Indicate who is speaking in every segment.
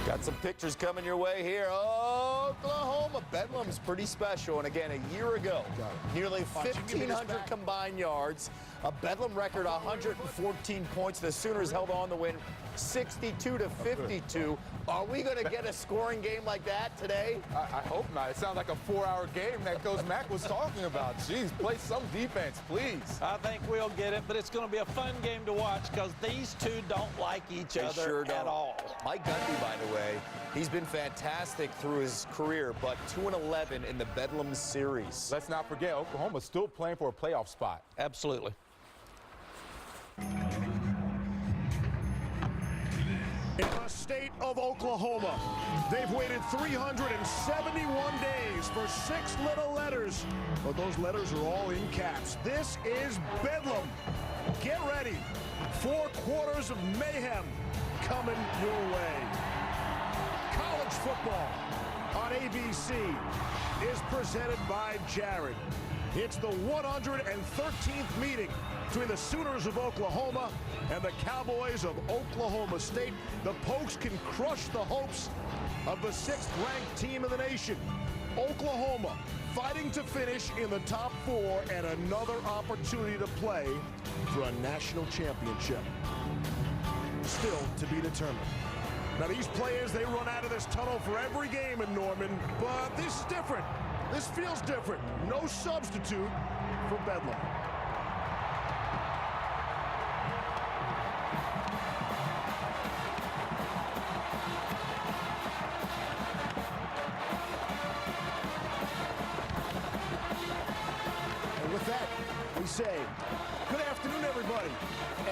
Speaker 1: Got some pictures coming your way here. Oklahoma. Bedlam's pretty special. And again, a year ago, nearly 1,500 combined yards, a Bedlam record 114 points. The Sooners held on to win 62-52. Are we going to get a scoring game like that today?
Speaker 2: I hope not. It sounds like a 4-hour game that Coach Mack was talking about. Jeez, play some defense, please.
Speaker 3: I think we'll get it, but it's going to be a fun game to watch because these two don't like each other at all.
Speaker 1: Mike Gundy, by the way, he's been fantastic through his career, but 2-11 in the Bedlam series.
Speaker 2: Let's not forget, Oklahoma's still playing for a playoff spot.
Speaker 3: Absolutely.
Speaker 4: In the state of Oklahoma, they've waited 371 days for 6 little letters, but those letters are all in caps. This is Bedlam. Get ready. 4 quarters of mayhem coming your way. College football on ABC is presented by Jared. It's the 113th meeting between the Sooners of Oklahoma and the Cowboys of Oklahoma State. The Pokes can crush the hopes of the 6th-ranked team in the nation. Oklahoma fighting to finish in the top 4 and another opportunity to play for a national championship. Still to be determined. Now these players, they run out of this tunnel for every game in Norman, but this is different. This feels different. No substitute for Bedlam. And with that, we say, good afternoon, everybody,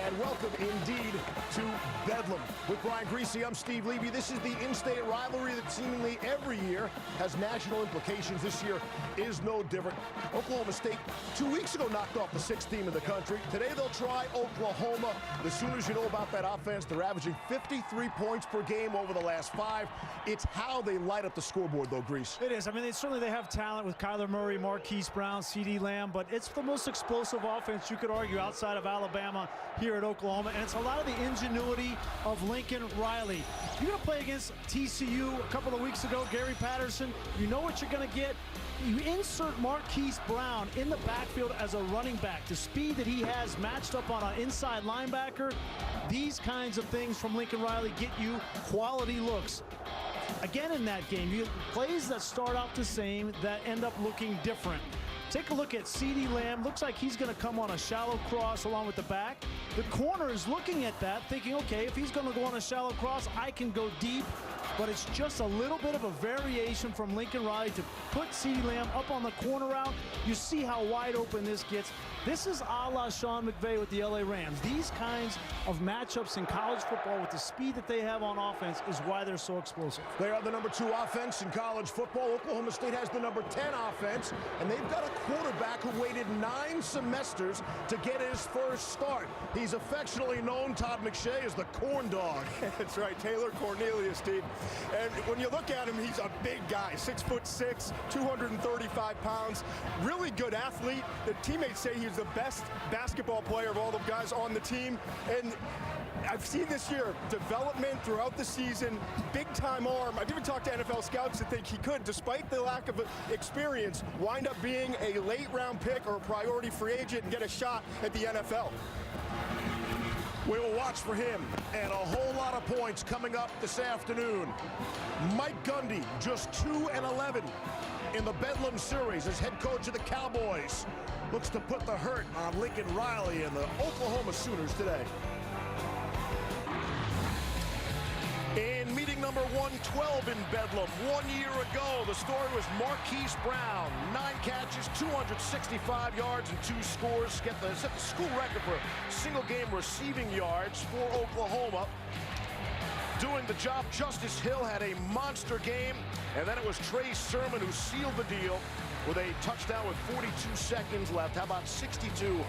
Speaker 4: and welcome indeed to Bedlam. With Brian Greasy, I'm Steve Levy. This is the in-state rivalry that seemingly every year has national implications. This year is no different. Oklahoma State 2 weeks ago knocked off the 6th team in the country. Today they'll try Oklahoma. The Sooners, you know about that offense. They're averaging 53 points per game over the last 5. It's how they light up the scoreboard, though, Grease.
Speaker 5: It is. I mean, certainly they have talent with Kyler Murray, Marquise Brown, CeeDee Lamb, but it's the most explosive offense you could argue outside of Alabama here at Oklahoma, and it's a lot of the ingenuity of Lincoln Riley. You're going to play against TCU a couple of weeks ago, Gary Patterson. You know what you're going to get. You insert Marquise Brown in the backfield as a running back. The speed that he has matched up on an inside linebacker, these kinds of things from Lincoln Riley get you quality looks. Again in that game, you plays that start out the same that end up looking different. Take a look at CeeDee Lamb. Looks like he's going to come on a shallow cross along with the back. The corner is looking at that, thinking, okay, if he's going to go on a shallow cross, I can go deep. But it's just a little bit of a variation from Lincoln Riley to put CeeDee Lamb up on the corner route. You see how wide open this gets. This is a la Sean McVay with the LA Rams. These kinds of matchups in college football with the speed that they have on offense is why they're so explosive.
Speaker 4: They are the number 2 offense in college football. Oklahoma State has the number 10 offense, and they've got a quarterback who waited 9 semesters to get his first start. He's affectionately known, Todd McShay, as the corn dog.
Speaker 6: That's right, Taylor Cornelius, Steve. And when you look at him, he's a big guy, 6'6", 235 pounds, really good athlete. The teammates say he's the best basketball player of all the guys on the team. And I've seen this year development throughout the season, big-time arm. I've even talked to NFL scouts that think he could, despite the lack of experience, wind up being a late-round pick or a priority free agent and get a shot at the NFL.
Speaker 4: We will watch for him and a whole lot of points coming up this afternoon. Mike Gundy, just 2-11 in the Bedlam series as head coach of the Cowboys. Looks to put the hurt on Lincoln Riley and the Oklahoma Sooners today. In meeting number 112 in Bedlam, 1 year ago, the story was Marquise Brown. 9 catches, 265 yards, and 2 scores. Set the school record for single-game receiving yards for Oklahoma. Doing the job, Justice Hill had a monster game, and then it was Trey Sermon who sealed the deal with a touchdown with 42 seconds left. How about 62-52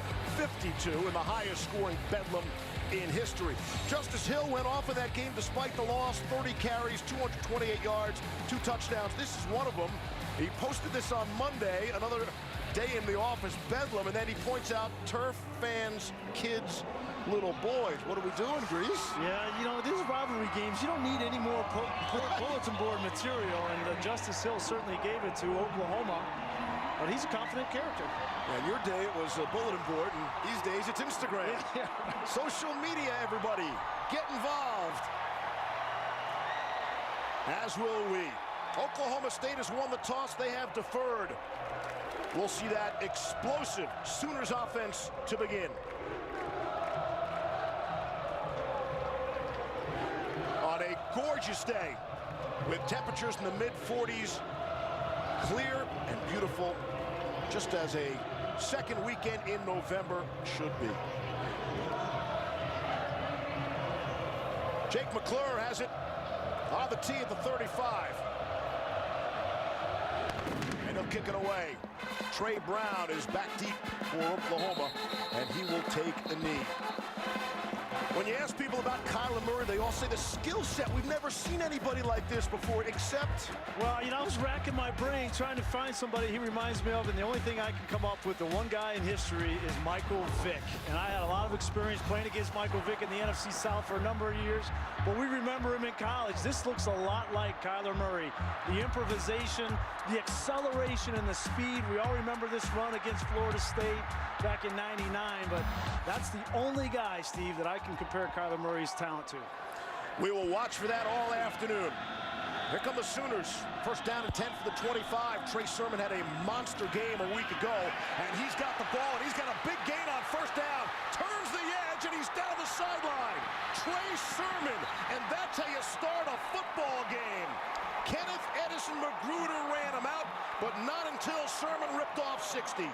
Speaker 4: in the highest scoring Bedlam in history. Justice Hill went off in that game despite the loss. 30 carries, 228 yards, 2 touchdowns. This is one of them. He posted this on Monday, another day in the office, Bedlam, and then he points out turf fans, kids, little boys. What are we doing, Grease?
Speaker 5: Yeah, you know, these rivalry games, you don't need any more bulletin board material, and Justice Hill certainly gave it to Oklahoma. But he's a confident character.
Speaker 4: Yeah, in your day, it was a bulletin board, and these days, it's Instagram.
Speaker 5: Yeah.
Speaker 4: Social media, everybody. Get involved. As will we. Oklahoma State has won the toss. They have deferred. We'll see that explosive Sooners offense to begin. On a gorgeous day with temperatures in the mid-40s, clear and beautiful, just as a second weekend in November should be. Jake McClure has it on the tee at the 35. And he'll kick it away. Trey Brown is back deep for Oklahoma, and he will take a knee. When you ask people about Kyler Murray, they all say the skill set. We've never seen anybody like this before, except...
Speaker 5: Well, you know, I was racking my brain trying to find somebody he reminds me of, and the only thing I can come up with, the one guy in history, is Michael Vick. And I had a lot of experience playing against Michael Vick in the NFC South for a number of years, but we remember him in college. This looks a lot like Kyler Murray. The improvisation, the acceleration, and the speed. We all remember this run against Florida State back in '99, but that's the only guy, Steve, that I can compare Kyler Murray's talent to.
Speaker 4: We will watch for that all afternoon. Here come the Sooners. First down and 10 for the 25. Trey Sermon had a monster game a week ago, and he's got the ball, and he's got a big gain on first down. Turns the edge, and he's down the sideline. Trey Sermon, and that's how you start a football game. Kenneth Edison Magruder ran him out, but not until Sermon ripped off 60.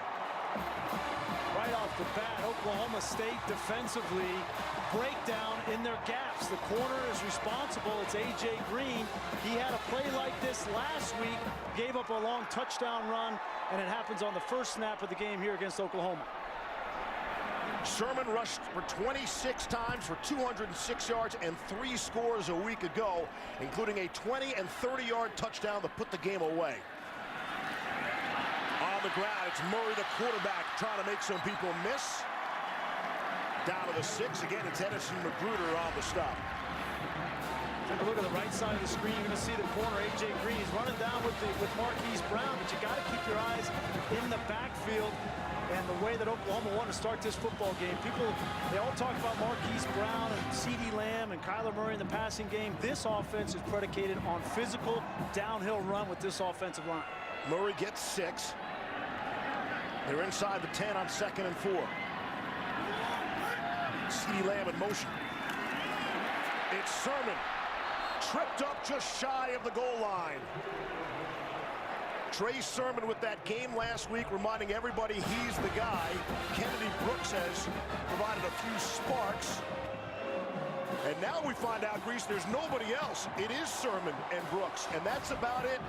Speaker 5: Right off the bat, Oklahoma State defensively breakdown in their gaps. The corner is responsible. It's A.J. Green. He had a play like this last week, gave up a long touchdown run, and it happens on the first snap of the game here against Oklahoma.
Speaker 4: Sermon rushed for 26 times for 206 yards and 3 scores a week ago, including a 20 and 30-yard touchdown to put the game away. On the ground, it's Murray, the quarterback, trying to make some people miss. Down to the 6. Again, it's Edison Magruder on the stop.
Speaker 5: Take a look at the right side of the screen. You're going to see the corner, A.J. Green. He's running down with Marquise Brown, but you got to keep your eyes in the backfield. And the way that Oklahoma wanted to start this football game, they all talk about Marquise Brown and CeeDee Lamb and Kyler Murray in the passing game. This offense is predicated on physical downhill run with this offensive line.
Speaker 4: Murray gets 6. They're inside the 10 on 2nd and 4. CeeDee Lamb in motion. It's Sermon. Tripped up just shy of the goal line. Trey Sermon with that game last week, reminding everybody he's the guy. Kennedy Brooks has provided a few sparks. And now we find out, Grease, there's nobody else. It is Sermon and Brooks, and that's about it.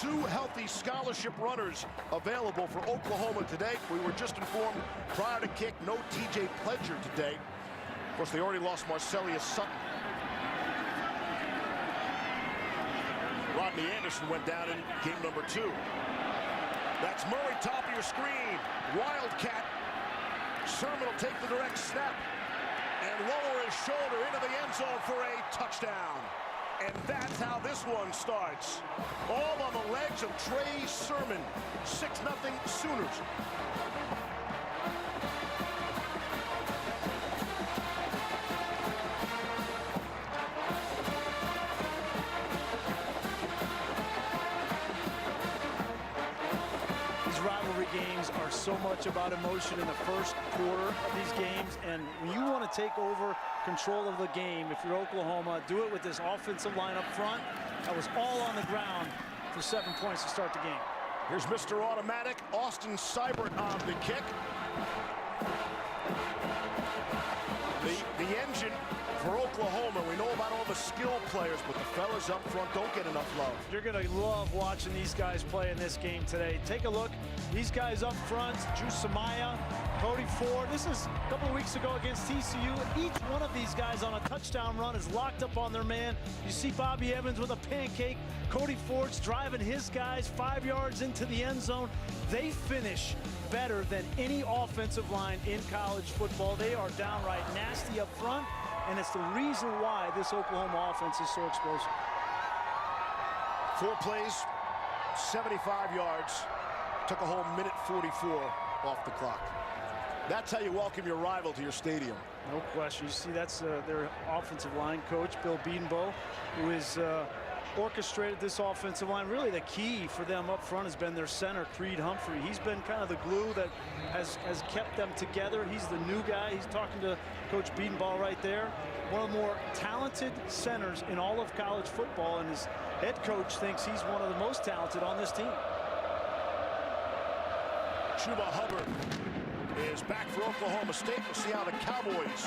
Speaker 4: 2 healthy scholarship runners available for Oklahoma today. We were just informed prior to kick, no TJ Pledger today. Of course, they already lost Marcellus Sutton. Rodney Anderson went down in game number 2. That's Murray, top of your screen. Wildcat. Sermon will take the direct snap and lower his shoulder into the end zone for a touchdown. And that's how this one starts. All on the legs of Trey Sermon. 6-0 Sooners.
Speaker 5: Games are so much about emotion in the first quarter of these games, and when you want to take over control of the game, if you're Oklahoma, do it with this offensive line up front. That was all on the ground for 7 points to start the game.
Speaker 4: Here's Mr. Automatic, Austin Seibert on the kick. The engine for Oklahoma. We know about all the skill players, but the fellas up front don't get enough love.
Speaker 5: You're going to love watching these guys play in this game today. Take a look. These guys up front, Drew Samaya, Cody Ford. This is a couple of weeks ago against TCU. Each one of these guys on a touchdown run is locked up on their man. You see Bobby Evans with a pancake. Cody Ford's driving his guys 5 yards into the end zone. They finish better than any offensive line in college football. They are downright nasty up front, and it's the reason why this Oklahoma offense is so explosive.
Speaker 4: 4 plays, 75 yards. Took a whole minute 44 off the clock. That's how you welcome your rival to your stadium.
Speaker 5: No question. You see, that's their offensive line coach, Bill Bedenbaugh, who is orchestrated this offensive line. Really, the key for them up front has been their center, Creed Humphrey. He's been kind of the glue that has kept them together. He's the new guy. He's talking to Coach Bedenbaugh right there. One of the more talented centers in all of college football, and his head coach thinks he's one of the most talented on this team.
Speaker 4: Chuba Hubbard is back for Oklahoma State. We'll see how the Cowboys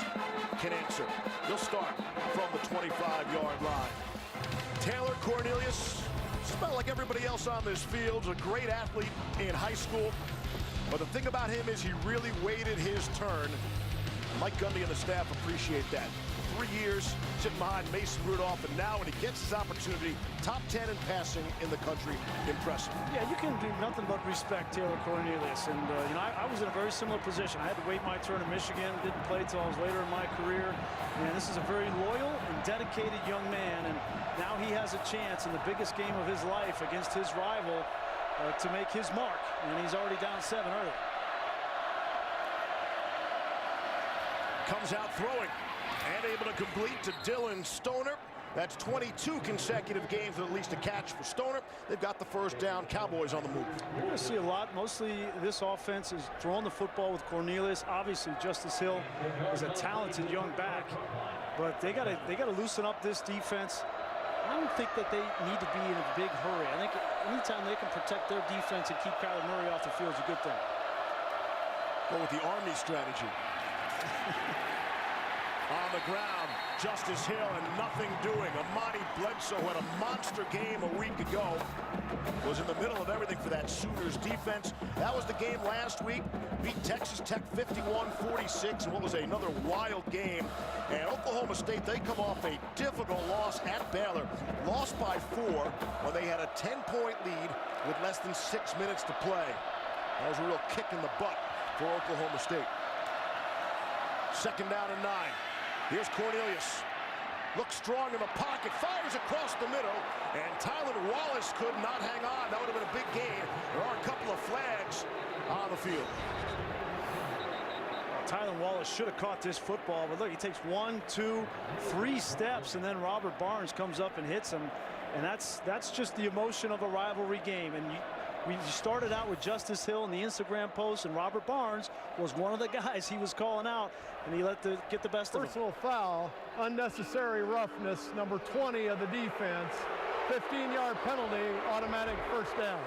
Speaker 4: can answer. They'll start from the 25-yard line. Taylor Cornelius, just about like everybody else on this field, is a great athlete in high school. But the thing about him is he really waited his turn. Mike Gundy and the staff appreciate that. 3 years sitting behind Mason Rudolph, and now when he gets his opportunity, top 10 in passing in the country. Impressive.
Speaker 5: Yeah, you can do nothing but respect Taylor Cornelius. And, you know, I was in a very similar position. I had to wait my turn in Michigan. Didn't play till I was later in my career. And this is a very loyal and dedicated young man. And now he has a chance in the biggest game of his life against his rival to make his mark. And he's already down 7 early.
Speaker 4: Comes out throwing and able to complete to Dylan Stoner. That's 22 consecutive games with at least a catch for Stoner. They've got the first down. Cowboys on the move.
Speaker 5: You're going to see a lot. Mostly this offense is throwing the football with Cornelius. Obviously, Justice Hill is a talented young back, but they got to loosen up this defense. I don't think that they need to be in a big hurry. I think anytime they can protect their defense and keep Kyler Murray off the field is a good thing.
Speaker 4: Go with the Army strategy. On the ground, Justice Hill and nothing doing. Amani Bledsoe had a monster game a week ago. Was in the middle of everything for that Sooners defense. That was the game last week. Beat Texas Tech 51-46 in what was another wild game. And Oklahoma State, they come off a difficult loss at Baylor. Lost by 4 when they had a 10-point lead with less than 6 minutes to play. That was a real kick in the butt for Oklahoma State. Second down and 9. Here's Cornelius. Looks strong in the pocket, fires across the middle, and Tylan Wallace could not hang on. That would have been a big gain. There are a couple of flags on the field.
Speaker 5: Tylan Wallace should have caught this football, but look, he takes 1, 2, 3 steps, and then Robert Barnes comes up and hits him. And that's just the emotion of a rivalry game. And we started out with Justice Hill in the Instagram post, and Robert Barnes was one of the guys he was calling out, and he get the best of him.
Speaker 7: Personal foul, unnecessary roughness, number 20 of the defense, 15-yard penalty, automatic first down.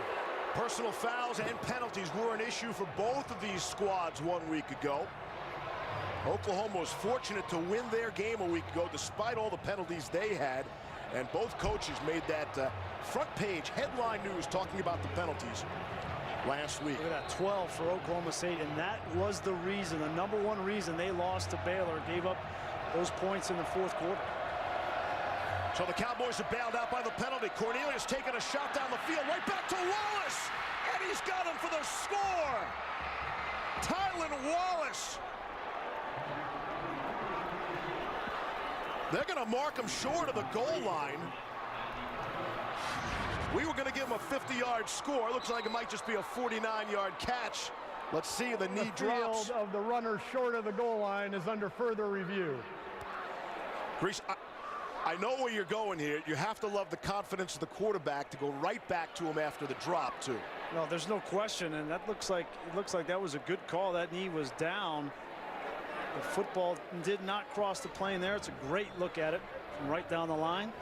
Speaker 4: Personal fouls and penalties were an issue for both of these squads 1 week ago. Oklahoma was fortunate to win their game a week ago despite all the penalties they had. And both coaches made that front page headline news talking about the penalties last week.
Speaker 5: Look at that, 12 for Oklahoma State, and that was the reason, the number 1 reason they lost to Baylor, gave up those points in the 4th quarter.
Speaker 4: So the Cowboys are bailed out by the penalty. Cornelius taking a shot down the field, right back to Wallace, and he's got him for the score. Tylan Wallace. They're going to mark him short of the goal line. We were going to give him a 50-yard score. Looks like it might just be a 49-yard catch. Let's see, the knee drops.
Speaker 7: The field of the runner short of the goal line is under further review.
Speaker 4: Grease, I know where you're going here. You have to love the confidence of the quarterback to go right back to him after the drop, too.
Speaker 5: No, there's no question, and that looks like that was a good call. That knee was down. The football did not cross the plane there. It's a great look at it from right down the line.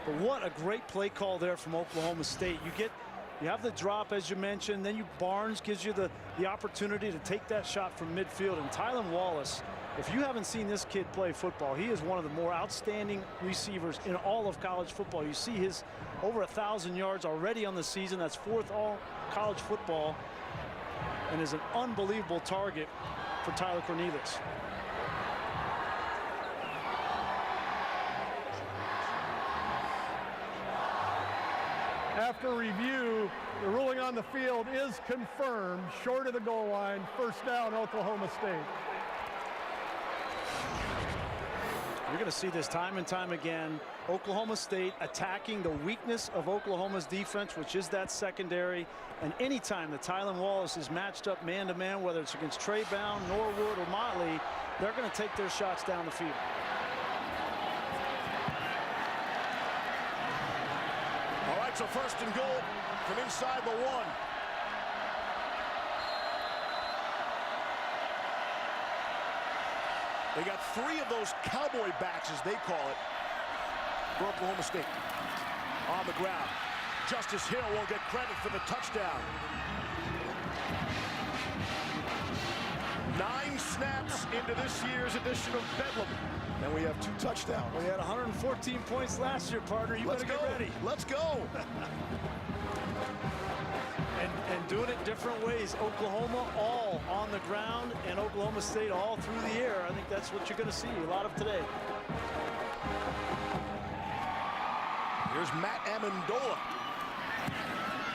Speaker 5: But what a great play call there from Oklahoma State. You have the drop, as you mentioned, then Barnes gives you the opportunity to take that shot from midfield. And Tylan Wallace, if you haven't seen this kid play football, he is one of the more outstanding receivers in all of college football. You see his over 1,000 yards already on the season. That's 4th all college football, and is an unbelievable target for Tyler Cornelius.
Speaker 7: After review, the ruling on the field is confirmed, short of the goal line, first down, Oklahoma State.
Speaker 5: You're going to see this time and time again. Oklahoma State attacking the weakness of Oklahoma's defense, which is that secondary. And anytime the Tylan Wallace is matched up man-to-man, whether it's against Trey Bound, Norwood, or Motley, they're going to take their shots down the field.
Speaker 4: All right, so first and goal from inside the 1. They got 3 of those cowboy backs, as they call it, for Oklahoma State. On the ground. Justice Hill won't get credit for the touchdown. 9 snaps into this year's edition of Bedlam. And we have 2 touchdowns.
Speaker 5: We had 114 points last year, partner. You better get ready.
Speaker 4: Let's go.
Speaker 5: And doing it different ways. Oklahoma all on the ground, and Oklahoma State all through the air. I think that's what you're going to see a lot of today.
Speaker 4: Here's Matt Amendola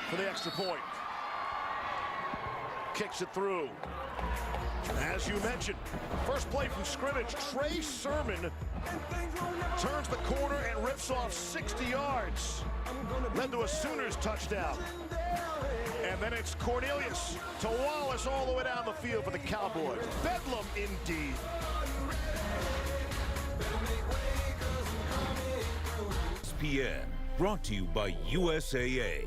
Speaker 4: for the extra point. Kicks it through. As you mentioned, first play from scrimmage, Trey Sermon turns the corner and rips off 60 yards. Led to a Sooners touchdown. And then it's Cornelius to Wallace all the way down the field for the Cowboys. Bedlam indeed.
Speaker 8: ESPN, brought to you by USAA.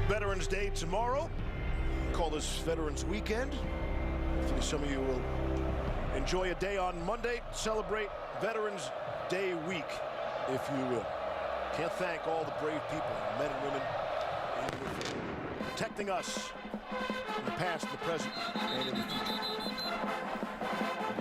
Speaker 4: Veterans Day tomorrow. Call this Veterans Weekend. Hopefully some of you will enjoy a day on Monday. Celebrate Veterans Day week, if you will. Can't thank all the brave people, men and women, protecting us in the past, the present, and in the future.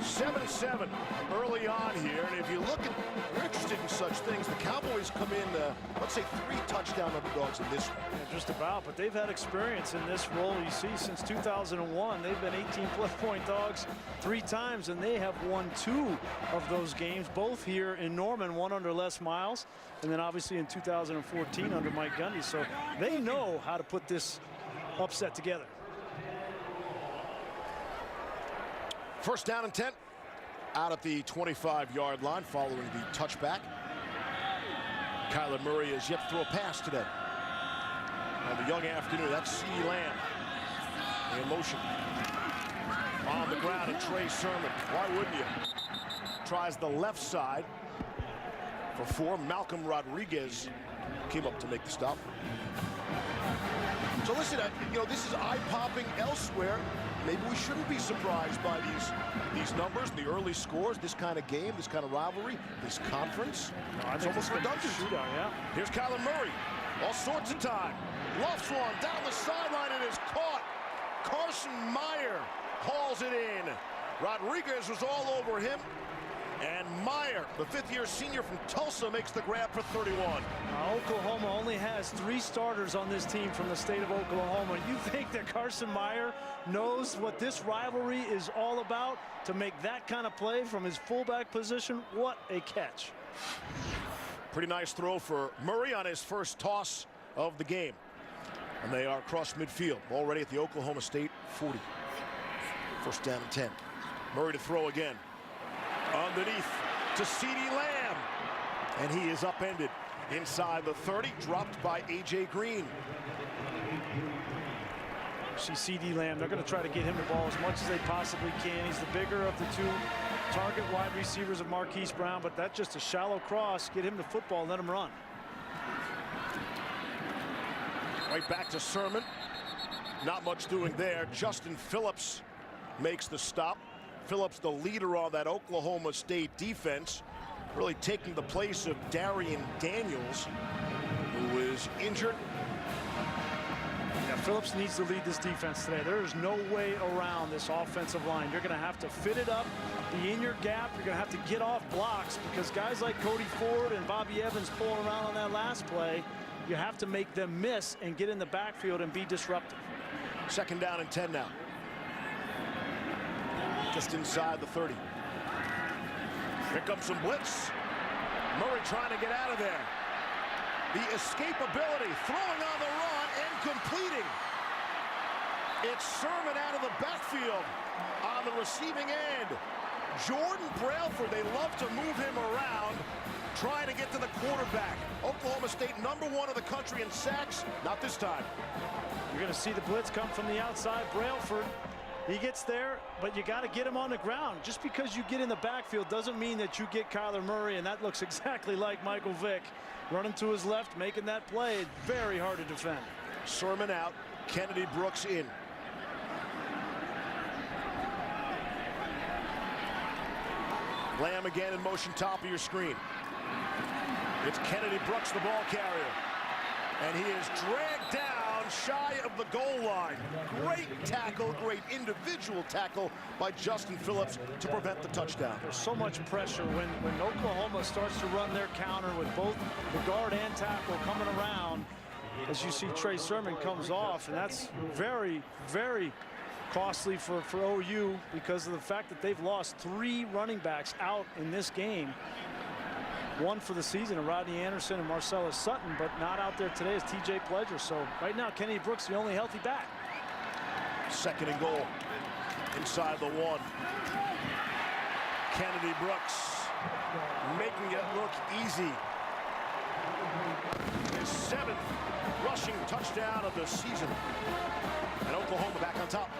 Speaker 4: 7-7 early on here, and if you look at, you're interested in such things, the Cowboys come in, let's say 3 touchdown underdogs in this one.
Speaker 5: Yeah, just about, but they've had experience in this role. You see, since 2001, they've been 18-plus point dogs 3 times, and they have won 2 of those games, both here in Norman, 1 under Les Miles, and then obviously in 2014 under Mike Gundy. So they know how to put this upset together.
Speaker 4: First down and 10 out at the 25-yard line following the touchback. Kyler Murray has yet to throw a pass today. On the young afternoon, that's CeeDee Lamb in motion. On the ground, and Trey Sermon. Why wouldn't you? Tries the left side for 4. Malcolm Rodriguez came up to make the stop. So listen, you know, this is eye-popping elsewhere. Maybe we shouldn't be surprised by these numbers, the early scores, this kind of game, this kind of rivalry, this conference. It's almost redundant.
Speaker 5: Shootout, yeah.
Speaker 4: Here's Kyler Murray. All sorts of time. Lofts one down the sideline, and is caught. Carson Meyer hauls it in. Rodriguez was all over him. And Meyer, the 5th-year senior from Tulsa, makes the grab for 31.
Speaker 5: Oklahoma only has 3 starters on this team from the state of Oklahoma. You think that Carson Meyer knows what this rivalry is all about to make that kind of play from his fullback position? What a catch.
Speaker 4: Pretty nice throw for Murray on his first toss of the game. And they are across midfield, already at the Oklahoma State 40. First down and 10. Murray to throw again. Underneath to CeeDee Lamb. And he is upended inside the 30, dropped by A.J. Green.
Speaker 5: See CeeDee Lamb, they're going to try to get him the ball as much as they possibly can. He's the bigger of the 2 target wide receivers of Marquise Brown, but that's just a shallow cross. Get him the football and let him run.
Speaker 4: Right back to Sermon. Not much doing there. Justin Phillips makes the stop. Phillips, the leader on that Oklahoma State defense, really taking the place of Darian Daniels, who is injured.
Speaker 5: Yeah, Phillips needs to lead this defense today. There is no way around this offensive line. You're going to have to fit it up, be in your gap. You're going to have to get off blocks because guys like Cody Ford and Bobby Evans pulling around on that last play, you have to make them miss and get in the backfield and be disruptive.
Speaker 4: Second down and 10 now. Just inside the 30. Here comes some blitz. Murray trying to get out of there. The escapability, throwing on the run and completing. It's Sermon out of the backfield on the receiving end. Jordan Brailford, they love to move him around, trying to get to the quarterback. Oklahoma State #1 of the country in sacks, not this time.
Speaker 5: You're going to see the blitz come from the outside. Brailford, he gets there, but you got to get him on the ground. Just because you get in the backfield doesn't mean that you get Kyler Murray, and that looks exactly like Michael Vick. Running to his left, making that play. Very hard to defend.
Speaker 4: Sermon out, Kennedy Brooks in. Lamb again in motion, top of your screen. It's Kennedy Brooks, the ball carrier. And he is dragged down shy of the goal line. Great tackle, great individual tackle by Justin Phillips to prevent the touchdown.
Speaker 5: There's so much pressure when Oklahoma starts to run their counter with both the guard and tackle coming around. As you see, Trey Sermon comes off, and that's very, very costly for OU because of the fact that they've lost 3 running backs out in this game. One for the season, Rodney Anderson and Marcellus Sutton, but not out there today is TJ Pledger. So right now, Kennedy Brooks, the only healthy back.
Speaker 4: 2nd and goal inside the 1. Kennedy Brooks making it look easy. His 7th rushing touchdown of the season. And Oklahoma back on top.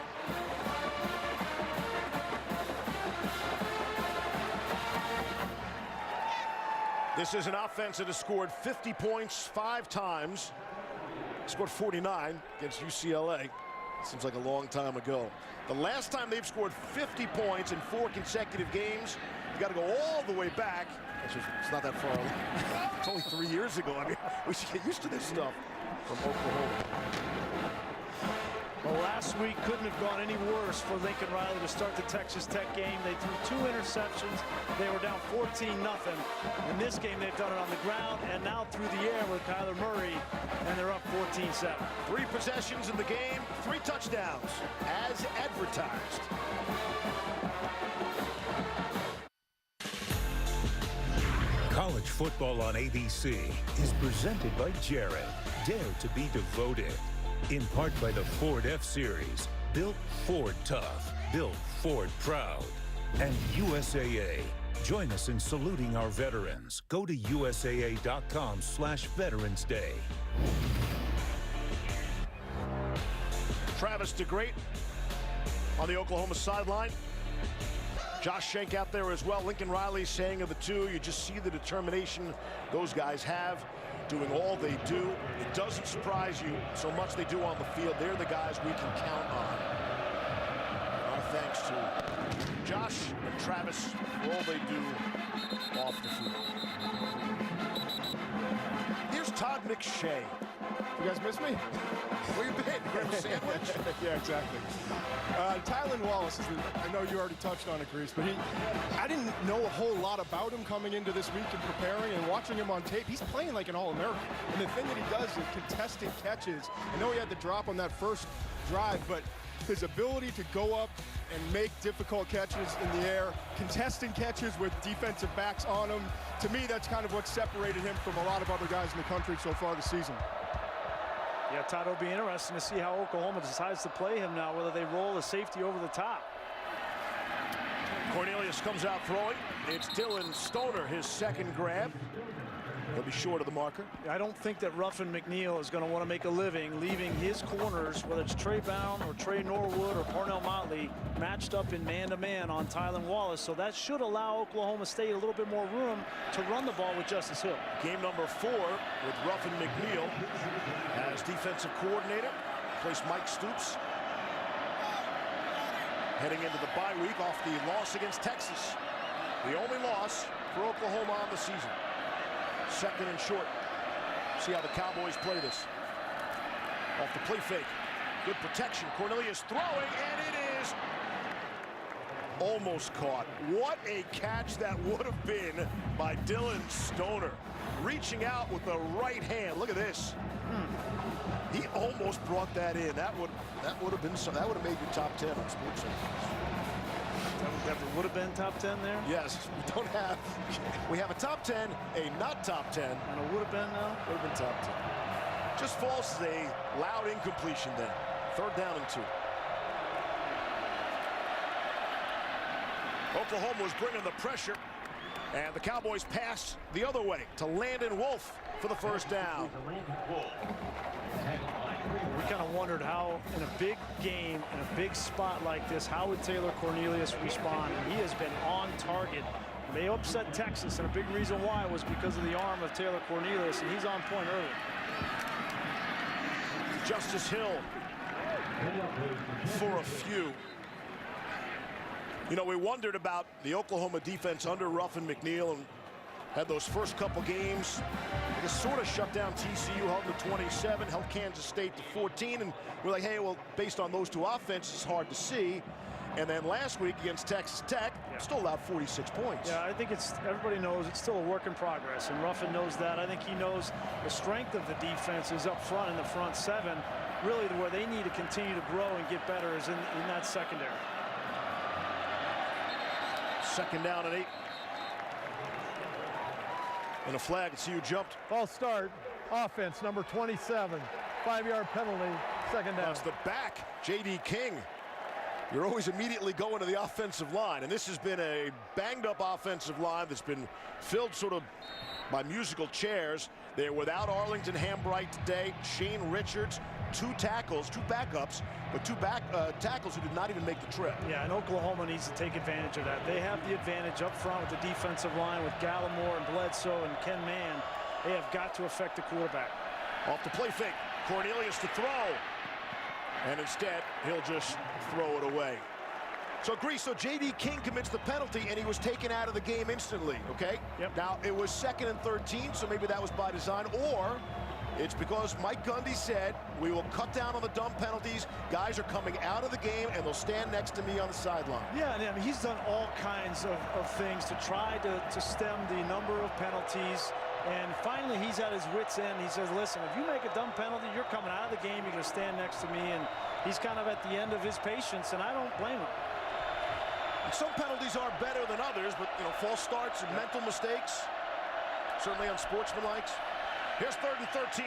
Speaker 4: This is an offense that has scored 50 points 5 times. Scored 49 against UCLA. Seems like a long time ago. The last time they've scored 50 points in 4 consecutive games, you got to go all the way back. It's not that far. It's only 3 years ago. I mean, we should get used to this stuff from Oklahoma.
Speaker 5: Well, last week couldn't have gone any worse for Lincoln Riley to start the Texas Tech game. They threw 2 interceptions. They were down 14-0. In this game, they've done it on the ground and now through the air with Kyler Murray, and they're up 14-7.
Speaker 4: 3 possessions in the game, 3 touchdowns, as advertised.
Speaker 8: College football on ABC is presented by Jared. Dare to be devoted. In part by the Ford F-Series. Built Ford tough. Built Ford proud. And USAA. Join us in saluting our veterans. Go to USAA.com/Veterans Day.
Speaker 4: Travis DeGreat on the Oklahoma sideline. Josh Schenck out there as well. Lincoln Riley saying of the two, you just see the determination those guys have, doing all they do. It doesn't surprise you so much they do on the field. They're the guys we can count on. Our thanks to Josh and Travis for all they do off the field. Here's Todd McShay.
Speaker 6: You guys miss me?
Speaker 4: Where you been? Grab a sandwich?
Speaker 6: Yeah, exactly. Tylan Wallace, I know you already touched on it, Grease, but I didn't know a whole lot about him coming into this week and preparing and watching him on tape. He's playing like an All-American. And the thing that he does is contested catches. I know he had the drop on that first drive, but his ability to go up and make difficult catches in the air, contesting catches with defensive backs on him, to me, that's kind of what separated him from a lot of other guys in the country so far this season.
Speaker 5: Yeah, Todd, it'll be interesting to see how Oklahoma decides to play him now, whether they roll the safety over the top.
Speaker 4: Cornelius comes out throwing. It's Dylan Stoner, his 2nd grab. He'll be short of the marker.
Speaker 5: I don't think that Ruffin McNeil is going to want to make a living leaving his corners, whether it's Trey Bound or Trey Norwood or Parnell Motley, matched up in man-to-man on Tylan Wallace. So that should allow Oklahoma State a little bit more room to run the ball with Justice Hill.
Speaker 4: Game number 4 with Ruffin McNeil as defensive coordinator. Replaced Mike Stoops. Heading into the bye week off the loss against Texas. The only loss for Oklahoma on the season. 2nd and short. See how the Cowboys play this. Off the play fake. Good protection. Cornelius throwing, and it is almost caught. What a catch that would have been by Dylan Stoner. Reaching out with the right hand. Look at this. He almost brought that in. That would have been so. That would have made your top 10 on Sports.
Speaker 5: That would have been top 10 there?
Speaker 4: Yes, we have a top 10, a not top 10.
Speaker 5: And it would have been now?
Speaker 4: Would have been top 10. Just falls as a loud incompletion then. 3rd down and 2. Oklahoma was bringing the pressure, and the Cowboys passed the other way to Landon Wolf for the first down.
Speaker 5: We kind of wondered how, in a big game, in a big spot like this, how would Taylor Cornelius respond? And he has been on target. They upset Texas, and a big reason why was because of the arm of Taylor Cornelius, and he's on point early.
Speaker 4: Justice Hill for a few. You know, we wondered about the Oklahoma defense under Ruffin McNeil, and had those first couple games. They just sort of shut down TCU, held them to 27, held Kansas State to 14, and we're like, hey, well, based on those two offenses, it's hard to see. And then last week against Texas Tech, still allowed 46 points.
Speaker 5: Yeah, I think everybody knows it's still a work in progress, and Ruffin knows that. I think he knows the strength of the defense is up front in the front seven. Really, where they need to continue to grow and get better is in that secondary.
Speaker 4: Second down and 8. And a flag. It's you jumped.
Speaker 7: False start. Offense, number 27. 5-yard penalty. Second down.
Speaker 4: That's the back, J.D. King. You're always immediately going to the offensive line, and this has been a banged-up offensive line that's been filled sort of by musical chairs. They're without Arlington Hambright today. Shane Richards, 2 tackles, 2 backups, but 2 tackles who did not even make the trip.
Speaker 5: Yeah, and Oklahoma needs to take advantage of that. They have the advantage up front with the defensive line with Gallimore and Bledsoe and Ken Mann. They have got to affect the quarterback.
Speaker 4: Off the play fake, Cornelius to throw. And instead, he'll just throw it away. So, Grease, so J.D. King commits the penalty, and he was taken out of the game instantly, okay?
Speaker 5: Yep.
Speaker 4: Now, it was 2nd and 13, so maybe that was by design, or it's because Mike Gundy said, we will cut down on the dumb penalties. Guys are coming out of the game, and they'll stand next to me on the sideline.
Speaker 5: Yeah, and I mean, he's done all kinds of things to try to stem the number of penalties. And finally, he's at his wits' end. He says, listen, if you make a dumb penalty, you're coming out of the game. You're going to stand next to me. And he's kind of at the end of his patience, and I don't blame him.
Speaker 4: And some penalties are better than others, but, you know, false starts and mental mistakes, certainly unsportsmanlike. Here's 3rd and 13.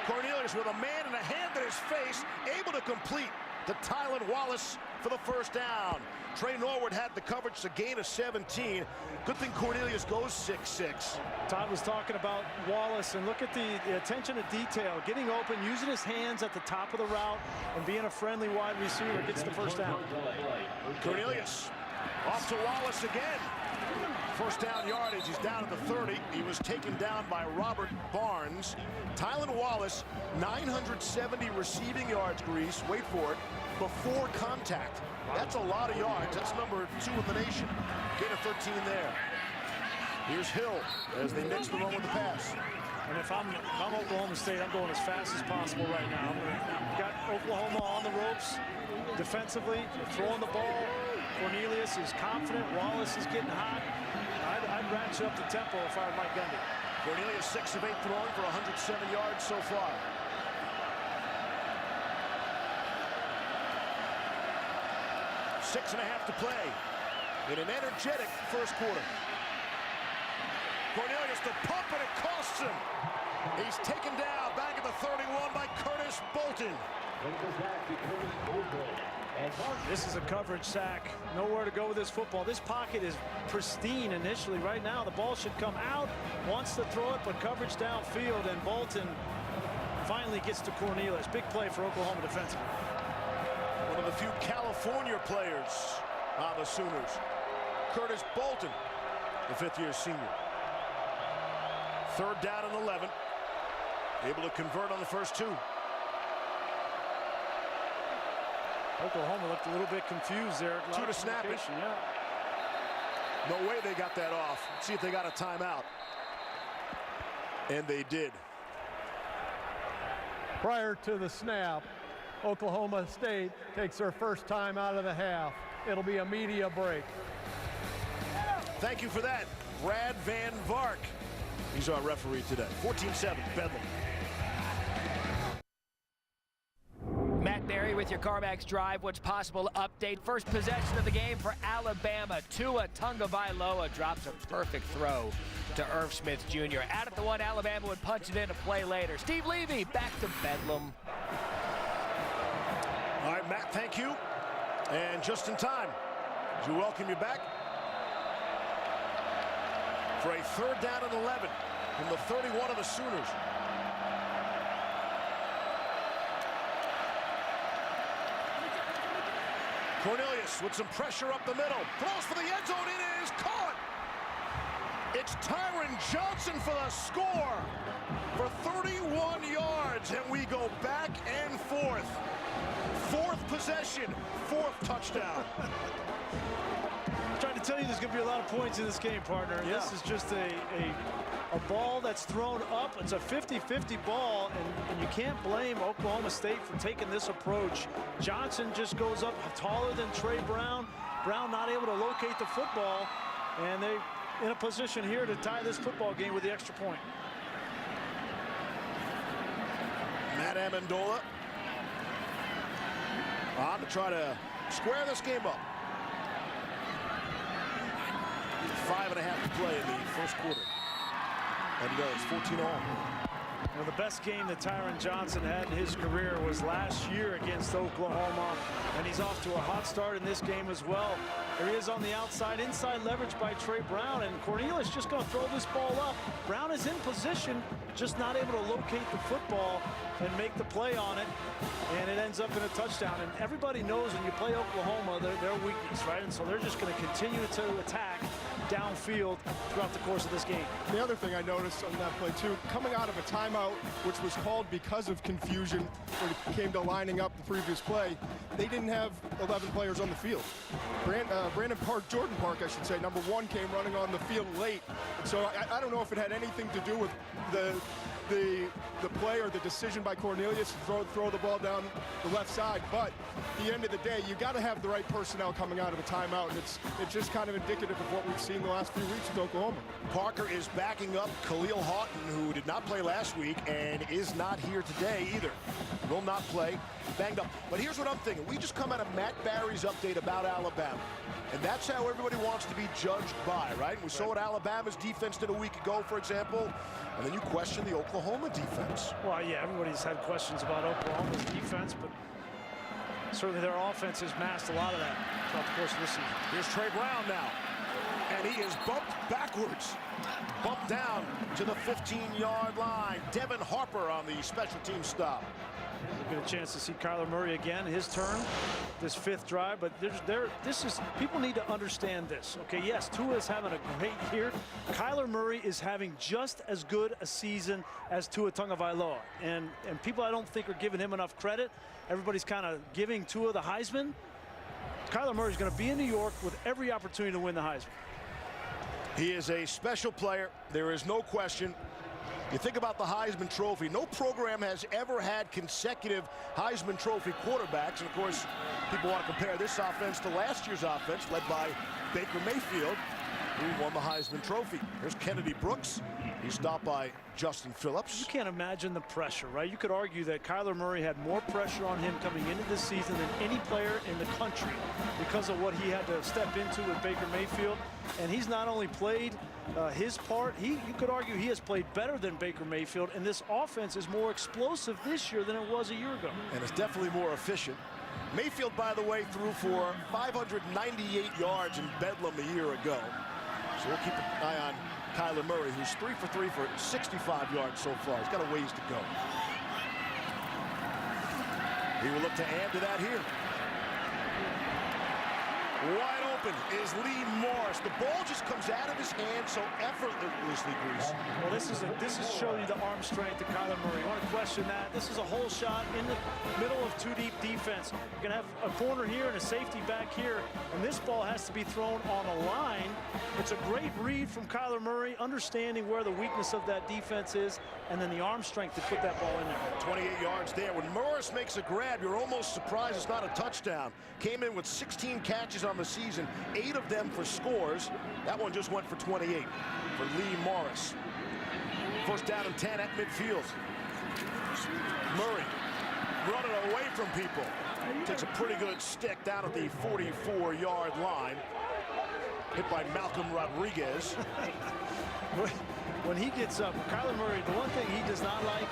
Speaker 4: Cornelius with a man and a hand in his face, able to complete to Tylan Wallace for the first down. Trey Norwood had the coverage, a gain of 17. Good thing Cornelius goes 6'6".
Speaker 5: Todd was talking about Wallace, and look at the attention to detail. Getting open, using his hands at the top of the route, and being a friendly wide receiver gets the first down.
Speaker 4: Cornelius off to Wallace again. First down yardage, he's down at the 30. He was taken down by Robert Barnes. Tylan Wallace, 970 receiving yards, Grease, wait for it, before contact. That's a lot of yards. That's number 2 in the nation. Gain of 13 there. Here's Hill as they mix the run with the pass.
Speaker 5: And if I'm Oklahoma State, I'm going as fast as possible right now. Got Oklahoma on the ropes defensively, throwing the ball. Cornelius is confident. Wallace is getting hot. I'd ratchet up the tempo if I were Mike Gundy.
Speaker 4: Cornelius 6 of 8 throwing for 107 yards so far. Six and a half to play in an energetic first quarter. Cornelius the pump, and it costs him. He's taken down back at the 31 by Curtis Bolton.
Speaker 5: This is a coverage sack. Nowhere to go with this football. This pocket is pristine initially. Right now, the ball should come out. Wants to throw it, but coverage downfield, and Bolton finally gets to Cornelius. Big play for Oklahoma defensively.
Speaker 4: One of the few California players on the Sooners. Curtis Bolton, the 5th-year senior. 3rd down and 11. Able to convert on the first 2.
Speaker 5: Oklahoma looked a little bit confused there.
Speaker 4: 2 to snap it.
Speaker 5: Yeah.
Speaker 4: No way they got that off. Let's see if they got a timeout. And they did.
Speaker 7: Prior to the snap, Oklahoma State takes their first time out of the half. It'll be a media break.
Speaker 4: Thank you for that, Brad Van Vark. He's our referee today. 14-7, Bedlam.
Speaker 9: Matt Berry with your CarMax Drive What's Possible update. First possession of the game for Alabama. Tua Tagovailoa drops a perfect throw to Irv Smith Jr. Out at the 1, Alabama would punch it in a play later. Steve Levy back to Bedlam.
Speaker 4: All right, Matt, thank you. And just in time, As we welcome you back for a 3rd down and 11 from the 31 of the Sooners. Cornelius with some pressure up the middle. Throws for the end zone. It is caught. It's Tyron Johnson for the score for 31 yards. And we go back and forth. 4th possession, 4th touchdown.
Speaker 5: I'm trying to tell you there's going to be a lot of points in this game, partner.
Speaker 4: Yeah.
Speaker 5: This is just a ball that's thrown up. It's a 50-50 ball, and you can't blame Oklahoma State for taking this approach. Johnson just goes up taller than Trey Brown. Brown not able to locate the football, and they in a position here to tie this football game with the extra point.
Speaker 4: Matt Amendola on to try to square this game up. 5.5 to play in the first quarter. And it's 14-all.
Speaker 5: Well, the best game that Tyron Johnson had in his career was last year against Oklahoma, and he's off to a hot start in this game as well. There he is on the outside, inside leverage by Trey Brown, and Cornelius just going to throw this ball up. Brown is in position, just not able to locate the football and make the play on it, and it ends up in a touchdown. And everybody knows when you play Oklahoma, their weakness, right? And so they're just going to continue to attack downfield throughout the course of this game.
Speaker 6: The other thing I noticed on that play too, coming out of a timeout, which was called because of confusion when it came to lining up the previous play, they didn't have 11 players on the field. Jordan Park, I should say, number 1, came running on the field late. So I don't know if it had anything to do with the play or the decision by Cornelius to throw the ball down the left side, but at the end of the day, you got to have the right personnel coming out of a timeout, and it's just kind of indicative of what we've seen the last few weeks with Oklahoma.
Speaker 4: Parker is backing up Khalil Houghton, who did not play last week and is not here today either. Will not play, banged up. But here's what I'm thinking. We just come out of Matt Barry's update about Alabama, and that's how everybody wants to be judged by, right? We saw what Alabama's defense did a week ago, for example, and then you question the Oklahoma defense.
Speaker 5: Well, yeah, everybody's had questions about Oklahoma's defense, but certainly their offense has masked a lot of that throughout the course of this season.
Speaker 4: Here's Trey Brown now, and he is bumped backwards. Bumped down to the 15-yard line. Devin Harper on the special team stop.
Speaker 5: We'll get a chance to see Kyler Murray again, his turn, this 5th drive. But people need to understand this. Okay, yes, Tua is having a great year. Kyler Murray is having just as good a season as Tua Tagovailoa, and people I don't think are giving him enough credit. Everybody's kind of giving Tua the Heisman. Kyler Murray is going to be in New York with every opportunity to win the Heisman.
Speaker 4: He is a special player. There is no question. You think about the Heisman Trophy. No program has ever had consecutive Heisman Trophy quarterbacks. And, of course, people want to compare this offense to last year's offense, led by Baker Mayfield, who won the Heisman Trophy. Here's Kennedy Brooks. He's stopped by Justin Phillips.
Speaker 5: You can't imagine the pressure, right? You could argue that Kyler Murray had more pressure on him coming into this season than any player in the country because of what he had to step into with Baker Mayfield. And he's not only played his part, you could argue he has played better than Baker Mayfield, and this offense is more explosive this year than it was a year ago.
Speaker 4: And it's definitely more efficient. Mayfield, by the way, threw for 598 yards in Bedlam a year ago. So we'll keep an eye on Kyler Murray, who's 3 for 3 for 65 yards so far. He's got a ways to go. He will look to add to that here. Wide open is Lee Morris. The ball just comes out of his hand so effortlessly, Grease.
Speaker 5: Well, this is showing you the arm strength of Kyler Murray. You want to question that? This is a hole shot in the middle of 2-deep defense. You're going to have a corner here and a safety back here, and this ball has to be thrown on a line. It's a great read from Kyler Murray, understanding where the weakness of that defense is, and then the arm strength to put that ball in there.
Speaker 4: 28 yards there. When Morris makes a grab, you're almost surprised it's not a touchdown. Came in with 16 catches on the season, 8 of them for scores. That one just went for 28 for Lee Morris. First down and 10 at midfield. Murray running away from people. Takes a pretty good stick down at the 44-yard line. Hit by Malcolm Rodriguez.
Speaker 5: When he gets up, Kyler Murray, the one thing he does not like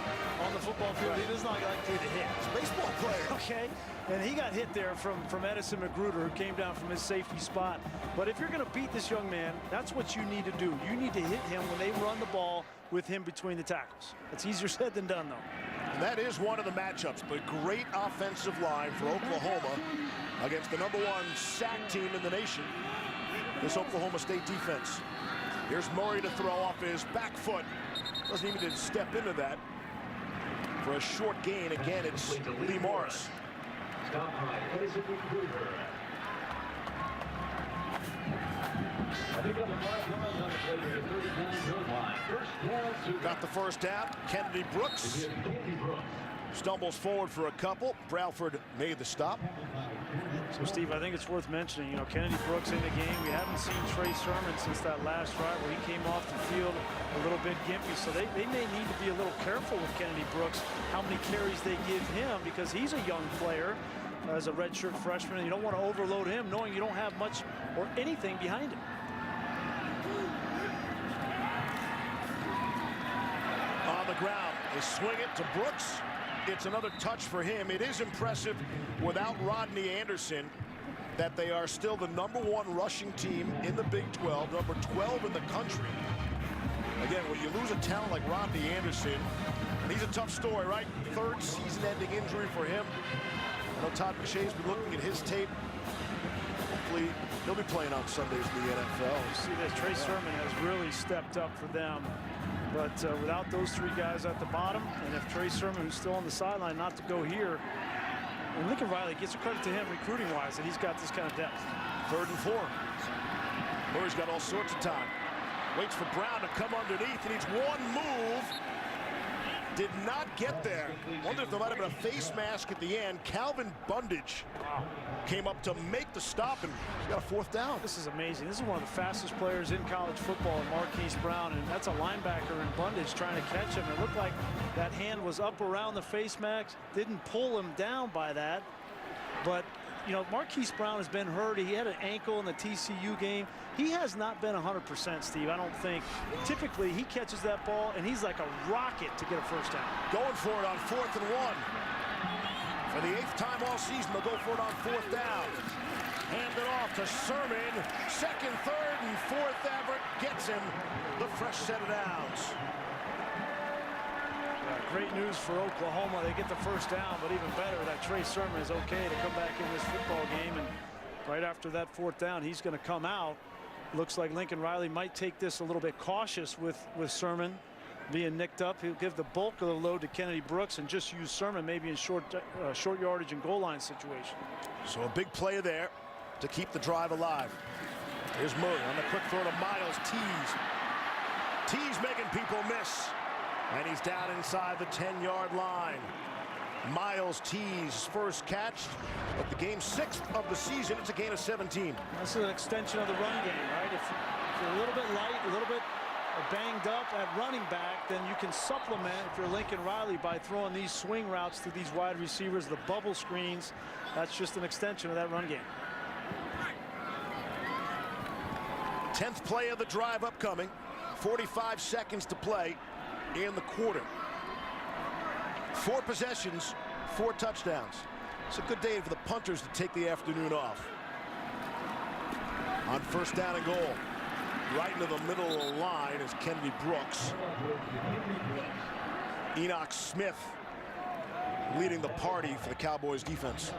Speaker 5: on the football football field, he does not like to hit.
Speaker 1: He's a baseball player.
Speaker 5: Okay, and he got hit there from Edison Magruder, who came down from his safety spot. But if you're going to beat this young man, that's what you need to do. You need to hit him when they run the ball with him between the tackles. It's easier said than done, though.
Speaker 4: And that is one of the matchups. The great offensive line for Oklahoma against the #1 sack team in the nation, this Oklahoma State defense. Here's Murray to throw off his back foot. Doesn't even need to step into that. For a short gain, again, it's Lee Morris. Got the first down. Kennedy Brooks stumbles forward for a couple. Bralford made the stop.
Speaker 5: So, Steve, I think it's worth mentioning, you know, Kennedy Brooks in the game. We haven't seen Trey Sermon since that last drive where he came off the field a little bit gimpy. So they may need to be a little careful with Kennedy Brooks, how many carries they give him, because he's a young player as a redshirt freshman. And you don't want to overload him knowing you don't have much or anything behind him.
Speaker 4: On the ground, they swing it to Brooks. It's another touch for him. It is impressive without Rodney Anderson that they are still the #1 rushing team in the Big 12, number 12 in the country. Again, when you lose a talent like Rodney Anderson, and he's a tough story, right? 3rd season-ending injury for him. I know Todd McShay's been looking at his tape. Hopefully, he'll be playing on Sundays in the NFL.
Speaker 5: See that Trey Sermon has really stepped up for them. But without those 3 guys at the bottom, and if Trey Sermon, who's still on the sideline, not to go here, and Lincoln Riley gets a credit to him recruiting-wise that he's got this kind of depth.
Speaker 4: 3rd and 4. Murray's got all sorts of time. Waits for Brown to come underneath, and he's one move. Did not get there. Wonder if there might have been a face mask at the end. Calvin Bundage came up to make the stop, and he's got a 4th down.
Speaker 5: This is amazing. This is one of the fastest players in college football, Marquise Brown, and that's a linebacker in Bundage trying to catch him. It looked like that hand was up around the face mask. Didn't pull him down by that, but you know, Marquise Brown has been hurt. He had an ankle in the TCU game. He has not been 100%, Steve, I don't think. Typically, he catches that ball, and he's like a rocket to get a 1st down.
Speaker 4: Going for it on 4th and 1. For the 8th time all season, they'll go for it on 4th down. Hand it off to Sermon. 2nd, 3rd, and 4th effort gets him the fresh set of downs.
Speaker 5: Great news for Oklahoma. They get the 1st down, but even better that Trey Sermon is okay to come back in this football game. And right after that 4th down, he's going to come out. Looks like Lincoln Riley might take this a little bit cautious with Sermon being nicked up. He'll give the bulk of the load to Kennedy Brooks and just use Sermon maybe in short yardage and goal line situation.
Speaker 4: So a big play there to keep the drive alive. Here's Murray on the quick throw to Miles. Tees making people miss. And he's down inside the 10-yard line. Miles Tees' first catch at the game's 6th of the season. It's a gain of 17.
Speaker 5: This is an extension of the run game, right? If you're a little bit light, a little bit banged up at running back, then you can supplement, if you're Lincoln Riley, by throwing these swing routes to these wide receivers, the bubble screens. That's just an extension of that run game.
Speaker 4: 10th play of the drive upcoming. 45 seconds to play in the quarter. 4 possessions, 4 touchdowns. It's a good day for the punters to take the afternoon off. On 1st down and goal, right into the middle of the line is Kennedy Brooks. Enoch Smith leading the party for the Cowboys defense.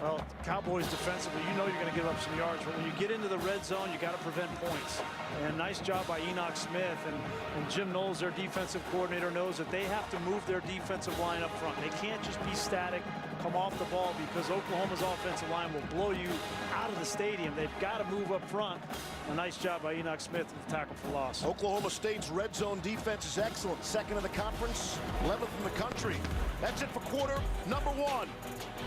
Speaker 5: Well, Cowboys defensively, you know you're going to give up some yards, but when you get into the red zone, you got to prevent points. And nice job by Enoch Smith, and Jim Knowles, their defensive coordinator, knows that they have to move their defensive line up front. They can't just be static, come off the ball, because Oklahoma's offensive line will blow you out of the stadium. They've got to move up front. A nice job by Enoch Smith with the tackle for loss.
Speaker 4: Oklahoma State's red zone defense is excellent. 2nd in the conference, 11th in the country. That's it for quarter number 1.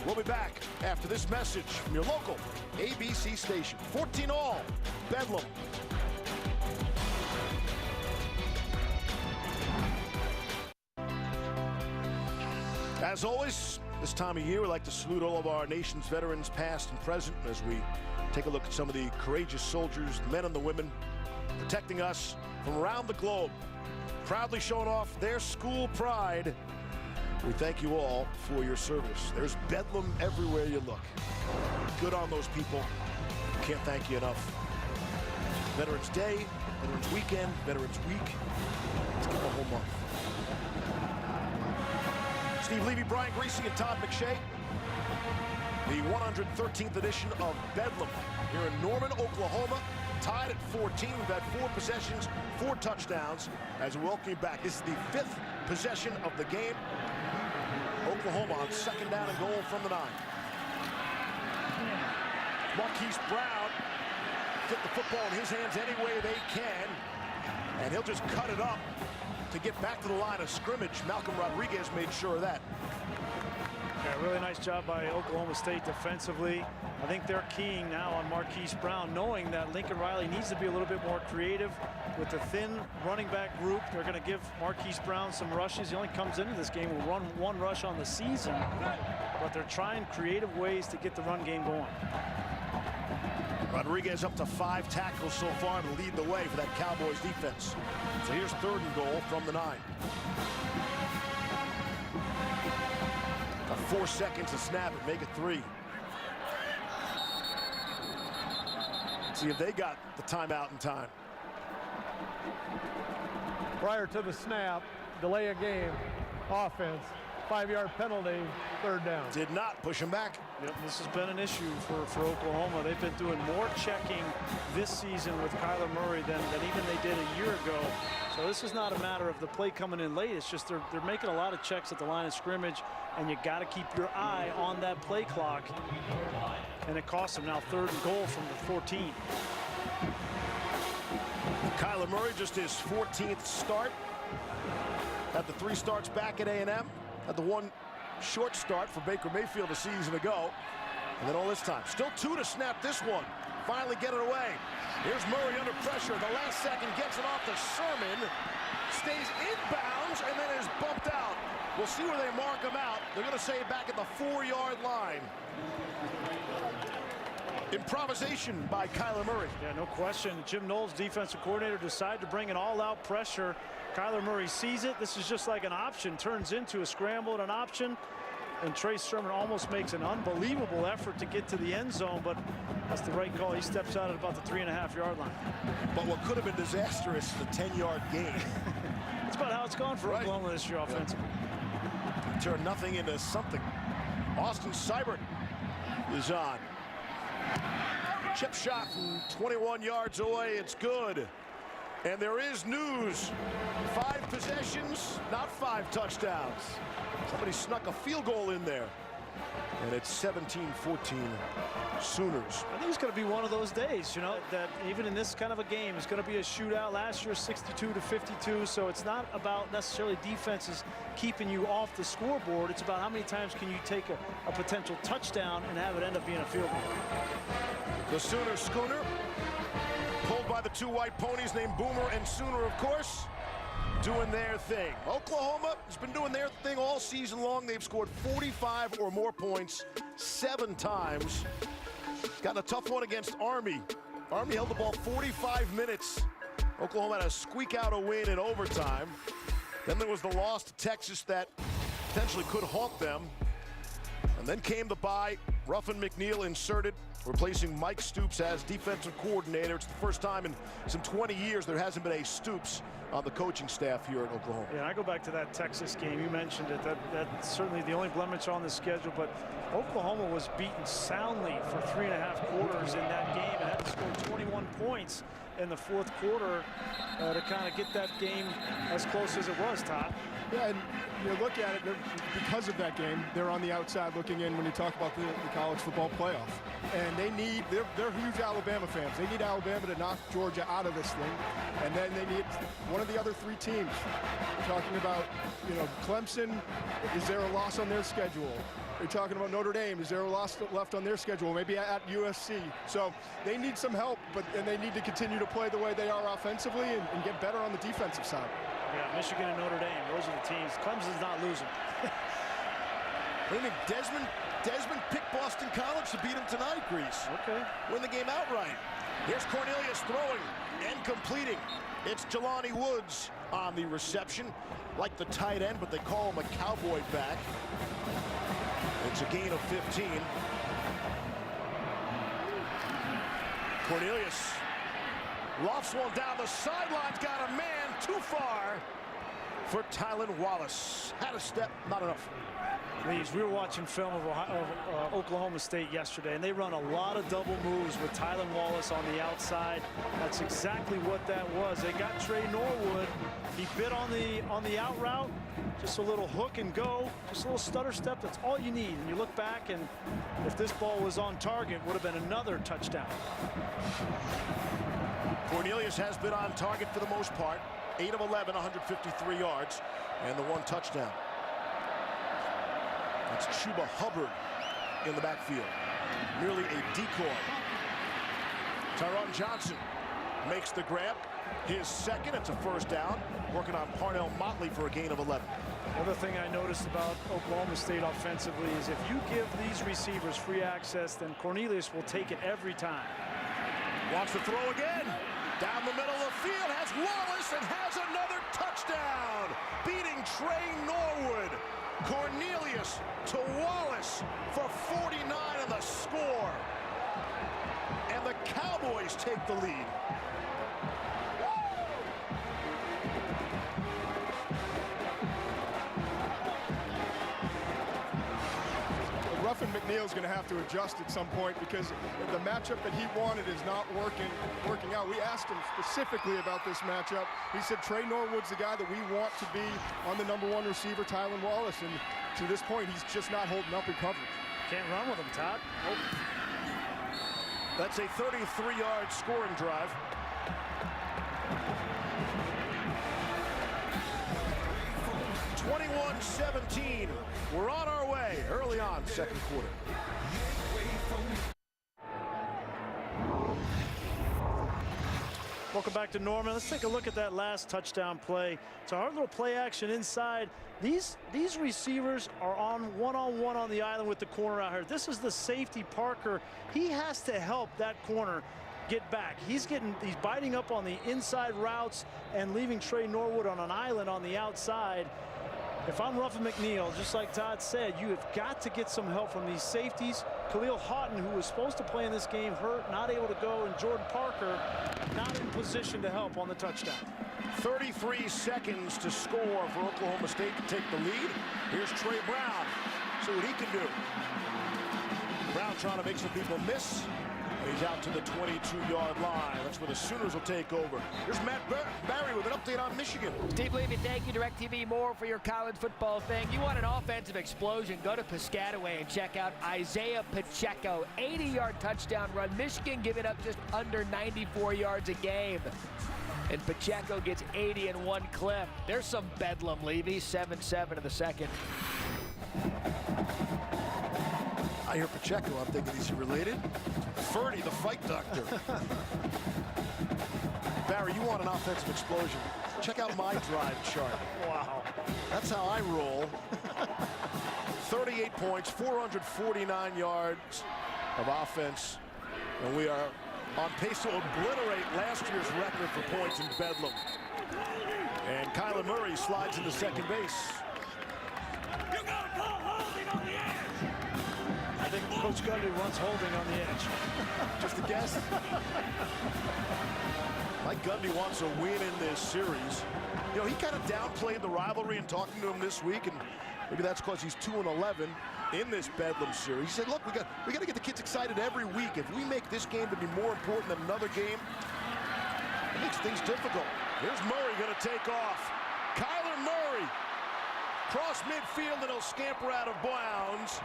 Speaker 4: We'll be back after this message from your local ABC station. 14-all, Bedlam. As always, this time of year, we like to salute all of our nation's veterans, past and present, as we take a look at some of the courageous soldiers, the men and the women, protecting us from around the globe, proudly showing off their school pride We thank you all for your service. There's bedlam everywhere you look. Good on those people. Can't thank you enough. Veterans Day, Veterans Weekend, Veterans Week. Let's give them a whole month. Steve Levy, Brian Greasy, and Todd McShay. The 113th edition of Bedlam here in Norman, Oklahoma. Tied at 14. We've had 4 possessions, 4 touchdowns as we welcome you back. This is the 5th possession of the game. Oklahoma on 2nd down and goal from the 9. Marquise Brown get the football in his hands any way they can, and he'll just cut it up to get back to the line of scrimmage. Malcolm Rodriguez made sure of that.
Speaker 5: Yeah, really nice job by Oklahoma State defensively. I think they're keying now on Marquise Brown, knowing that Lincoln Riley needs to be a little bit more creative with the thin running back group. They're going to give Marquise Brown some rushes. He only comes into this game with one rush on the season, but they're trying creative ways to get the run game going.
Speaker 4: Rodriguez up to 5 tackles so far to lead the way for that Cowboys defense. So here's 3rd and goal from the 9. Got 4 seconds to snap it, make it 3. See if they got the timeout in time.
Speaker 7: Prior to the snap, delay a game, offense, 5-yard penalty, 3rd down.
Speaker 4: Did not push him back.
Speaker 5: Yep, this has been an issue for Oklahoma. They've been doing more checking this season with Kyler Murray than even they did a year ago. So this is not a matter of the play coming in late. It's just they're making a lot of checks at the line of scrimmage, and you got to keep your eye on that play clock. And it costs them now 3rd and goal from the 14.
Speaker 4: Kyler Murray, just his 14th start. Had the 3 starts back at A&M. Had the 1 short start for Baker Mayfield a season ago. And then all this time. Still 2 to snap this one. Finally get it away. Here's Murray under pressure. The last second gets it off to Sermon. Stays inbounds and then is bumped out. We'll see where they mark him out. They're going to say back at the 4-yard line. Improvisation by Kyler Murray.
Speaker 5: Yeah, no question. Jim Knowles, defensive coordinator, decided to bring an all-out pressure. Kyler Murray sees it. This is just like an option. Turns into a scramble and an option. And Trey Sermon almost makes an unbelievable effort to get to the end zone, but that's the right call. He steps out at about the 3.5-yard line.
Speaker 4: But what could have been disastrous is a 10-yard gain.
Speaker 5: That's about how it's gone for Oklahoma this year offensively.
Speaker 4: Turn nothing into something. Austin Seibert is on. Chip shot from 21 yards away. It's good. And there is news. 5 possessions, not 5 touchdowns. Somebody snuck a field goal in there. And it's 17-14 Sooners.
Speaker 5: I think it's going to be one of those days, you know, that even in this kind of a game, it's going to be a shootout. Last year, 62-52. So it's not about necessarily defenses keeping you off the scoreboard. It's about how many times can you take a potential touchdown and have it end up being a field goal.
Speaker 4: The Sooner schooner, pulled by the 2 white ponies named Boomer and Sooner, of course, doing their thing. Oklahoma has been doing their thing all season long. They've scored 45 or more points 7 times. Gotten a tough one against Army. Army held the ball 45 minutes. Oklahoma had to squeak out a win in overtime. Then there was the loss to Texas that potentially could haunt them. And then came the bye. Ruffin McNeil inserted, replacing Mike Stoops as defensive coordinator. It's the first time in some 20 years there hasn't been a Stoops on the coaching staff here at Oklahoma.
Speaker 5: Yeah, I go back to that Texas game. You mentioned it. That's certainly the only blemish on the schedule, but Oklahoma was beaten soundly for 3.5 quarters in that game and had to score 21 points in the 4th quarter to kind of get that game as close as it was, Todd.
Speaker 6: Yeah, and you look at it, because of that game, they're on the outside looking in when you talk about the college football playoff. And they're huge Alabama fans. They need Alabama to knock Georgia out of this thing. And then they need one of the other 3 teams. We're talking about, you know, Clemson, is there a loss on their schedule? You're talking about Notre Dame. Is there a loss left on their schedule? Maybe at USC. So they need some help, and they need to continue to play the way they are offensively and get better on the defensive side.
Speaker 5: Yeah, Michigan and Notre Dame, those are the teams. Clemson's not losing.
Speaker 4: I think Desmond picked Boston College to beat him tonight, Grease.
Speaker 5: Okay.
Speaker 4: Win the game outright. Here's Cornelius throwing and completing. It's Jelani Woods on the reception, like the tight end, but they call him a cowboy back. It's a gain of 15. Cornelius lofts one down the sidelines, got a man too far for Tylan Wallace. Had a step, not enough.
Speaker 5: Please, we were watching film of Oklahoma State yesterday, and they run a lot of double moves with Tylan Wallace on the outside. That's exactly what that was. They got Trey Norwood. He bit on the out route. Just a little hook and go. Just a little stutter step. That's all you need. And you look back, and if this ball was on target, would have been another touchdown.
Speaker 4: Cornelius has been on target for the most part. 8 of 11, 153 yards, and the 1 touchdown. That's Chuba Hubbard in the backfield. Merely a decoy. Tyron Johnson makes the grab. His second. It's a first down. Working on Parnell Motley for a gain of 11.
Speaker 5: Another thing I noticed about Oklahoma State offensively is if you give these receivers free access, then Cornelius will take it every time.
Speaker 4: Wants to throw again. Down the middle of the field has Wallace and has another touchdown. Beating Trey Norwood. Cornelius to Wallace for 49 on the score. And the Cowboys take the lead.
Speaker 6: Ruffin McNeil's going to have to adjust at some point because the matchup that he wanted is not working out. We asked him specifically about this matchup. He said Trey Norwood's the guy that we want to be on the #1 receiver, Tylan Wallace, and to this point, he's just not holding up in coverage.
Speaker 5: Can't run with him, Todd. Nope.
Speaker 4: That's a 33-yard scoring drive. (21-17). We're on our way early on, second quarter.
Speaker 5: Welcome back to Norman. Let's take a look at that last touchdown play. It's a hard little play action inside. These receivers are on one-on-one on the island with the corner out here. This is the safety, Parker. He has to help that corner get back. He's biting up on the inside routes and leaving Trey Norwood on an island on the outside. If I'm Ruffin McNeil, just like Todd said, you have got to get some help from these safeties. Khalil Houghton, who was supposed to play in this game, hurt, not able to go, and Jordan Parker not in position to help on the touchdown.
Speaker 4: 33 seconds to score for Oklahoma State to take the lead. Here's Trey Brown. See what he can do. Brown trying to make some people miss. He's out to the 22-yard line. That's where the Sooners will take over. Here's Matt Barry with an update on Michigan.
Speaker 9: Steve Levy, thank you. DirecTV more for your college football thing. You want an offensive explosion, go to Piscataway and check out Isaiah Pacheco. 80-yard touchdown run. Michigan giving up just under 94 yards a game. And Pacheco gets 80 in one clip. There's some bedlam, Levy. 7-7 in the second.
Speaker 4: I hear Pacheco. I'm thinking, is he related? Ferdy, the fight doctor. Barry, you want an offensive explosion. Check out my drive chart.
Speaker 5: Wow.
Speaker 4: That's how I roll. 38 points, 449 yards of offense. And we are on pace to obliterate last year's record for points in Bedlam. And Kyler Murray slides into second base.
Speaker 5: You got to call holding on the edge. I think Coach Gundy runs holding on the edge.
Speaker 4: Just a guess. Mike Gundy wants a win in this series. You know, he kind of downplayed the rivalry in talking to him this week, and maybe that's because he's 2-11 in this Bedlam series. He said, look, we got to get the kids excited every week. If we make this game to be more important than another game, it makes things difficult. Here's Murray going to take off. Kyler Murray cross midfield, and he'll scamper out of bounds.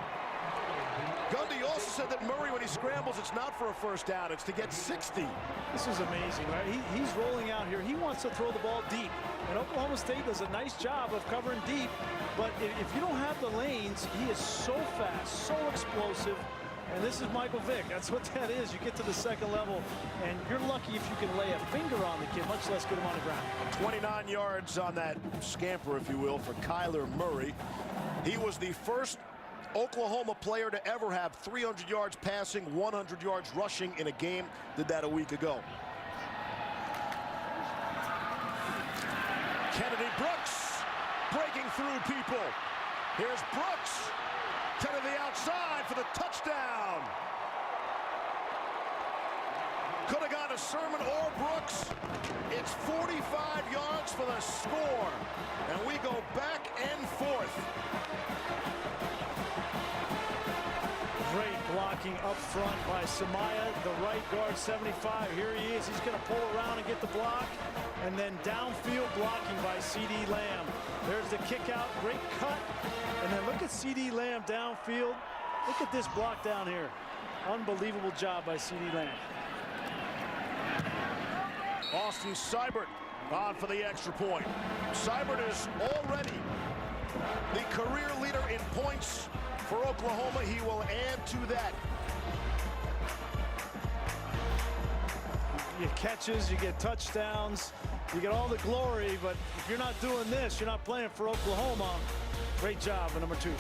Speaker 4: Gundy also said that Murray, when he scrambles, it's not for a first down, it's to get 60.
Speaker 5: This is amazing, right? He's rolling out here. He wants to throw the ball deep. And Oklahoma State does a nice job of covering deep. But if you don't have the lanes, he is so fast, so explosive. And this is Michael Vick. That's what that is. You get to the second level, and you're lucky if you can lay a finger on the kid, much less get him on the ground.
Speaker 4: 29 yards on that scamper, if you will, for Kyler Murray. He was the first Oklahoma player to ever have 300 yards passing, 100 yards rushing in a game. Did that a week ago. Kennedy Brooks breaking through people. Here's Brooks to the outside for the touchdown. Could have gone to Sermon or Brooks. It's 45 yards for the score. And we go back and forth.
Speaker 5: Great blocking up front by Samaya, the right guard, 75. Here he is. He's going to pull around and get the block. And then downfield blocking by C.D. Lamb. There's the kick out. Great cut. And then look at C.D. Lamb downfield. Look at this block down here. Unbelievable job by C.D. Lamb.
Speaker 4: Austin Seibert on for the extra point. Seibert is already the career leader in points for Oklahoma. He will add to that.
Speaker 5: You get catches, you get touchdowns, you get all the glory, but if you're not doing this, you're not playing for Oklahoma. Great job, number 2.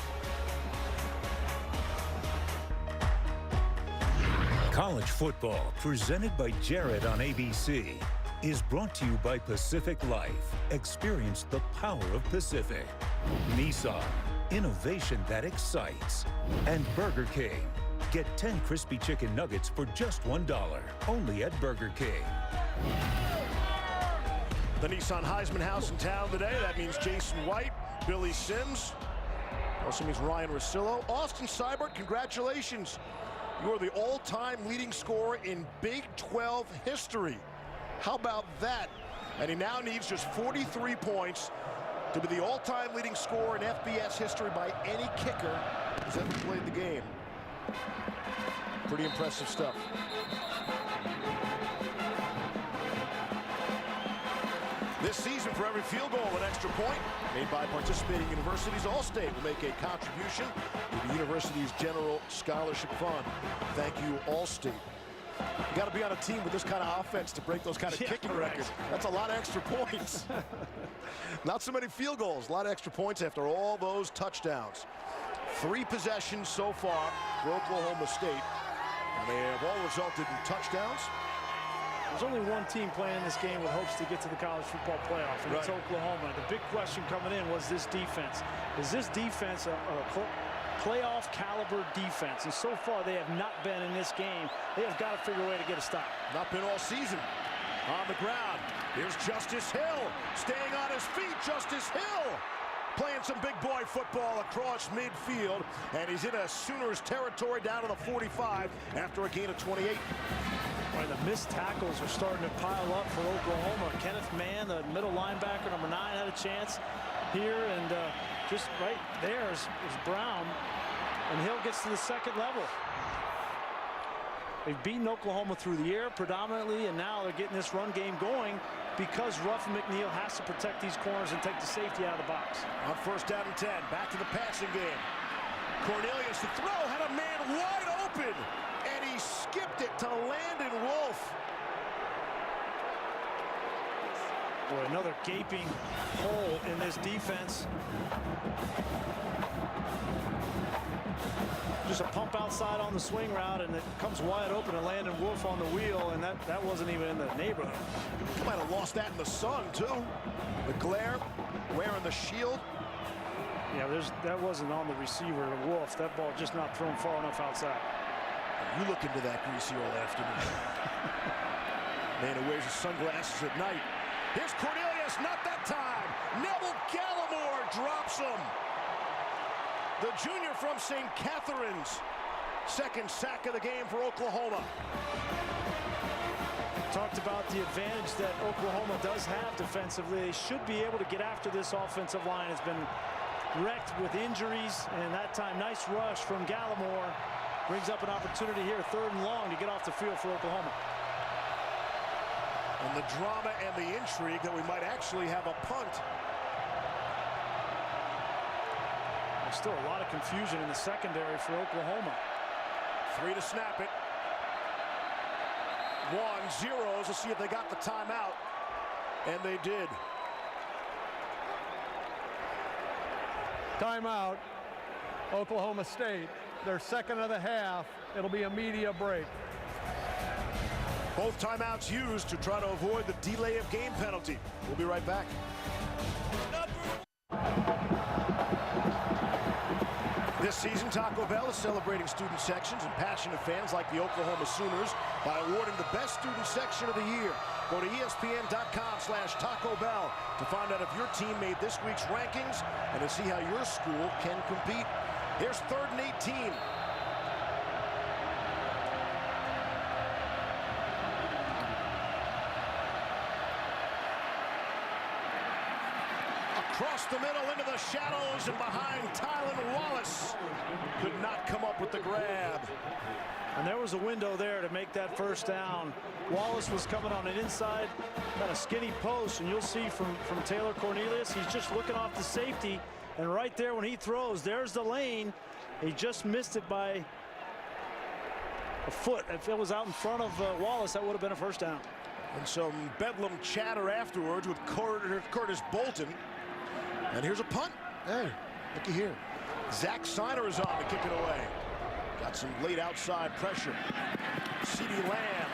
Speaker 8: College football, presented by Jared on ABC, is brought to you by Pacific Life. Experience the power of Pacific. Nissan, innovation that excites. And Burger King. Get 10 crispy chicken nuggets for just $1, only at Burger King.
Speaker 4: The Nissan Heisman House in town today. That means Jason White, Billy Sims. Also means Ryan Russillo. Austin Seibert, congratulations. You are the all-time leading scorer in Big 12 history. How about that? And he now needs just 43 points to be the all-time leading scorer in FBS history by any kicker who's ever played the game. Pretty impressive stuff. This season, for every field goal, an extra point made by participating universities, Allstate will make a contribution to the university's general scholarship fund. Thank you, Allstate. You got to be on a team with this kind of offense to break those kind of kicking records. That's a lot of extra points. Not so many field goals, a lot of extra points after all those touchdowns. 3 possessions so far for Oklahoma State, and they have all resulted in touchdowns.
Speaker 5: There's only one team playing this game with hopes to get to the college football playoff, and it's Oklahoma. The big question coming in was this defense. Is this defense a playoff caliber defense? And so far they have not been in this game. They have got to figure a way to get a stop.
Speaker 4: Not been all season. On the ground, here's Justice Hill. Staying on his feet, Justice Hill. Playing some big boy football across midfield, and he's in a Sooners territory down to the 45 after a gain of 28.
Speaker 5: Boy, the missed tackles are starting to pile up for Oklahoma. Kenneth Mann, the middle linebacker, number 9, had a chance here, and just right there is Brown, and Hill gets to the second level. They've beaten Oklahoma through the air predominantly, and now they're getting this run game going because Ruffin McNeil has to protect these corners and take the safety out of the box.
Speaker 4: On 1st down and 10, back to the passing game. Cornelius, the throw, had a man wide open, and he skipped it to Landon Wolf.
Speaker 5: Boy, another gaping hole in this defense. Just a pump outside on the swing route, and it comes wide open to Landon Wolf on the wheel, and that wasn't even in the neighborhood.
Speaker 4: You might have lost that in the sun, too. The glare, wearing the shield.
Speaker 5: Yeah, that wasn't on the receiver, Wolf. That ball just not thrown far enough outside.
Speaker 4: You look into that greasy all afternoon. Man who wears his sunglasses at night. Here's Cornelius, not that time. Neville Gallimore drops him. The junior from St. Catharines. Second sack of the game for Oklahoma.
Speaker 5: Talked about the advantage that Oklahoma does have defensively. They should be able to get after this offensive line. It's been wrecked with injuries, and that time nice rush from Gallimore brings up an opportunity here, 3rd and long, to get off the field for Oklahoma.
Speaker 4: And the drama and the intrigue that we might actually have a punt.
Speaker 5: There's still a lot of confusion in the secondary for Oklahoma.
Speaker 4: 3 to snap it. 1-0. Let's see if they got the timeout. And they did.
Speaker 7: Timeout. Oklahoma State. Their second of the half. It'll be a media break.
Speaker 4: Both timeouts used to try to avoid the delay of game penalty. We'll be right back. This season, Taco Bell is celebrating student sections and passionate fans like the Oklahoma Sooners by awarding the best student section of the year. Go to ESPN.com/Taco Bell to find out if your team made this week's rankings and to see how your school can compete. Here's 3rd and 18. Across the middle into the shadows and behind Tylan Wallace. Could not come up with the grab.
Speaker 5: And there was a window there to make that first down. Wallace was coming on an inside, got a skinny post, and you'll see from Taylor Cornelius, he's just looking off the safety. And right there when he throws, there's the lane. He just missed it by a foot. If it was out in front of Wallace, that would have been a first down.
Speaker 4: And some bedlam chatter afterwards with Curtis Bolton. And here's a punt. Hey, looky here. Zach Siner is on to kick it away. Got some late outside pressure. CeeDee Lamb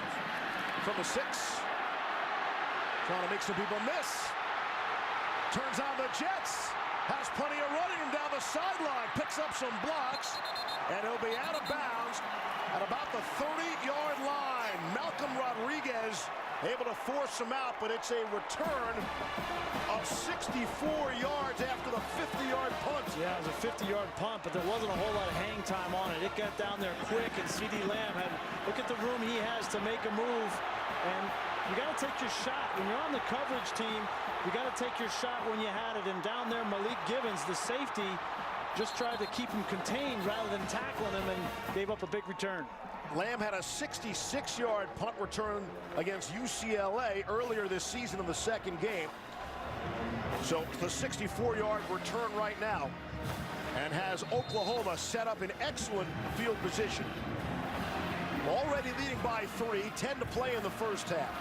Speaker 4: from the 6. Trying to make some people miss. Turns on the Jets. Has plenty of running him down the sideline. Picks up some blocks. And he'll be out of bounds at about the 30-yard line. Malcolm Rodriguez able to force him out, but it's a return of 64 yards after the 50-yard punt.
Speaker 5: Yeah, it was a 50-yard punt, but there wasn't a whole lot of hang time on it. It got down there quick, and CeeDee Lamb had, look at the room he has to make a move. And you got to take your shot. When you're on the coverage team, you got to take your shot when you had it. And down there, Malik Givens, the safety, just tried to keep him contained rather than tackling him and gave up a big return.
Speaker 4: Lamb had a 66-yard punt return against UCLA earlier this season in the second game. So the 64-yard return right now and has Oklahoma set up in excellent field position. Already leading by 3, 10 to play in the first half.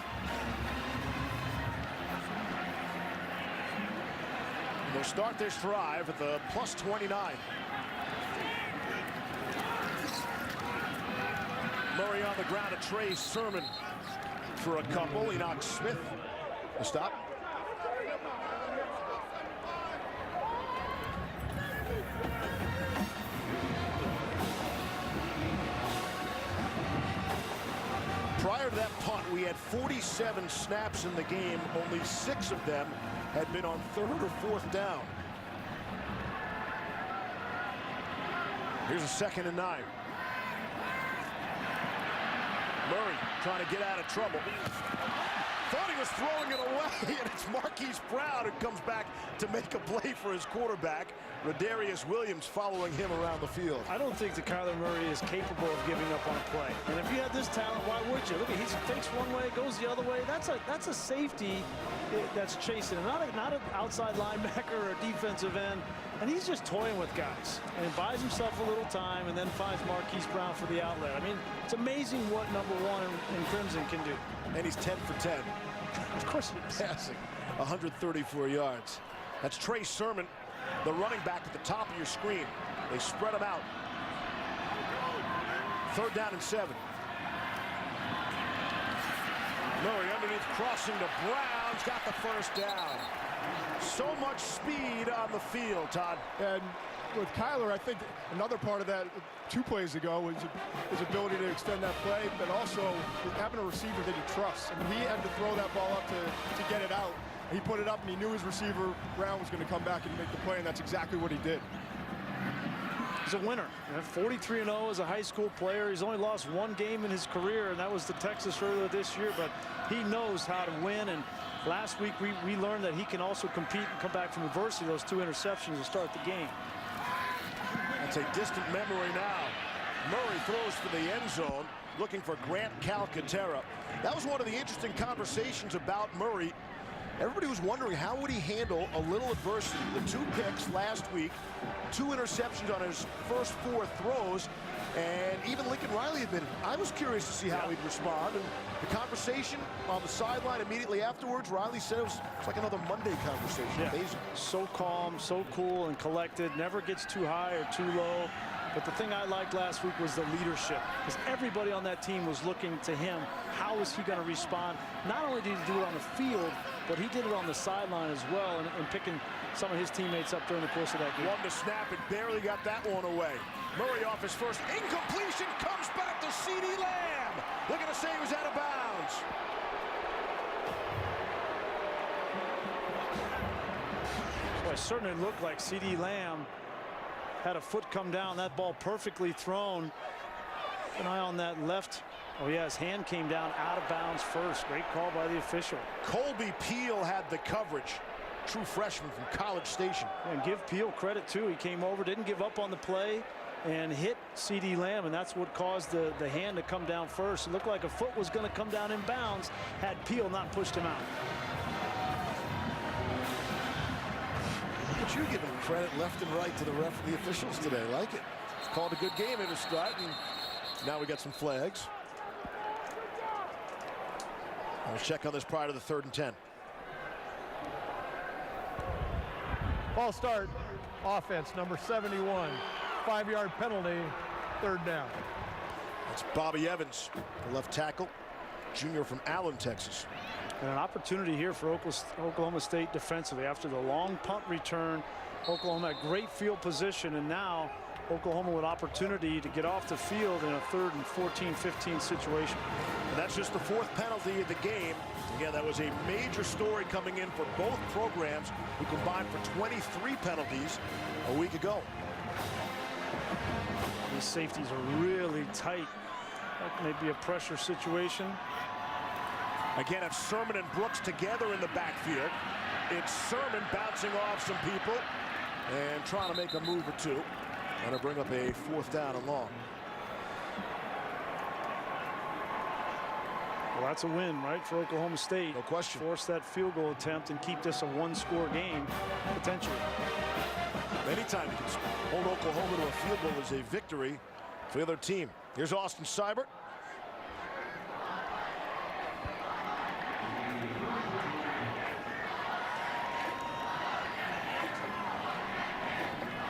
Speaker 4: And they'll start this drive at the +29. Murray on the ground to Trey Sermon for a couple. Enoch Smith to stop. Prior to that punt, we had 47 snaps in the game. Only 6 of them had been on 3rd or 4th down. Here's a 2nd and 9. Murray trying to get out of trouble. Thought he was throwing it away, and it's Marquise Brown who comes back to make a play for his quarterback. Rodarius Williams following him around the field.
Speaker 5: I don't think that Kyler Murray is capable of giving up on a play. And if you had this talent, why would you? Look, he fakes one way, goes the other way. That's a safety that's chasing him, not an outside linebacker or a defensive end. And he's just toying with guys and buys himself a little time and then finds Marquise Brown for the outlet. I mean, it's amazing what number 1 in Crimson can do.
Speaker 4: And he's 10 for 10.
Speaker 5: Of course he is.
Speaker 4: Passing 134 yards. That's Trey Sermon, the running back at the top of your screen. They spread him out. 3rd down and 7. Murray underneath, crossing to Brown's got the first down. So much speed on the field, Todd.
Speaker 6: And with Kyler, I think another part of that 2 plays ago was his ability to extend that play, but also having a receiver that he trusts. I mean, he had to throw that ball up to get it out. He put it up, and he knew his receiver, Brown, was going to come back and make the play, and that's exactly what he did.
Speaker 5: He's a winner. 43-0 as a high school player. He's only lost 1 game in his career, and that was to Texas earlier this year, but he knows how to win. And last week, we learned that he can also compete and come back from adversity. Those 2 interceptions to start the game.
Speaker 4: That's a distant memory now. Murray throws for the end zone, looking for Grant Calcaterra. That was one of the interesting conversations about Murray everybody was wondering how would he handle a little adversity. The 2 picks last week, 2 interceptions on his first 4 throws, and even Lincoln Riley admitted, I was curious to see how he'd respond. And the conversation on the sideline immediately afterwards, Riley said it's like another Monday conversation.
Speaker 5: Yeah.
Speaker 4: Amazing.
Speaker 5: So calm, so cool and collected, never gets too high or too low. But the thing I liked last week was the leadership, because everybody on that team was looking to him. How is he going to respond? Not only did he do it on the field, but he did it on the sideline as well, and picking some of his teammates up during the course of that game.
Speaker 4: Won the snap and barely got that one away. Murray off his first incompletion, comes back to C.D. Lamb. They're going to say he was out of bounds.
Speaker 5: Well, it certainly looked like C.D. Lamb had a foot come down. That ball perfectly thrown. Keep an eye on that left. Oh, yeah, his hand came down out of bounds first. Great call by the official.
Speaker 4: Colby Peel had the coverage. True freshman from College Station.
Speaker 5: And give Peel credit, too. He came over, didn't give up on the play, and hit C.D. Lamb, and that's what caused the hand to come down first. It looked like a foot was going to come down in bounds had Peel not pushed him out.
Speaker 4: But you're giving credit left and right to the officials today. Like it. It's called a good game in a stride, and now we got some flags. We'll check on this prior to the 3rd and 10.
Speaker 7: Ball start, offense, number 71. 5-yard penalty, 3rd down.
Speaker 4: That's Bobby Evans, the left tackle, junior from Allen, Texas.
Speaker 5: And an opportunity here for Oklahoma State defensively. After the long punt return, Oklahoma had great field position, and now Oklahoma with opportunity to get off the field in a 3rd and 14-15 situation.
Speaker 4: And that's just the 4th penalty of the game. Again, that was a major story coming in for both programs, who combined for 23 penalties a week ago.
Speaker 5: These safeties are really tight. That may be a pressure situation.
Speaker 4: Again, it's Sermon and Brooks together in the backfield. It's Sermon bouncing off some people and trying to make a move or two. And to bring up a 4th down and long.
Speaker 5: Well, that's a win, right, for Oklahoma State.
Speaker 4: No question.
Speaker 5: Force that field goal attempt and keep this a 1-score game, potentially.
Speaker 4: Anytime you can hold Oklahoma to a field goal is a victory for the other team. Here's Austin Seibert.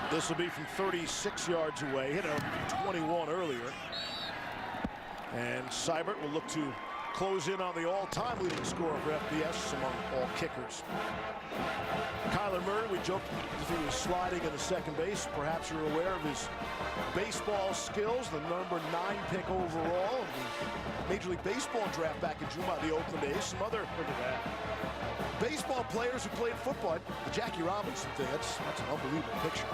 Speaker 4: This will be from 36 yards away. Hit a 21 earlier. And Seibert will look to close in on the all-time leading scorer for FBS among all kickers. Kyler Murray, we joked if he was sliding in the second base. Perhaps you're aware of his baseball skills, the number 9 pick overall in the Major League Baseball draft back in June by the Oakland A's. Some other baseball players who played football. The Jackie Robinson thing, that's an unbelievable picture.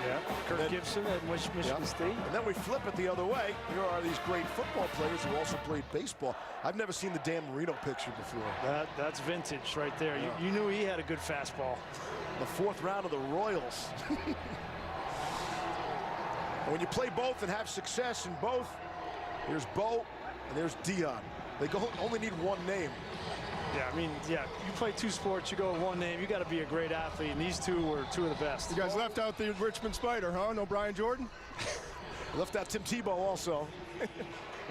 Speaker 5: Yeah, Kirk Gibson at Michigan State.
Speaker 4: And then we flip it the other way. Here are these great football players who also played baseball. I've never seen the Dan Marino picture before.
Speaker 5: That's vintage right there.
Speaker 4: Yeah.
Speaker 5: You knew he had a good fastball.
Speaker 4: The 4th round of the Royals. And when you play both and have success in both, here's Bo and there's Dion. They only need one name.
Speaker 5: Yeah, I mean, yeah, you play 2 sports, you go with one name, you got to be a great athlete, and these 2 were 2 of the best.
Speaker 6: You guys left out the Richmond Spider, huh? No Brian Jordan?
Speaker 4: Left out Tim Tebow also.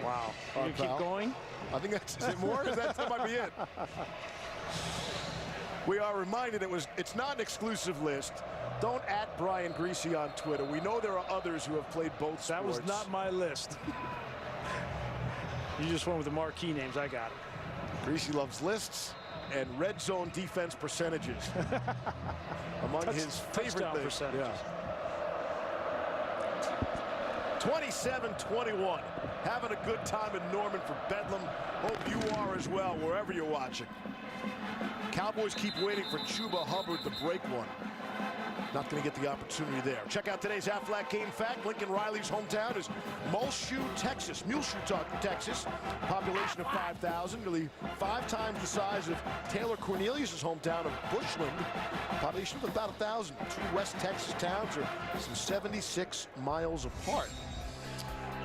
Speaker 5: Wow. You keep going?
Speaker 4: I think that's, is it more? That might be it. We are reminded it's not an exclusive list. Don't @ Brian Greasy on Twitter. We know there are others who have played both sports.
Speaker 5: That was not my list. You just went with the marquee names. I got it.
Speaker 4: Greasy loves lists and red zone defense percentages among his favorite things.
Speaker 5: Percentages.
Speaker 4: Yeah. 27-21. Having a good time in Norman for Bedlam. Hope you are as well, wherever you're watching. Cowboys keep waiting for Chuba Hubbard to break one. Not going to get the opportunity there. Check out today's Aflac game fact. Lincoln Riley's hometown is Muleshoe, Texas. Texas. Population of 5,000. Nearly 5 times the size of Taylor Cornelius' hometown of Bushland. Population of about 1,000. 2 West Texas towns are some 76 miles apart.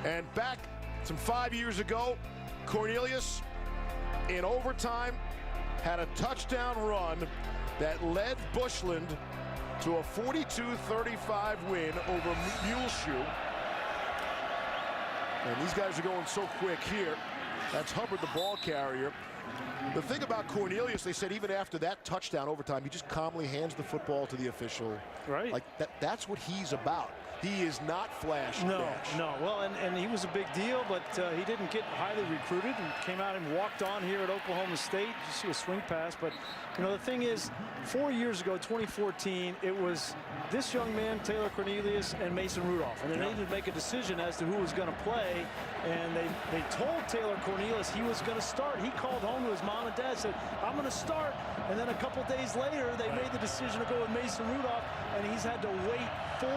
Speaker 4: And back some 5 years ago, Cornelius in overtime had a touchdown run that led Bushland to a 42-35 win over Muleshoe. And these guys are going so quick here. That's Hubbard, the ball carrier. The thing about Cornelius, they said even after that touchdown overtime, he just calmly hands the football to the official.
Speaker 5: Right.
Speaker 4: Like that's what he's about. He is not flash.
Speaker 5: No. Well, and he was a big deal, but he didn't get highly recruited and came out and walked on here at Oklahoma State. You see a swing pass, but you know the thing is, 4 years ago, 2014, it was this young man, Taylor Cornelius, and Mason Rudolph, and they needed to make a decision as to who was going to play. And they told Taylor Cornelius he was going to start. He called home to his mom and dad, said, "I'm going to start." And then a couple days later, they made the decision to go with Mason Rudolph, and he's had to wait 4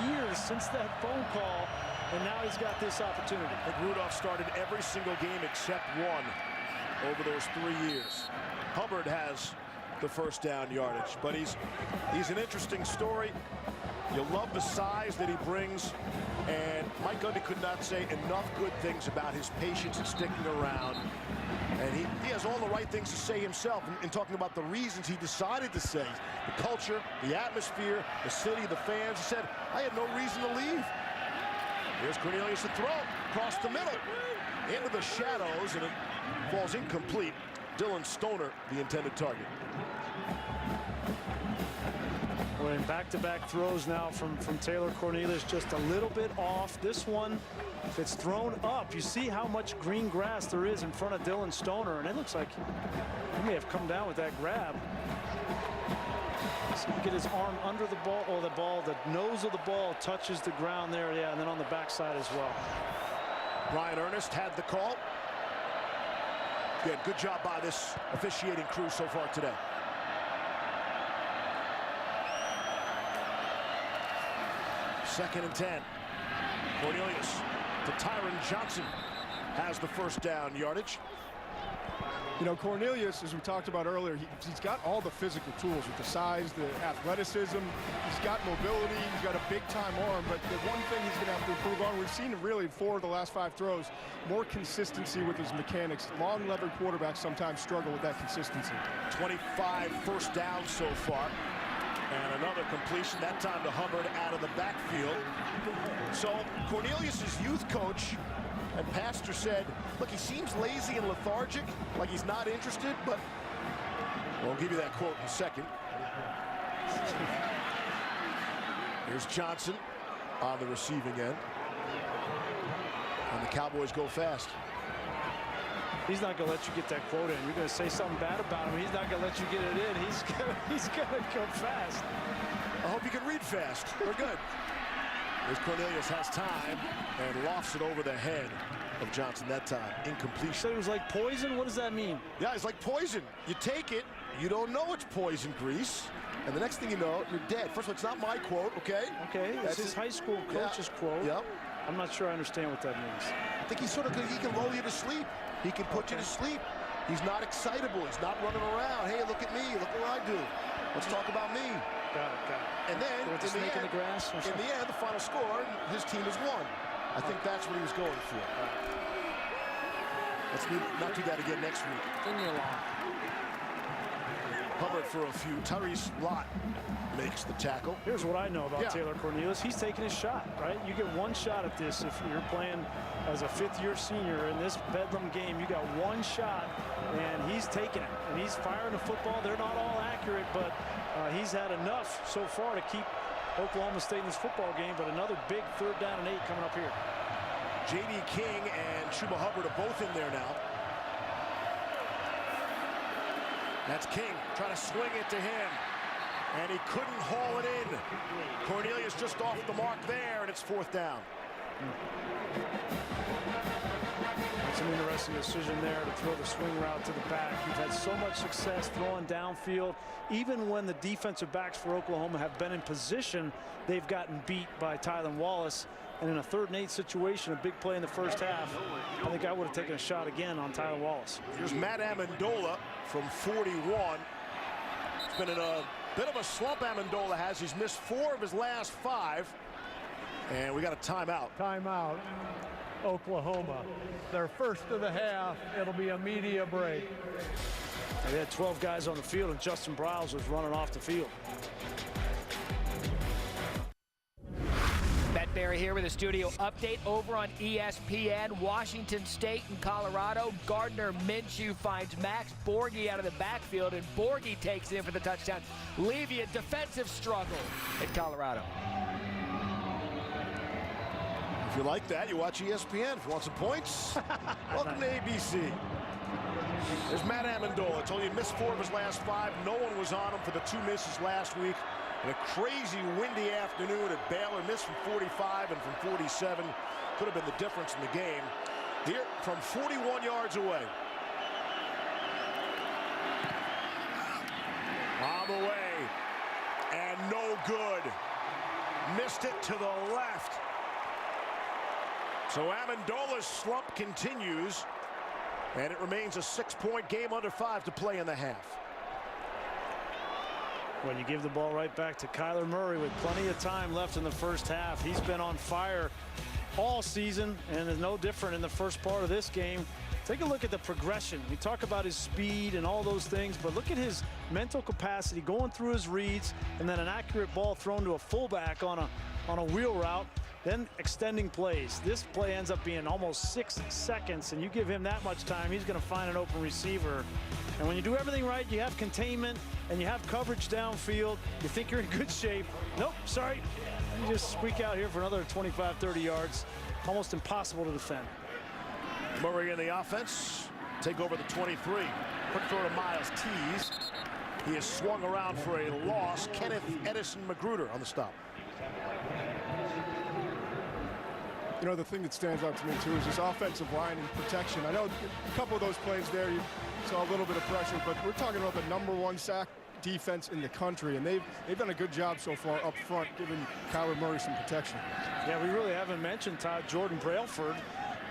Speaker 5: years since that phone call, and now he's got this opportunity.
Speaker 4: I think Rudolph started every single game except one over those 3 years. Hubbard has the first down yardage, but he's an interesting story. You love the size that he brings, and Mike Gundy could not say enough good things about his patience and sticking around. And he has all the right things to say himself in talking about the reasons he decided to say. The culture, the atmosphere, the city, the fans. He said, I had no reason to leave. Here's Cornelius to throw across the middle into the shadows, and it falls incomplete. Dylan Stoner, the intended target.
Speaker 5: We're in back-to-back throws now from Taylor Cornelius, just a little bit off. This one, if it's thrown up, you see how much green grass there is in front of Dylan Stoner, and it looks like he may have come down with that grab. So get his arm under the ball, or the nose of the ball touches the ground there, yeah, and then on the backside as well.
Speaker 4: Brian Ernest had the call. Good job by this officiating crew so far today. Second and 10. Cornelius to Tyron Johnson has the first down yardage.
Speaker 6: You know, Cornelius, as we talked about earlier, he's got all the physical tools with the size, the athleticism. He's got mobility. He's got a big-time arm. But the one thing he's going to have to improve on, we've seen him really in 4 of the last 5 throws, more consistency with his mechanics. Long-levered quarterbacks sometimes struggle with that consistency. 25 first downs so far. And another completion, that time to Hubbard out of the backfield. So Cornelius's youth coach and pastor said, look, he seems lazy and lethargic, like he's not interested, but we'll give you that quote in a second. Here's Johnson on the receiving end. And the Cowboys go fast.
Speaker 5: He's not going to let you get that quote in. You're going to say something bad about him. He's not going to let you get it in. He's going to go fast.
Speaker 4: I hope you can read fast. We're good. As Cornelius has time and lofts it over the head of Johnson that time. Incomplete.
Speaker 5: You said it was like poison? What does that mean?
Speaker 4: Yeah, it's like poison. You take it, you don't know it's poison grease, and the next thing you know, you're dead. First of all, it's not my quote, okay?
Speaker 5: Okay, that's his high school coach's quote.
Speaker 4: Yep.
Speaker 5: I'm not sure I understand what that means.
Speaker 4: I think he can lull you to sleep. He can put you to sleep. He's not excitable. He's not running around. Hey, look at me. Look what I do. Let's talk about me.
Speaker 5: Got it.
Speaker 4: And then,
Speaker 5: with the snake in the grass?
Speaker 4: In the end, the final score, his team has won. I think that's what he was going for. Let's not do that again next week.
Speaker 5: Bring me along.
Speaker 4: Hubbard for a few. Tyrese Lott makes the tackle.
Speaker 5: Here's what I know about Taylor Cornelius. He's taking his shot, right? You get one shot at this. If you're playing as a fifth-year senior in this Bedlam game, you got one shot, and he's taking it. And he's firing the football. They're not all accurate, but he's had enough so far to keep Oklahoma State in this football game, but another big 3rd down and 8 coming up here.
Speaker 4: J.D. King and Chuba Hubbard are both in there now. That's King trying to swing it to him, and he couldn't haul it in. Cornelius just off the mark there, and it's 4th down.
Speaker 5: It's an interesting decision there to throw the swing route to the back. You've had so much success throwing downfield. Even when the defensive backs for Oklahoma have been in position, they've gotten beat by Tylan Wallace. And in a 3rd and 8 situation, a big play in the first half, I think I would have taken a shot again on Tylan Wallace.
Speaker 4: Here's Matt Amendola from 41. It's been in a bit of a slump, Amendola has. He's missed 4 of his last 5. And we got a timeout.
Speaker 7: Timeout, Oklahoma. Their first of the half. It'll be a media break.
Speaker 5: They had 12 guys on the field, and Justin Browse was running off the field.
Speaker 9: Matt Barry here with a studio update over on ESPN. Washington State and Colorado. Gardner Minshew finds Max Borghi out of the backfield, and Borghi takes it in for the touchdown. Levy, a defensive struggle at Colorado.
Speaker 4: If you like that, you watch ESPN. If you want some points, welcome to ABC. There's Matt Amendola. I told you he missed 4 of his last 5. No one was on him for the 2 misses last week. In a crazy windy afternoon at Baylor, missed from 45 and from 47. Could have been the difference in the game. Here from 41 yards away. On the way. And no good. Missed it to the left. So Amendola's slump continues. And it remains a 6-point game, under 5 to play in the half.
Speaker 5: Well, you give the ball right back to Kyler Murray with plenty of time left in the first half. He's been on fire all season and is no different in the first part of this game. Take a look at the progression. We talk about his speed and all those things, but look at his mental capacity going through his reads, and then an accurate ball thrown to a fullback on a wheel route, then extending plays. This play ends up being almost 6 seconds, and you give him that much time, he's going to find an open receiver. And when you do everything right, you have containment and you have coverage downfield, you think you're in good shape. Nope, sorry. You just squeak out here for another 25, 30 yards. Almost impossible to defend.
Speaker 4: Murray in the offense. Take over the 23. Quick throw to Miles Tees. He is swung around for a loss. Kenneth Edison Magruder on the stop.
Speaker 6: You know, the thing that stands out to me, too, is this offensive line and protection. I know a couple of those plays there, you saw a little bit of pressure, but we're talking about the #1 sack defense in the country, and they've done a good job so far up front, giving Kyler Murray some protection.
Speaker 5: Yeah, we really haven't mentioned Todd Jordan Brailford,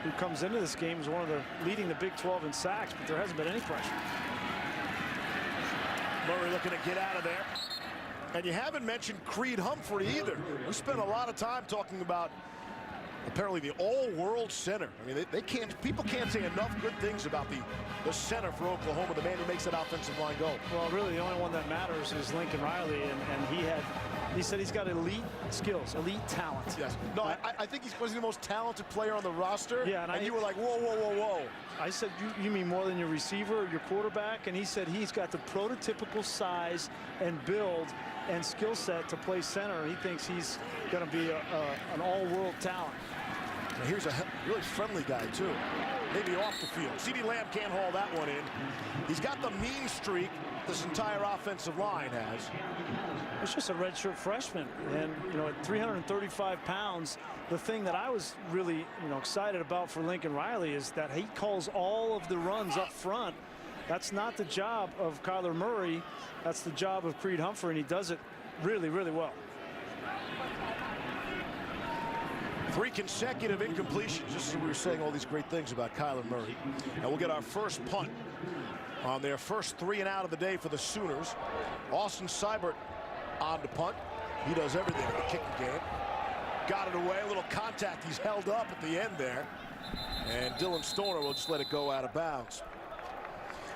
Speaker 5: who comes into this game as one of the leading the Big 12 in sacks, but there hasn't been any pressure.
Speaker 4: Murray looking to get out of there. And you haven't mentioned Creed Humphrey either. We spent a lot of time talking about apparently the all-world center. I mean, people can't say enough good things about the center for Oklahoma, the man who makes that offensive line go.
Speaker 5: Well, really, the only one that matters is Lincoln Riley, and he said he's got elite skills, elite talent.
Speaker 4: Yes. No, I think he's the most talented player on the roster.
Speaker 5: Yeah,
Speaker 4: and you were like, whoa, whoa, whoa, whoa.
Speaker 5: I said, you mean more than your receiver or your quarterback? And he said he's got the prototypical size and build and skill set to play center. He thinks he's going to be an all-world talent.
Speaker 4: Now here's a really friendly guy, too. Maybe off the field. CeeDee Lamb can't haul that one in. He's got the mean streak this entire offensive line has.
Speaker 5: It's just a redshirt freshman. And, you know, at 335 pounds, the thing that I was really, excited about for Lincoln Riley is that he calls all of the runs up front. That's not the job of Kyler Murray. That's the job of Creed Humphrey, and he does it really, really well.
Speaker 4: 3 consecutive incompletions. Just as we were saying all these great things about Kyler Murray. Now we'll get our first punt on their first 3 and out of the day for the Sooners. Austin Seibert on to punt. He does everything in the kicking game. Got it away, a little contact. He's held up at the end there. And Dylan Stoner will just let it go out of bounds.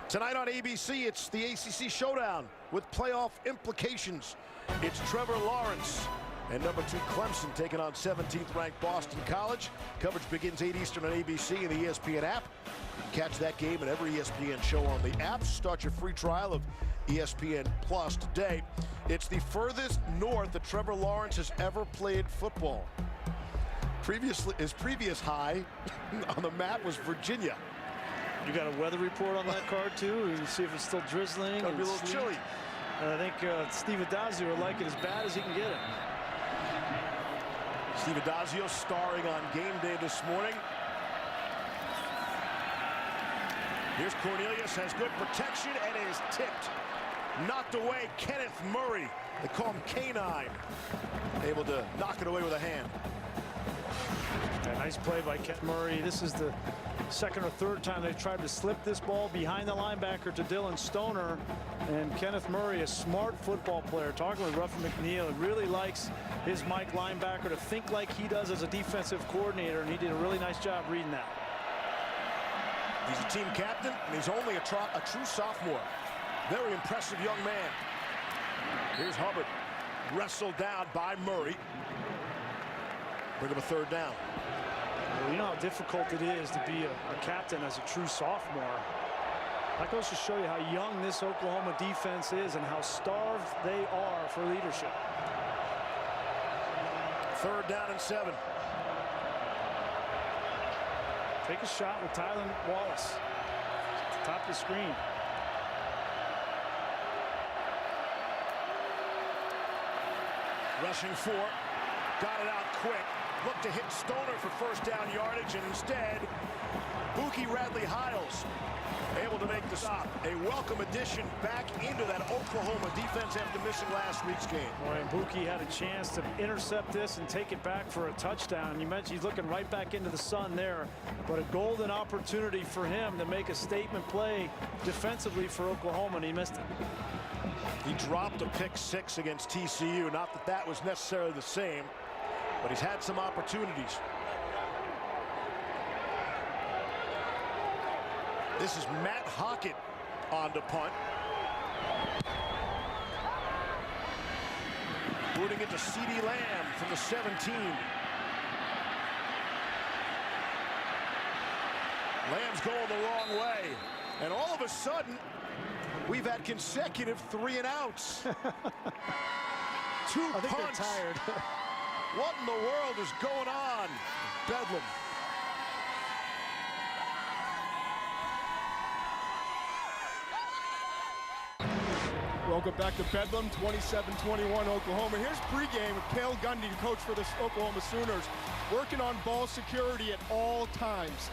Speaker 4: Tonight on ABC, it's the ACC Showdown with playoff implications. It's Trevor Lawrence and #2 Clemson taking on 17th ranked Boston College. Coverage begins 8 Eastern on ABC and the ESPN app. Catch that game and every ESPN show on the app. Start your free trial of ESPN Plus today. It's the furthest north that Trevor Lawrence has ever played football. His previous high on the map was Virginia.
Speaker 5: You got a weather report on that card, too? You see if it's still drizzling.
Speaker 4: It's going to be a little chilly.
Speaker 5: And I think Steve Adazio would like it as bad as he can get it.
Speaker 4: Steve Adazio starring on game day this morning. Here's Cornelius, has good protection and is tipped. Knocked away Kenneth Murray. They call him K9. Able to knock it away with a hand.
Speaker 5: A nice play by Kenneth Murray. This is the second or third time they've tried to slip this ball behind the linebacker to Dylan Stoner. And Kenneth Murray, a smart football player, talking with Ruffin McNeil, really likes his Mike linebacker to think like he does as a defensive coordinator, and he did a really nice job reading that.
Speaker 4: He's a team captain, and he's only a true sophomore. Very impressive young man. Here's Hubbard. Wrestled down by Murray. Bring him a third down.
Speaker 5: Well, you know how difficult it is to be a captain as a true sophomore. That goes to show you how young this Oklahoma defense is and how starved they are for leadership.
Speaker 4: Third down and 7.
Speaker 5: Take a shot with Tylan Wallace. Top of the screen.
Speaker 4: Rushing 4. Got it out quick. Looked to hit Stoner for first down yardage, and instead, Buki Radley-Hiles able to make the stop. A welcome addition back into that Oklahoma defense after missing last week's game.
Speaker 5: Boy, and Buki had a chance to intercept this and take it back for a touchdown. You mentioned he's looking right back into the sun there, but a golden opportunity for him to make a statement play defensively for Oklahoma, and he missed it.
Speaker 4: He dropped a pick 6 against TCU. Not that that was necessarily the same, but he's had some opportunities. This is Matt Hockett on to punt. Booting it to C.D. Lamb from the 17. Lamb's going the wrong way. And all of a sudden, we've had consecutive 3 and outs. 2
Speaker 5: I think
Speaker 4: punts.
Speaker 5: they're tired.
Speaker 4: What in the world is going on? Bedlam.
Speaker 6: Welcome back to Bedlam, 27-21 Oklahoma. Here's pregame with Cale Gundy, the coach for the Oklahoma Sooners, working on ball security at all times.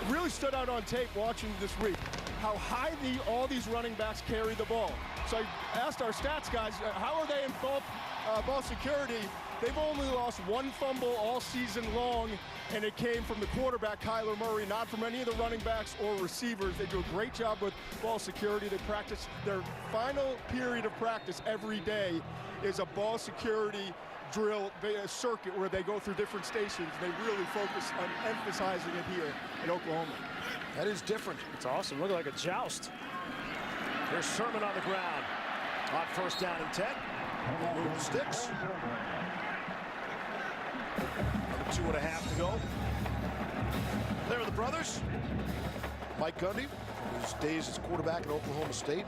Speaker 6: It really stood out on tape watching this week how high all these running backs carry the ball. So I asked our stats guys, how are they in ball security? They've only lost 1 fumble all season long, and it came from the quarterback, Kyler Murray, not from any of the running backs or receivers. They do a great job with ball security. They practice their final period of practice every day is a ball security drill circuit where they go through different stations. They really focus on emphasizing it here in Oklahoma.
Speaker 4: That is different.
Speaker 5: It's awesome. Look like a joust.
Speaker 4: Here's Sermon on the ground. On first down and 10. Move the sticks. 2.5 to go. There are the brothers. Mike Gundy, his days as quarterback at Oklahoma State.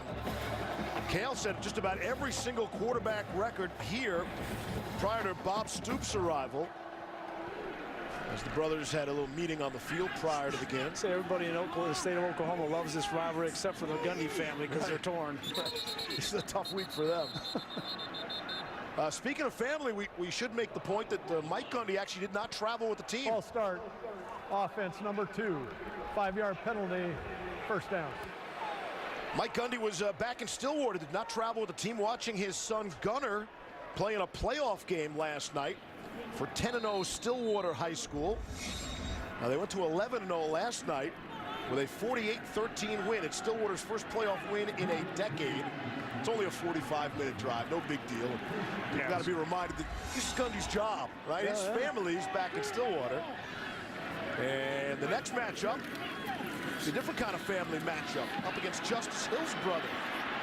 Speaker 4: Cale said just about every single quarterback record here prior to Bob Stoops' arrival, as the brothers had a little meeting on the field prior to the game.
Speaker 5: I'd say everybody in the state of Oklahoma loves this rivalry except for the Gundy family because they're torn.
Speaker 4: This is a tough week for them. Speaking of family, we should make the point that Mike Gundy actually did not travel with the team.
Speaker 7: Ball start. Offense number 2. 5-yard penalty. First down.
Speaker 4: Mike Gundy was back in Stillwater, did not travel with the team, watching his son Gunner play in a playoff game last night for 10-0 Stillwater High School. Now they went to 11-0 last night with a 48-13 win. It's Stillwater's first playoff win in a decade. It's only a 45-minute drive, no big deal. You've got to be reminded that this is Gundy's job, right? His family's back in Stillwater. And the next matchup is a different kind of family matchup, up against Justice Hill's brother.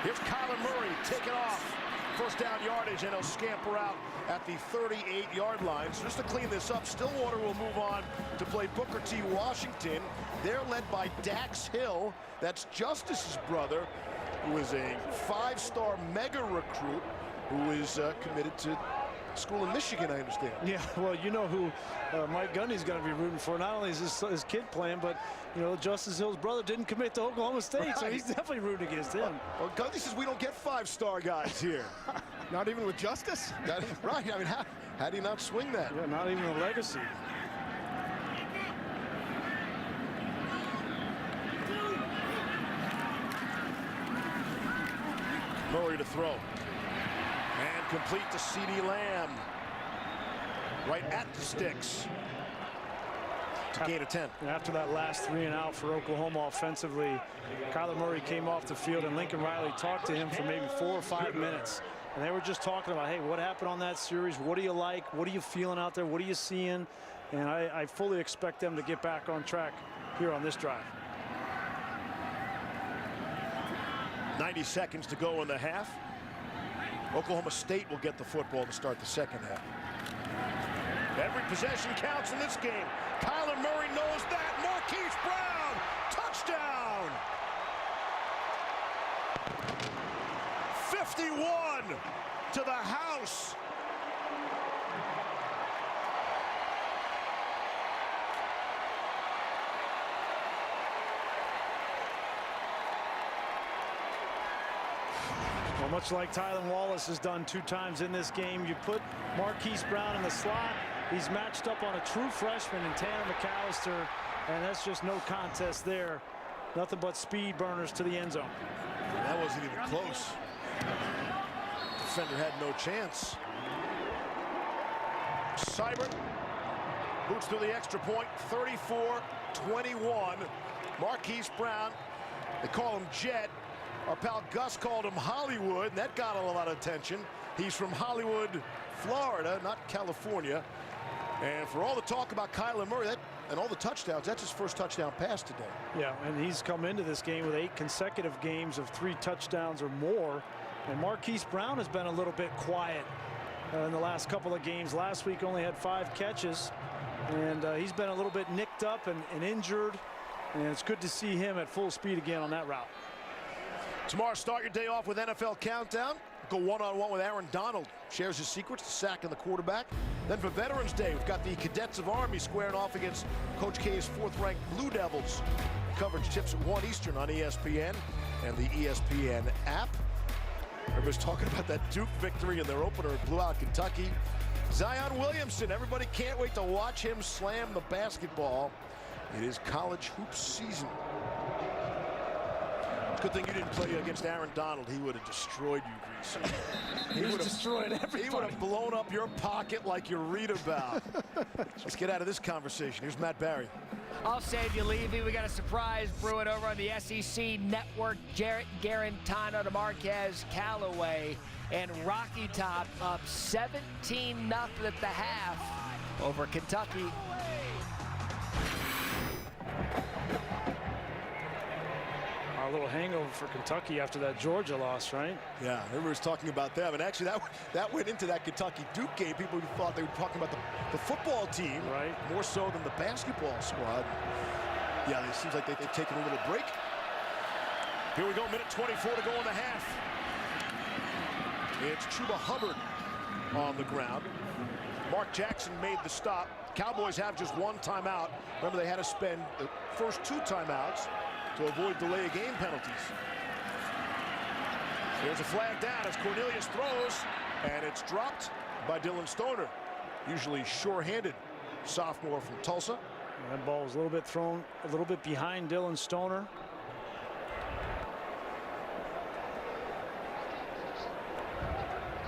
Speaker 4: Here's Kyler Murray taking off. First down yardage, and he'll scamper out at the 38-yard line. So just to clean this up, Stillwater will move on to play Booker T. Washington. They're led by Dax Hill. That's Justice's brother, who is a 5-star mega recruit who is committed to school in Michigan, I understand.
Speaker 5: Yeah, well, you know who Mike Gundy's going to be rooting for. Not only is his kid playing, but, you know, Justice Hill's brother didn't commit to Oklahoma State, so he's definitely rooting against him.
Speaker 4: Well, Gundy says we don't get 5-star guys here.
Speaker 6: Not even with Justice?
Speaker 4: Right, I mean, how do you not swing that?
Speaker 5: Yeah, not even a legacy.
Speaker 4: Murray to throw. And complete to C.D. Lamb. Right at the sticks. To gain a 10.
Speaker 5: After that last 3 and out for Oklahoma offensively, Kyler Murray came off the field and Lincoln Riley talked to him for maybe 4 or 5 minutes. And they were just talking about, hey, what happened on that series? What do you like? What are you feeling out there? What are you seeing? And I fully expect them to get back on track here on this drive.
Speaker 4: 90 seconds to go in the half. Oklahoma State will get the football to start the second half. Every possession counts in this game. Kyler Murray knows that. Marquise Brown, touchdown! 51 to the house.
Speaker 5: Well, much like Tylan Wallace has done 2 times in this game, you put Marquise Brown in the slot. He's matched up on a true freshman in Tanner McAllister, and that's just no contest there. Nothing but speed burners to the end zone.
Speaker 4: That wasn't even close. Defender had no chance. Seibert boots through the extra point, 34-21. Marquise Brown, they call him Jet. Our pal Gus called him Hollywood, and that got a lot of attention. He's from Hollywood, Florida, not California. And for all the talk about Kyler Murray and all the touchdowns, that's his first touchdown pass today.
Speaker 5: Yeah, and he's come into this game with 8 consecutive games of 3 touchdowns or more. And Marquise Brown has been a little bit quiet in the last couple of games. Last week only had 5 catches, and he's been a little bit nicked up and injured. And it's good to see him at full speed again on that route.
Speaker 4: Tomorrow, start your day off with NFL Countdown. Go one-on-one with Aaron Donald. Shares his secrets to sacking the quarterback. Then for Veterans Day, we've got the Cadets of Army squaring off against Coach K's 4th-ranked Blue Devils. Coverage tips at 1 Eastern on ESPN and the ESPN app. Everybody's talking about that Duke victory in their opener. It blew out Kentucky. Zion Williamson, everybody can't wait to watch him slam the basketball. It is college hoops season. Good thing you didn't play against Aaron Donald. He would have destroyed you, Grease.
Speaker 5: He would have destroyed everybody.
Speaker 4: He would have blown up your pocket like you read about. Let's get out of this conversation. Here's Matt Barry.
Speaker 9: I'll save you, Levy. We got a surprise brewing over on the SEC Network. Jarrett Garantano to Marquez Callaway, and Rocky Top up 17-0 at the half over Kentucky.
Speaker 5: A little hangover for Kentucky after that Georgia loss, right?
Speaker 4: Yeah, everybody's talking about that. And actually, that went into that Kentucky-Duke game. People thought they were talking about the football team,
Speaker 5: right?
Speaker 4: More so than the basketball squad. Yeah, it seems like they've taken a little break. Here we go, minute 24 to go in the half. It's Chuba Hubbard on the ground. Mark Jackson made the stop. Cowboys have just 1 timeout. Remember, they had to spend the first 2 timeouts to avoid delay of game penalties. There's a flag down as Cornelius throws, and it's dropped by Dylan Stoner. Usually sure-handed sophomore from Tulsa.
Speaker 5: And that ball was a little bit thrown, a little bit behind Dylan Stoner.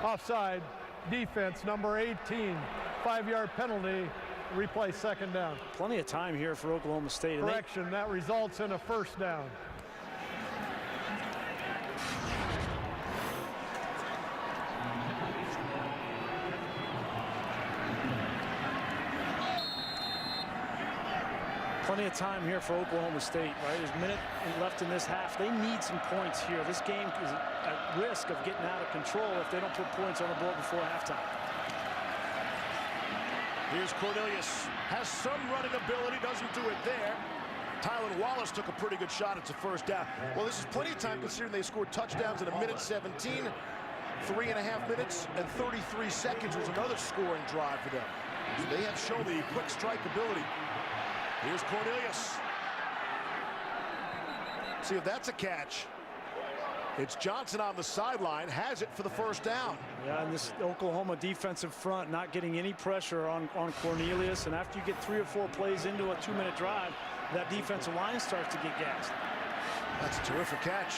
Speaker 7: Offside, defense, number 18. 5-yard penalty, replay 2nd down.
Speaker 5: Plenty of time here for Oklahoma State.
Speaker 7: Correction, that results in a 1st down.
Speaker 5: Plenty of time here for Oklahoma State, right? There's a minute left in this half. They need some points here. This game is at risk of getting out of control if they don't put points on the board before halftime.
Speaker 4: Here's Cornelius. Has some running ability, doesn't do it there. Tylan Wallace took a pretty good shot. It's a 1st down. Well, this is plenty of time considering they scored touchdowns in a minute 17. 3.5 minutes and 33 seconds was another scoring drive for them. So they have shown the quick strike ability. Here's Cornelius. See if that's a catch. It's Johnson on the sideline, has it for the 1st down.
Speaker 5: Yeah, and this Oklahoma defensive front not getting any pressure on Cornelius. And after you get 3 or 4 plays into a 2-minute drive, that defensive line starts to get gassed.
Speaker 4: That's a terrific catch.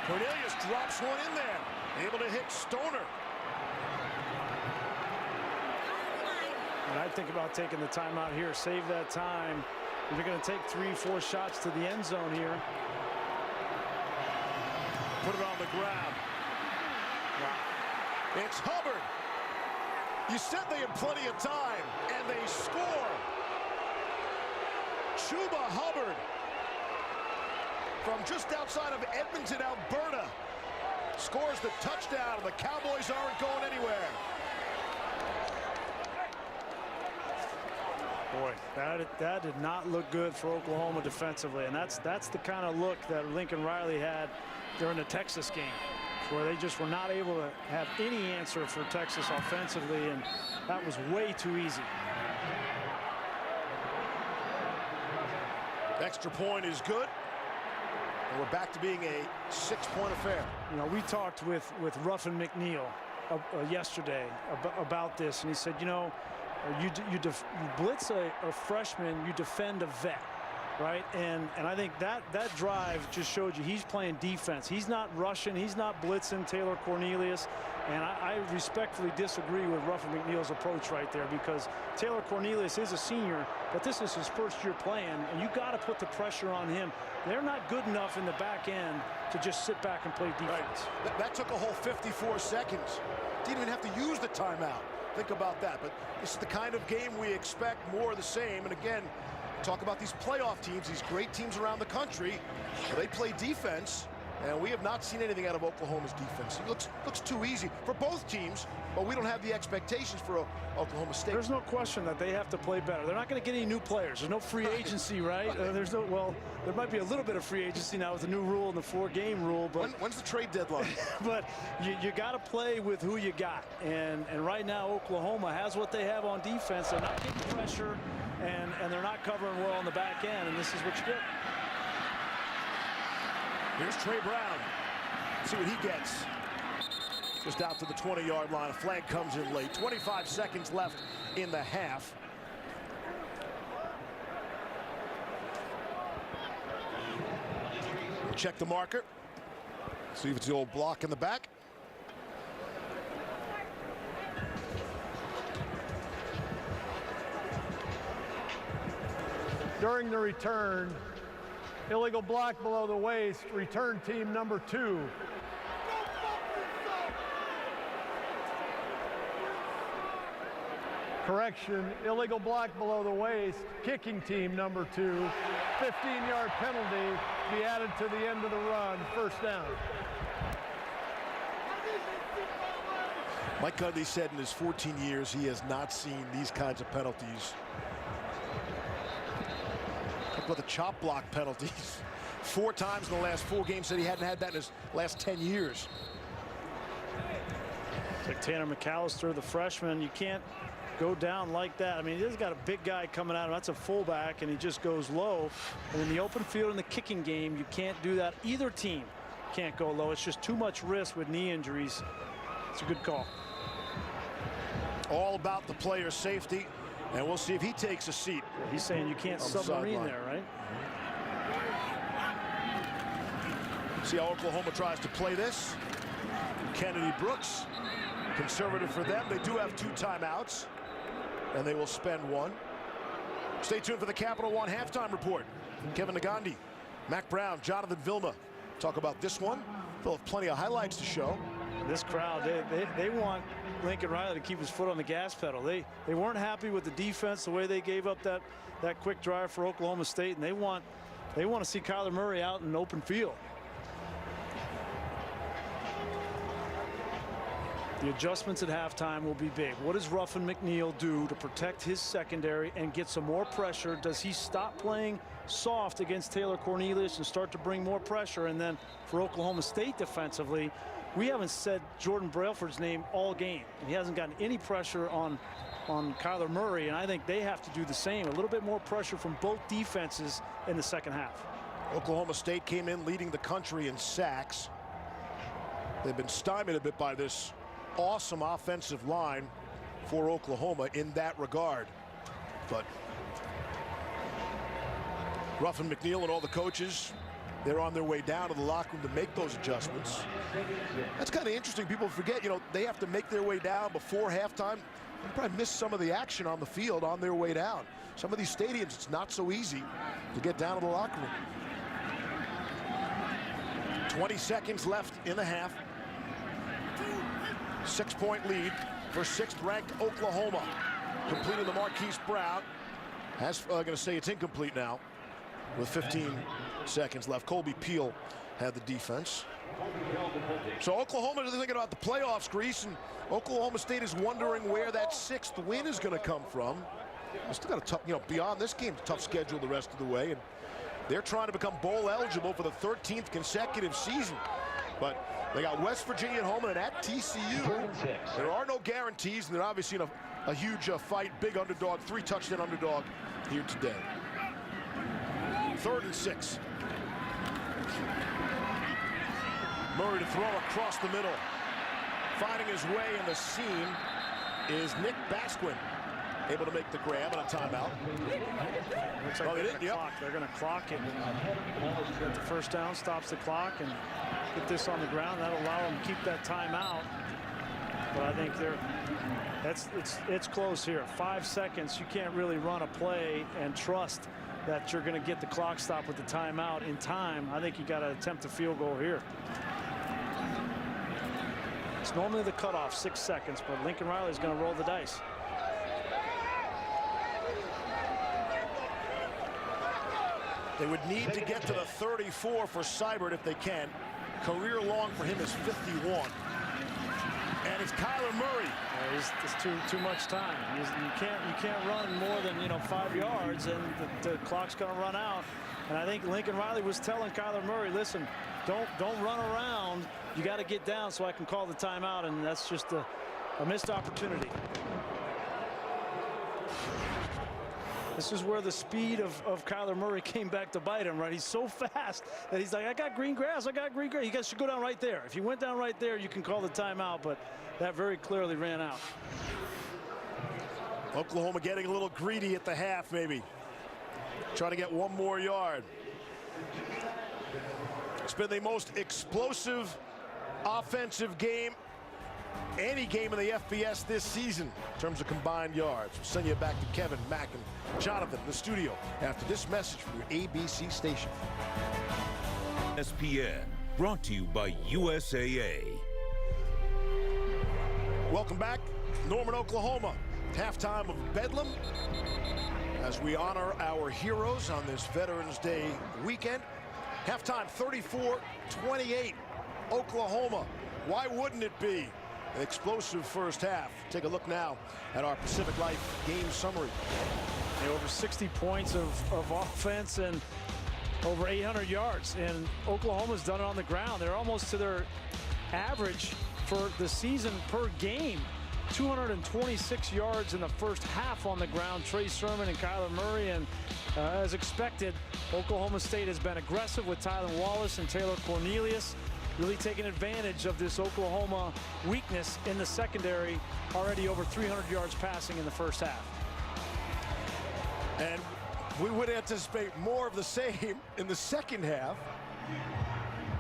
Speaker 4: Cornelius drops one in there, able to hit Stoner.
Speaker 5: And I think about taking the timeout here, save that time. If you're going to take 3 or 4 shots to the end zone here.
Speaker 4: Put it on the ground. Wow. It's Hubbard. You said they had plenty of time, and they score. Chuba Hubbard from just outside of Edmonton, Alberta. Scores the touchdown, and the Cowboys aren't going anywhere.
Speaker 5: Boy, that did not look good for Oklahoma defensively, and that's the kind of look that Lincoln Riley had during the Texas game, where they just were not able to have any answer for Texas offensively, and that was way too easy.
Speaker 4: Extra point is good, and we're back to being a 6-point affair.
Speaker 5: You know, we talked with Ruffin McNeil yesterday about this, and he said, you know, you blitz a freshman, you defend a vet, right? And I think that drive just showed you he's playing defense. He's not rushing, he's not blitzing Taylor Cornelius, and I respectfully disagree with Ruffin McNeil's approach right there, because Taylor Cornelius is a senior, but this is his first year playing, and you got to put the pressure on him. They're not good enough in the back end to just sit back and play defense.
Speaker 4: Right. That took a whole 54 seconds. Didn't even have to use the timeout. Think about that. But this is the kind of game we expect, more of the same. And again, talk about these playoff teams, these great teams around the country. They play defense, and we have not seen anything out of Oklahoma's defense. It looks too easy for both teams, but we don't have the expectations for Oklahoma State.
Speaker 5: There's no question that they have to play better. They're not going to get any new players. There's no free agency, right? Well, there might be a little bit of free agency now with the new rule and the 4-game rule. But
Speaker 4: when's the trade deadline?
Speaker 5: But you got to play with who you got. And right now, Oklahoma has what they have on defense. They're not getting pressure, and they're not covering well on the back end, and this is what you get.
Speaker 4: Here's Trey Brown. See what he gets. Just out to the 20-yard line. A flag comes in late. 25 seconds left in the half. We'll check the marker. See if it's the old block in the back.
Speaker 7: During the return, illegal block below the waist, return team number 2. Correction, illegal block below the waist, kicking team number 2. 15-yard penalty be added to the end of the run, first down.
Speaker 4: Mike Gundy said in his 14 years he has not seen these kinds of penalties. Talk about the chop block penalties. 4 times in the last 4 games. Said he hadn't had that in his last 10 years.
Speaker 5: It's like Tanner McAllister, the freshman. You can't go down like that. I mean, he's got a big guy coming at him. That's a fullback, and he just goes low. And in the open field in the kicking game, you can't do that. Either team can't go low. It's just too much risk with knee injuries. It's a good call.
Speaker 4: All about the player's safety, and we'll see if he takes a seat.
Speaker 5: He's saying you can't submarine there, right?
Speaker 4: See how Oklahoma tries to play this. Kennedy Brooks, conservative for them. They do have 2 timeouts, and they will spend 1. Stay tuned for the Capital One halftime report. Kevin Nagandi, Mac Brown, Jonathan Vilma. Talk about this one. They'll have plenty of highlights to show.
Speaker 5: This crowd, they want Lincoln Riley to keep his foot on the gas pedal. They weren't happy with the defense, the way they gave up that quick drive for Oklahoma State, and they want to see Kyler Murray out in open field. The adjustments at halftime will be big. What does Ruffin McNeil do to protect his secondary and get some more pressure? Does he stop playing soft against Taylor Cornelius and start to bring more pressure? And then for Oklahoma State defensively, we haven't said Jordan Brailford's name all game. He hasn't gotten any pressure on Kyler Murray, and I think they have to do the same. A little bit more pressure from both defenses in the second half.
Speaker 4: Oklahoma State came in leading the country in sacks. They've been stymied a bit by this awesome offensive line for Oklahoma in that regard. But Ruffin McNeil and all the coaches, they're on their way down to the locker room to make those adjustments. That's kind of interesting. People forget, you know, they have to make their way down before halftime. They probably missed some of the action on the field on their way down. Some of these stadiums, it's not so easy to get down to the locker room. 20 seconds left in the half. 6-point lead for 6th-ranked Oklahoma. Completing the Marquise Brown. Going to say it's incomplete now with 15 seconds left. Colby Peel had the defense. So Oklahoma is thinking about the playoffs, Grease, and Oklahoma State is wondering where that 6th win is going to come from. They still got a tough, beyond this game, tough schedule the rest of the way, and they're trying to become bowl eligible for the 13th consecutive season. But they got West Virginia at home and at TCU. There are no guarantees, and they're obviously in a huge fight, big underdog, 3-touchdown underdog here today. 3rd and 6. Murray to throw across the middle. Finding his way in the seam is Nick Basquin. Able to make the grab on a timeout.
Speaker 5: Looks like they're going to clock it. Get the first down, stops the clock, and get this on the ground. That'll allow them to keep that timeout. But I think it's close here. 5 seconds. You can't really run a play and trust that you're going to get the clock stop with the timeout in time. I think you got to attempt a field goal here. It's normally the cutoff, 6 seconds, but Lincoln Riley's going to roll the dice.
Speaker 4: They would need to get to the 34 for Seibert if they can. Career long for him is 51. And it's Kyler Murray.
Speaker 5: It's too much time. You can't run more than 5 yards, and the clock's going to run out. And I think Lincoln Riley was telling Kyler Murray, listen, don't run around. You got to get down so I can call the timeout, and that's just a missed opportunity. This is where the speed of Kyler Murray came back to bite him, right? He's so fast that he's like, I got green grass. You guys should go down right there. If you went down right there, you can call the timeout, but that very clearly ran out.
Speaker 4: Oklahoma getting a little greedy at the half, maybe. Trying to get 1 more yard. It's been the most explosive offensive game, any game in the FBS this season in terms of combined yards. We'll send you back to Kevin, Mac, and Jonathan in the studio after this message from your ABC station.
Speaker 8: ESPN, brought to you by USAA.
Speaker 4: Welcome back, Norman, Oklahoma. Halftime of Bedlam as we honor our heroes on this Veterans Day weekend. Halftime 34-28, Oklahoma. Why wouldn't it be an explosive first half? Take a look now at our Pacific Life game summary.
Speaker 5: Over 60 points of offense and over 800 yards. And Oklahoma's done it on the ground. They're almost to their average for the season per game. 226 yards in the first half on the ground. Trey Sermon and Kyler Murray. And as expected, Oklahoma State has been aggressive with Tylan Wallace and Taylor Cornelius, really taking advantage of this Oklahoma weakness in the secondary. Already over 300 yards passing in the first half.
Speaker 4: And we would anticipate more of the same in the second half.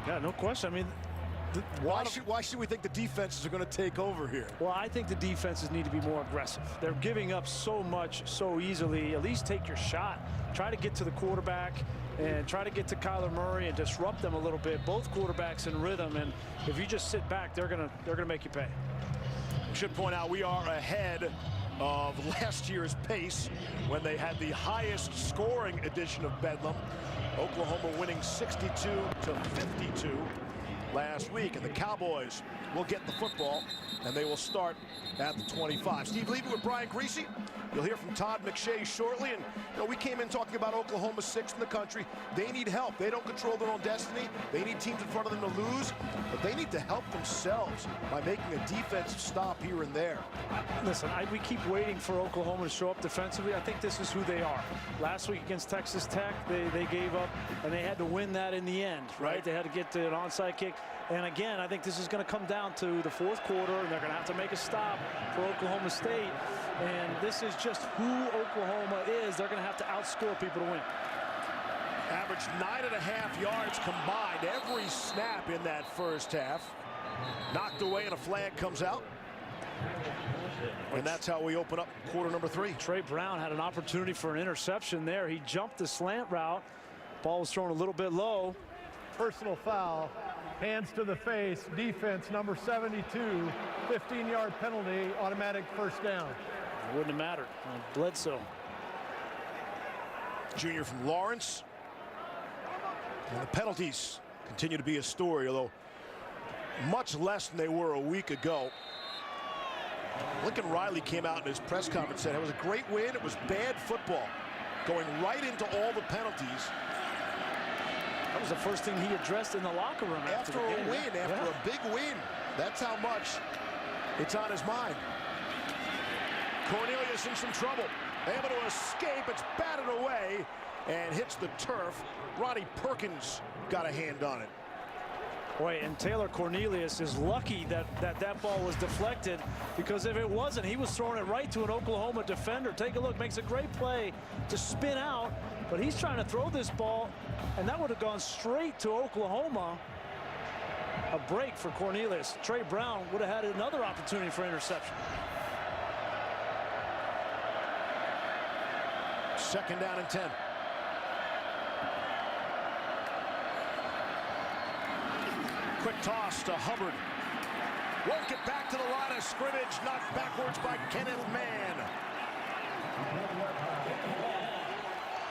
Speaker 5: Yeah, no question. I mean,
Speaker 4: why should we think the defenses are going to take over here?
Speaker 5: Well, I think the defenses need to be more aggressive. They're giving up so much so easily. At least take your shot. Try to get to the quarterback and try to get to Kyler Murray and disrupt them a little bit. Both quarterbacks in rhythm, and if you just sit back, they're gonna make you pay.
Speaker 4: I should point out we are ahead of last year's pace when they had the highest scoring edition of Bedlam. Oklahoma winning 62-52 last week, and the Cowboys will get the football and they will start at the 25. Steve Levy with Brian Greasy. You'll hear from Todd McShay shortly. And we came in talking about Oklahoma 6th in the country. They need help. They don't control their own destiny. They need teams in front of them to lose, but they need to help themselves by making a defensive stop here and there.
Speaker 5: Listen, we keep waiting for Oklahoma to show up defensively. I think this is who they are. Last week against Texas Tech, they gave up, and they had to win that in the end, right? They had to get to an onside kick. And again, I think this is going to come down to the fourth quarter, and they're going to have to make a stop for Oklahoma State. And this is just who Oklahoma is. They're going to have to outscore people to win.
Speaker 4: Average 9.5 yards combined every snap in that first half. Knocked away and a flag comes out. And that's how we open up quarter number 3.
Speaker 5: Trey Brown had an opportunity for an interception there. He jumped the slant route. Ball was thrown a little bit low.
Speaker 7: Personal foul. Hands to the face. Defense number 72. 15-yard penalty. Automatic first down.
Speaker 5: It wouldn't have mattered. Bledsoe.
Speaker 4: Junior from Lawrence. And the penalties continue to be a story, although much less than they were a week ago. Lincoln Riley came out in his press conference and said it was a great win. It was bad football, going right into all the penalties.
Speaker 5: That was the first thing he addressed in the locker room
Speaker 4: After a win, after a big win. That's how much it's on his mind. Cornelius in some trouble. Able to escape. It's batted away and hits the turf. Ronnie Perkins got a hand on it.
Speaker 5: Boy, and Taylor Cornelius is lucky that ball was deflected, because if it wasn't, he was throwing it right to an Oklahoma defender. Take a look, makes a great play to spin out, but he's trying to throw this ball, and that would have gone straight to Oklahoma. A break for Cornelius. Trey Brown would have had another opportunity for interception.
Speaker 4: Second down and 10. Quick toss to Hubbard. Won't get back to the line of scrimmage. Knocked backwards by Kenneth Mann.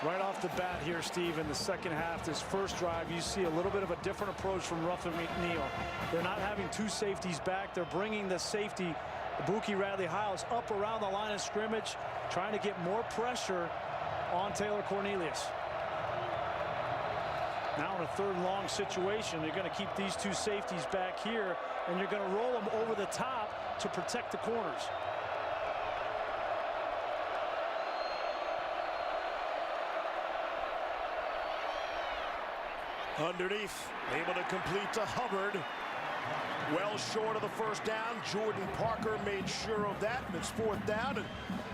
Speaker 5: Right off the bat here, Steve, in the second half, this first drive, you see a little bit of a different approach from Ruffin McNeil. They're not having two safeties back. They're bringing the safety, Buki Radley-Hiles, up around the line of scrimmage, trying to get more pressure on Taylor Cornelius. Now in a third and long situation, you're going to keep these two safeties back here, and you're going to roll them over the top to protect the corners.
Speaker 4: Underneath, able to complete to Hubbard. Well short of the first down. Jordan Parker made sure of that, and it's fourth down.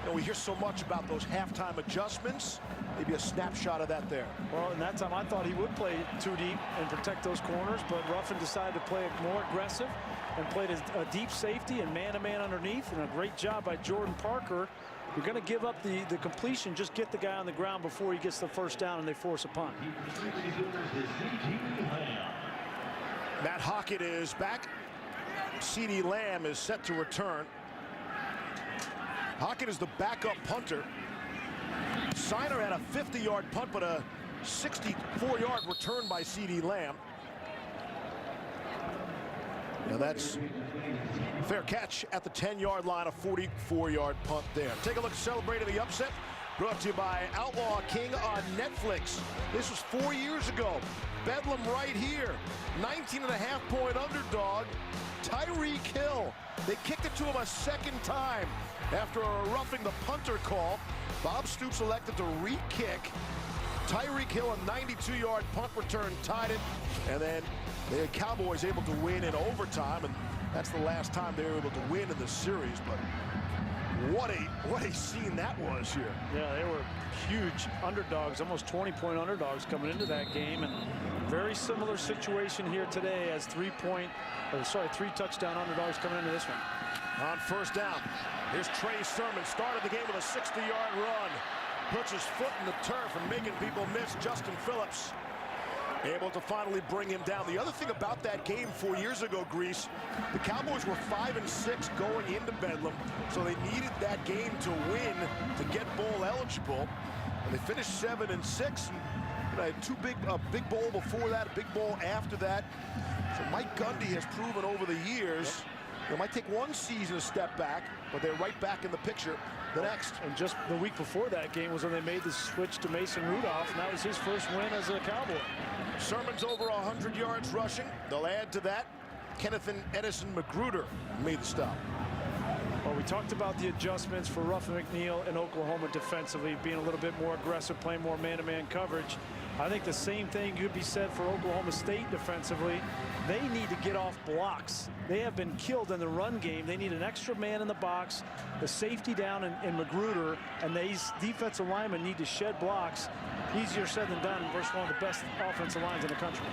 Speaker 4: And we hear so much about those halftime adjustments. Maybe a snapshot of that there.
Speaker 5: Well, in that time, I thought he would play too deep and protect those corners, but Ruffin decided to play it more aggressive and played a deep safety and man-to-man underneath, and a great job by Jordan Parker. You're going to give up the completion, just get the guy on the ground before he gets the first down and they force a punt.
Speaker 4: Matt Hockett is back. CeeDee Lamb is set to return. Hockett is the backup punter. Siner had a 50-yard punt, but a 64-yard return by CeeDee Lamb. Now that's fair catch at the 10-yard line, a 44-yard punt there. Take a look at celebrating the upset. Brought to you by Outlaw King on Netflix. This was 4 years ago. Bedlam right here. 19.5-point underdog. Tyreek Hill. They kicked it to him a second time after a roughing the punter call. Bob Stoops elected to re-kick. Tyreek Hill, a 92-yard punt return, tied it. And then the Cowboys able to win in overtime. And that's the last time they were able to win in the series. But what a scene that was here.
Speaker 5: Yeah, they were huge underdogs, almost 20-point underdogs coming into that game, and very similar situation here today as three touchdown underdogs coming into this one.
Speaker 4: On first down, here's Trey Sermon. Started the game with a 60-yard run. Puts his foot in the turf and making people miss. Justin Phillips able to finally bring him down. The other thing about that game 4 years ago, Grease, the Cowboys were 5-6 going into Bedlam, so they needed that game to win to get bowl eligible. And they finished 7-6. And had a big bowl before that, a big bowl after that. So Mike Gundy has proven over the years, it might take one season to step back, but they're right back in the picture the next.
Speaker 5: And just the week before that game was when they made the switch to Mason Rudolph, and that was his first win as a Cowboy.
Speaker 4: Sermon's over 100 yards rushing. They'll add to that. Kenneth and Edison Magruder made the stop.
Speaker 5: Well, we talked about the adjustments for Ruffin McNeil in Oklahoma defensively, being a little bit more aggressive, playing more man-to-man coverage. I think the same thing could be said for Oklahoma State defensively. They need to get off blocks. They have been killed in the run game. They need an extra man in the box, the safety down in Magruder, and these defensive linemen need to shed blocks. Easier said than done versus one of the best offensive lines in the country.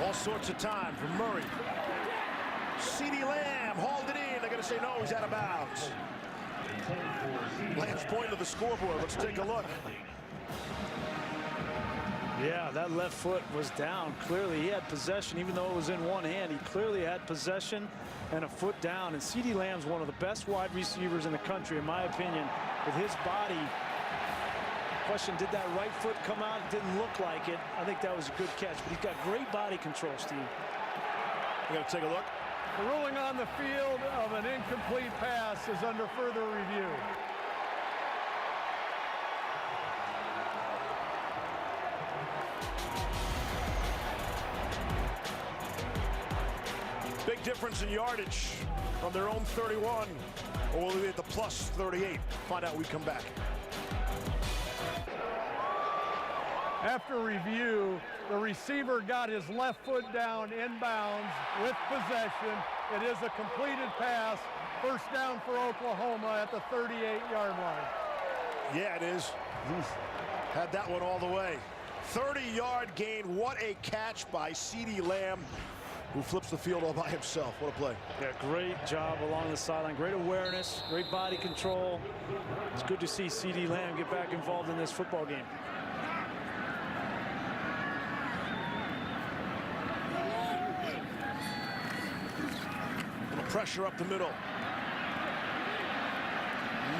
Speaker 4: All sorts of time for Murray. CeeDee Lamb hauled it in. They're going to say no, he's out of bounds. Lamb's pointing to the scoreboard. Let's take a look.
Speaker 5: Yeah, that left foot was down. Clearly, he had possession, even though it was in one hand. He clearly had possession and a foot down. And CeeDee Lamb's one of the best wide receivers in the country, in my opinion. With his body, Question, did that right foot come out? It didn't look like it. I think that was a good catch, but he's got great body control, Steve.
Speaker 4: We're going to take a look.
Speaker 7: The ruling on the field of an incomplete pass is under further review.
Speaker 4: Big difference in yardage from their own 31. Or will we be at the plus 38? Find out when we come back.
Speaker 7: After review, the receiver got his left foot down inbounds with possession. It is a completed pass. First down for Oklahoma at the 38-yard line.
Speaker 4: Yeah, it is. Had that one all the way. 30-yard gain. What a catch by CeeDee Lamb, who flips the field all by himself. What a play.
Speaker 5: Yeah, great job along the sideline. Great awareness, great body control. It's good to see CeeDee Lamb get back involved in this football game.
Speaker 4: Pressure up the middle.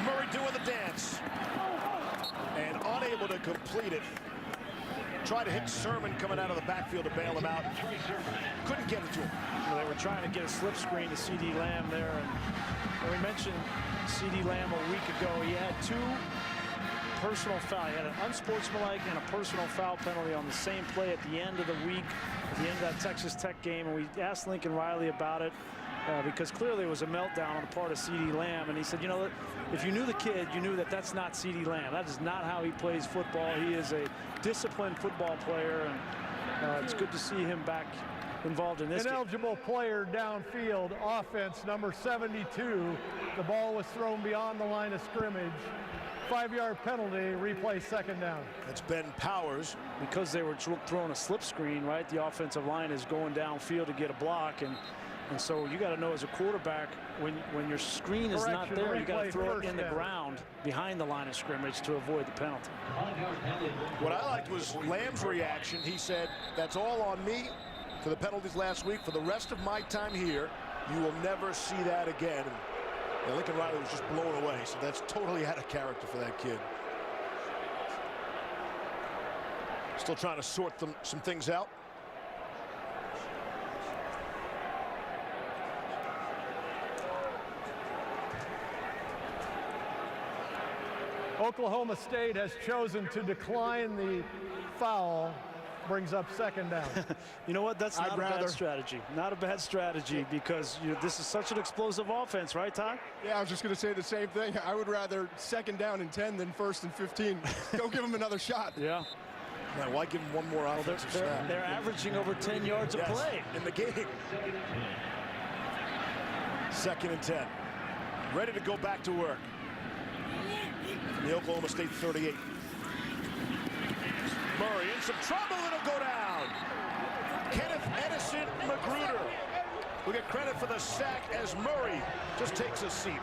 Speaker 4: Murray doing the dance. And unable to complete it. Tried to hit Sermon coming out of the backfield to bail him out. Couldn't get it to him.
Speaker 5: Well, they were trying to get a slip screen to CeeDee Lamb there. And we mentioned CeeDee Lamb a week ago. He had two personal fouls. He had an unsportsmanlike and a personal foul penalty on the same play at the end of the week, at the end of that Texas Tech game. And we asked Lincoln Riley about it. Because clearly it was a meltdown on the part of CeeDee Lamb. And he said, you know, if you knew the kid, you knew that that's not CeeDee Lamb. That is not how he plays football. He is a disciplined football player, and it's good to see him back involved in this game.
Speaker 7: Ineligible player downfield, offense number 72. The ball was thrown beyond the line of scrimmage. 5-yard penalty, replay second down.
Speaker 4: That's Ben Powers.
Speaker 5: Because they were throwing a slip screen, right? The offensive line is going downfield to get a block, and so you got to know as a quarterback, when your screen is not there, you got to throw it in the ground behind the line of scrimmage to avoid the penalty.
Speaker 4: What I liked was Lamb's reaction. He said, that's all on me for the penalties last week. For the rest of my time here, you will never see that again. And Lincoln Riley was just blown away, so that's totally out of character for that kid. Still trying to sort some things out.
Speaker 7: Oklahoma State has chosen to decline the foul. Brings up second down.
Speaker 5: You know what? That's not a bad strategy. Not a bad strategy, because this is such an explosive offense, right, Todd?
Speaker 6: Yeah, I was just going to say the same thing. I would rather second down and 10 than first and 15. Go give him another shot.
Speaker 5: Yeah.
Speaker 4: Man, why give him one more offensive snap?
Speaker 5: They're averaging over 10 yards a play
Speaker 4: in the game. Second and 10. Ready to go back to work. The Oklahoma State 38. Murray in some trouble, it'll go down. Kenneth Edison Magruder will get credit for the sack as Murray just takes a seat.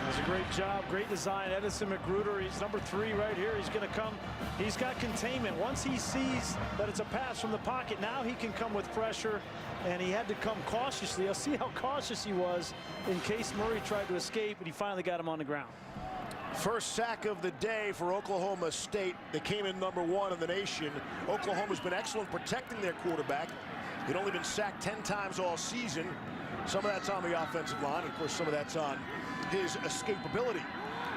Speaker 5: That's a great job, great design. Edison Magruder, he's number 3 right here. He's going to come, he's got containment. Once he sees that it's a pass from the pocket, now he can come with pressure, and he had to come cautiously. I'll see how cautious he was in case Murray tried to escape, and he finally got him on the ground.
Speaker 4: First sack of the day for Oklahoma State. They came in number 1 in the nation. Oklahoma's been excellent protecting their quarterback. He'd only been sacked 10 times all season. Some of that's on the offensive line. Of course, some of that's on his escapability.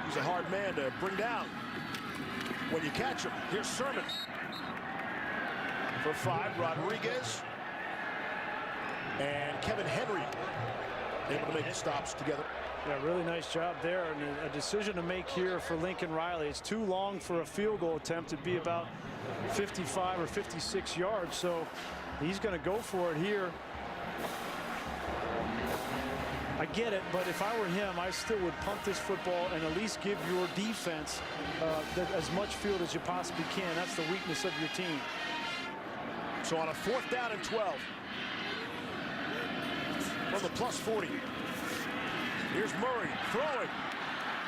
Speaker 4: He's a hard man to bring down when you catch him. Here's Sermon. For 5, Rodriguez. And Kevin Henry able to make the stops together.
Speaker 5: Yeah, really nice job there, and a decision to make here for Lincoln Riley. It's too long for a field goal attempt. It'd be about 55 or 56 yards, so he's going to go for it here. I get it, but if I were him, I still would punt this football and at least give your defense as much field as you possibly can. That's the weakness of your team.
Speaker 4: So on a 4th down and 12 from the plus 40. Here's Murray throwing,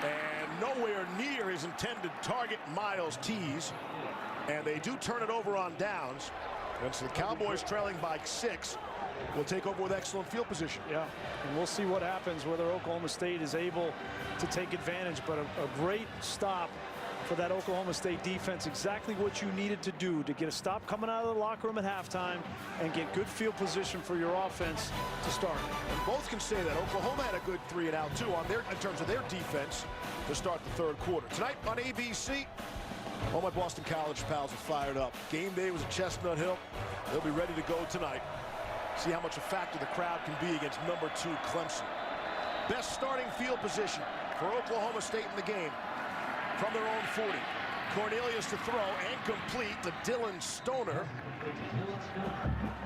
Speaker 4: and nowhere near his intended target, Miles Tees. And they do turn it over on downs. And so the Cowboys, trailing by 6, will take over with excellent field position.
Speaker 5: Yeah, and we'll see what happens, whether Oklahoma State is able to take advantage. But a great stop for that Oklahoma State defense exactly what you needed to do to get a stop coming out of the locker room at halftime and get good field position for your offense to start.
Speaker 4: And both can say that. Oklahoma had a good 3-and-out, too, in terms of their defense to start the third quarter. Tonight on ABC, all my Boston College pals are fired up. Game day was at Chestnut Hill. They'll be ready to go tonight. See how much a factor the crowd can be against number 2 Clemson. Best starting field position for Oklahoma State in the game. From their own 40. Cornelius to throw and complete to Dylan Stoner.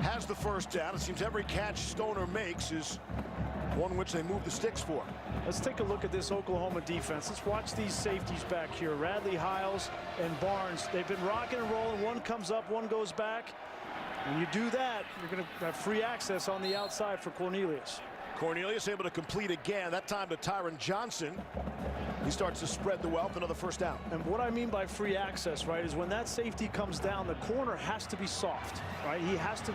Speaker 4: Has the first down. It seems every catch Stoner makes is one which they move the sticks for.
Speaker 5: Let's take a look at this Oklahoma defense. Let's watch these safeties back here. Radley, Hiles, and Barnes. They've been rocking and rolling. One comes up, one goes back. When you do that, you're going to have free access on the outside for Cornelius.
Speaker 4: Cornelius able to complete again, that time to Tyron Johnson. He starts to spread the wealth, another first down.
Speaker 5: And what I mean by free access, right, is when that safety comes down, the corner has to be soft, right? He has to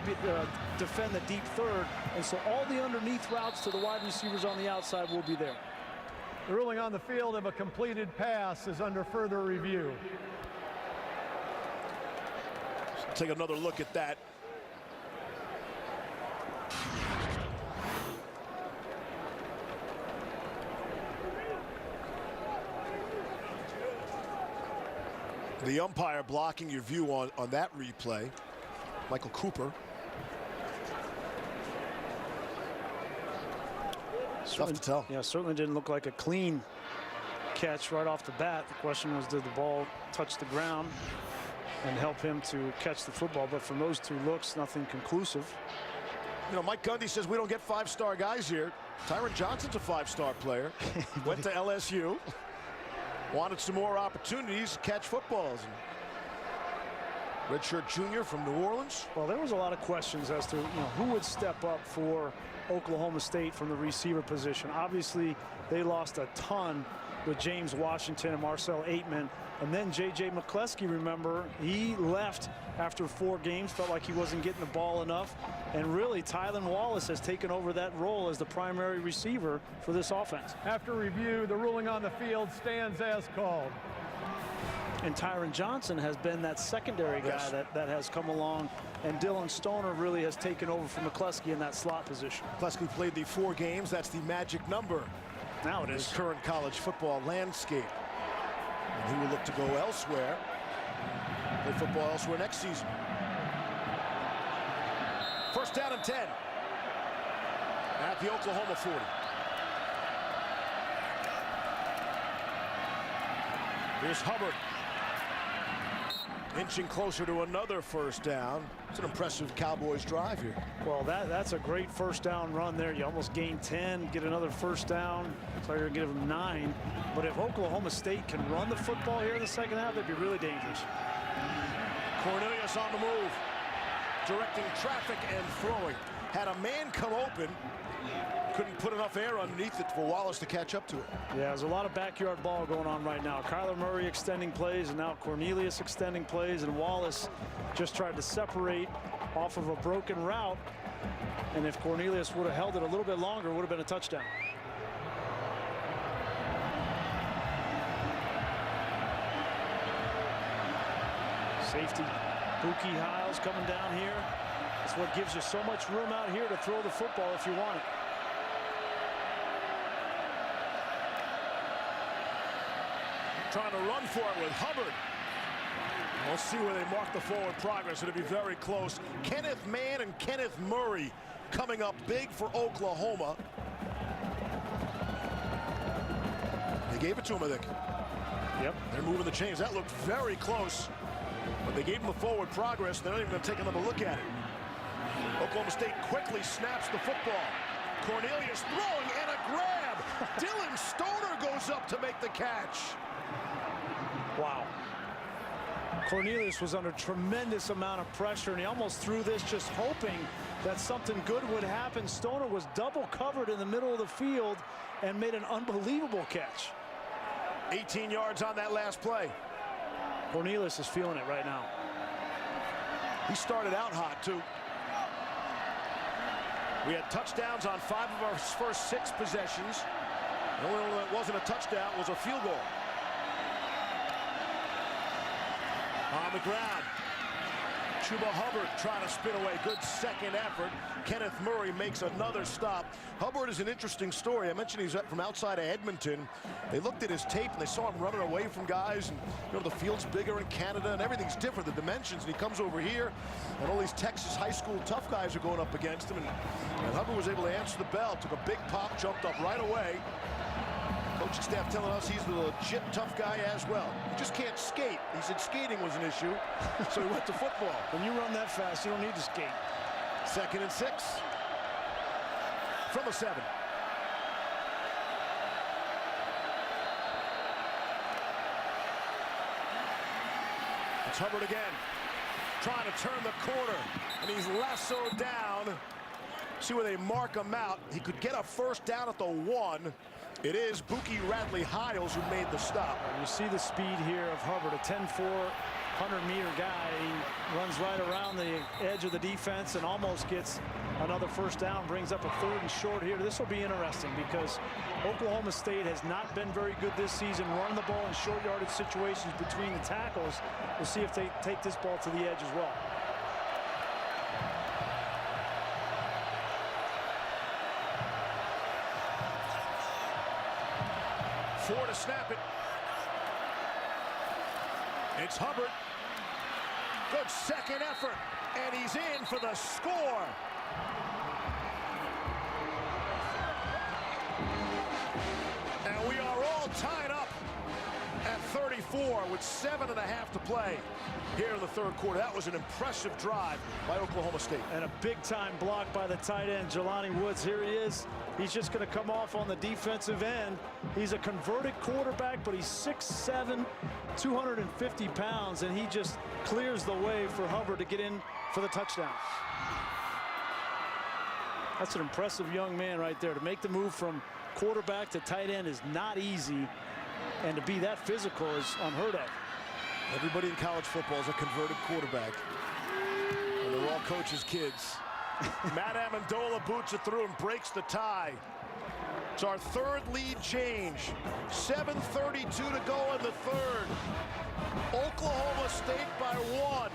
Speaker 5: defend the deep third, and so all the underneath routes to the wide receivers on the outside will be there.
Speaker 7: The ruling on the field of a completed pass is under further review.
Speaker 4: Let's take another look at that. The umpire blocking your view on that replay, Michael Cooper. Tough to tell.
Speaker 5: Yeah, certainly didn't look like a clean catch right off the bat. The question was, did the ball touch the ground and help him to catch the football? But from those 2 looks, nothing conclusive.
Speaker 4: You know, Mike Gundy says we don't get 5-star guys here. Tyron Johnson's a 5-star player. Went to LSU. Wanted some more opportunities to catch footballs. Redshirt junior from New Orleans.
Speaker 5: Well, there was a lot of questions as to who would step up for Oklahoma State from the receiver position. Obviously, they lost a ton with James Washington and Marcel Aitman. And then J.J. McCleskey, remember, he left after 4 games, felt like he wasn't getting the ball enough. And really, Tylan Wallace has taken over that role as the primary receiver for this offense.
Speaker 7: After review, the ruling on the field stands as called.
Speaker 5: And Tyron Johnson has been that secondary guy that has come along. And Dylan Stoner really has taken over from McCleskey in that slot position.
Speaker 4: McCleskey played the 4 games. That's the magic number.
Speaker 5: Now it is.
Speaker 4: Current college football landscape. And he will look to go elsewhere. Play football elsewhere next season. First down and 10. At the Oklahoma 40. Here's Hubbard. Inching closer to another first down. It's an impressive Cowboys drive here.
Speaker 5: Well, that's a great first down run there. You almost gain 10, get another first down. So you're going to give them 9. But if Oklahoma State can run the football here in the second half, they'd be really dangerous.
Speaker 4: Cornelius on the move. Directing traffic and throwing. Had a man come open. Couldn't put enough air underneath it for Wallace to catch up to it.
Speaker 5: Yeah, there's a lot of backyard ball going on right now. Kyler Murray extending plays, and now Cornelius extending plays, and Wallace just tried to separate off of a broken route. And if Cornelius would have held it a little bit longer, it would have been a touchdown. Safety, Buki Hiles coming down here. That's what gives you so much room out here to throw the football if you want it.
Speaker 4: Trying to run for it with Hubbard. We'll see where they mark the forward progress. It'll be very close. Kenneth Mann and Kenneth Murray coming up big for Oklahoma. They gave it to him, I think.
Speaker 5: Yep.
Speaker 4: They're moving the chains. That looked very close. But they gave him the forward progress. They're not even going to take another look at it. Oklahoma State quickly snaps the football. Cornelius throwing and a grab. Dylan Stoner goes up to make the catch.
Speaker 5: Wow. Cornelius was under tremendous amount of pressure, and he almost threw this just hoping that something good would happen. Stoner was double covered in the middle of the field and made an unbelievable catch.
Speaker 4: 18 yards on that last play.
Speaker 5: Cornelius is feeling it right now.
Speaker 4: He started out hot, too. We had touchdowns on 5 of our first 6 possessions. The only one that wasn't a touchdown was a field goal. On the ground. Chuba Hubbard trying to spin away. Good second effort. Kenneth Murray makes another stop. Hubbard is an interesting story. I mentioned he's from outside of Edmonton. They looked at his tape and they saw him running away from guys. And you know, the field's bigger in Canada and everything's different, the dimensions. And he comes over here and all these Texas high school tough guys are going up against him. And Hubbard was able to answer the bell. Took a big pop, jumped up right away. Coaching staff telling us he's the legit tough guy as well. He just can't skate. He said skating was an issue, so he went to football.
Speaker 5: When you run that fast, you don't need to skate.
Speaker 4: 2nd and 6 from the 7. It's Hubbard again, trying to turn the corner, and he's lassoed down. See where they mark him out. He could get a first down at the 1. It is Buki Radley-Hiles who made the stop.
Speaker 5: You see the speed here of Hubbard, a 10-4, 100-meter guy. He runs right around the edge of the defense and almost gets another first down, brings up a 3rd and short here. This will be interesting because Oklahoma State has not been very good this season running the ball in short yardage situations between the tackles. We'll see if they take this ball to the edge as well.
Speaker 4: Four to snap it. It's Hubbard. Good second effort. And he's in for the score. And we are all tied up at 34 with 7.5 to play here in the 3rd quarter. That was an impressive drive by Oklahoma State.
Speaker 5: And a big-time block by the tight end, Jelani Woods. Here he is. He's just going to come off on the defensive end. He's a converted quarterback, but he's 6'7", 250 pounds, and he just clears the way for Hubbard to get in for the touchdown. That's an impressive young man right there. To make the move from quarterback to tight end is not easy, and to be that physical is unheard of.
Speaker 4: Everybody in college football is a converted quarterback, and they're all coaches' kids. Matt Amendola boots it through and breaks the tie. It's our 3rd lead change. 7:32 to go in the 3rd. Oklahoma State by 1.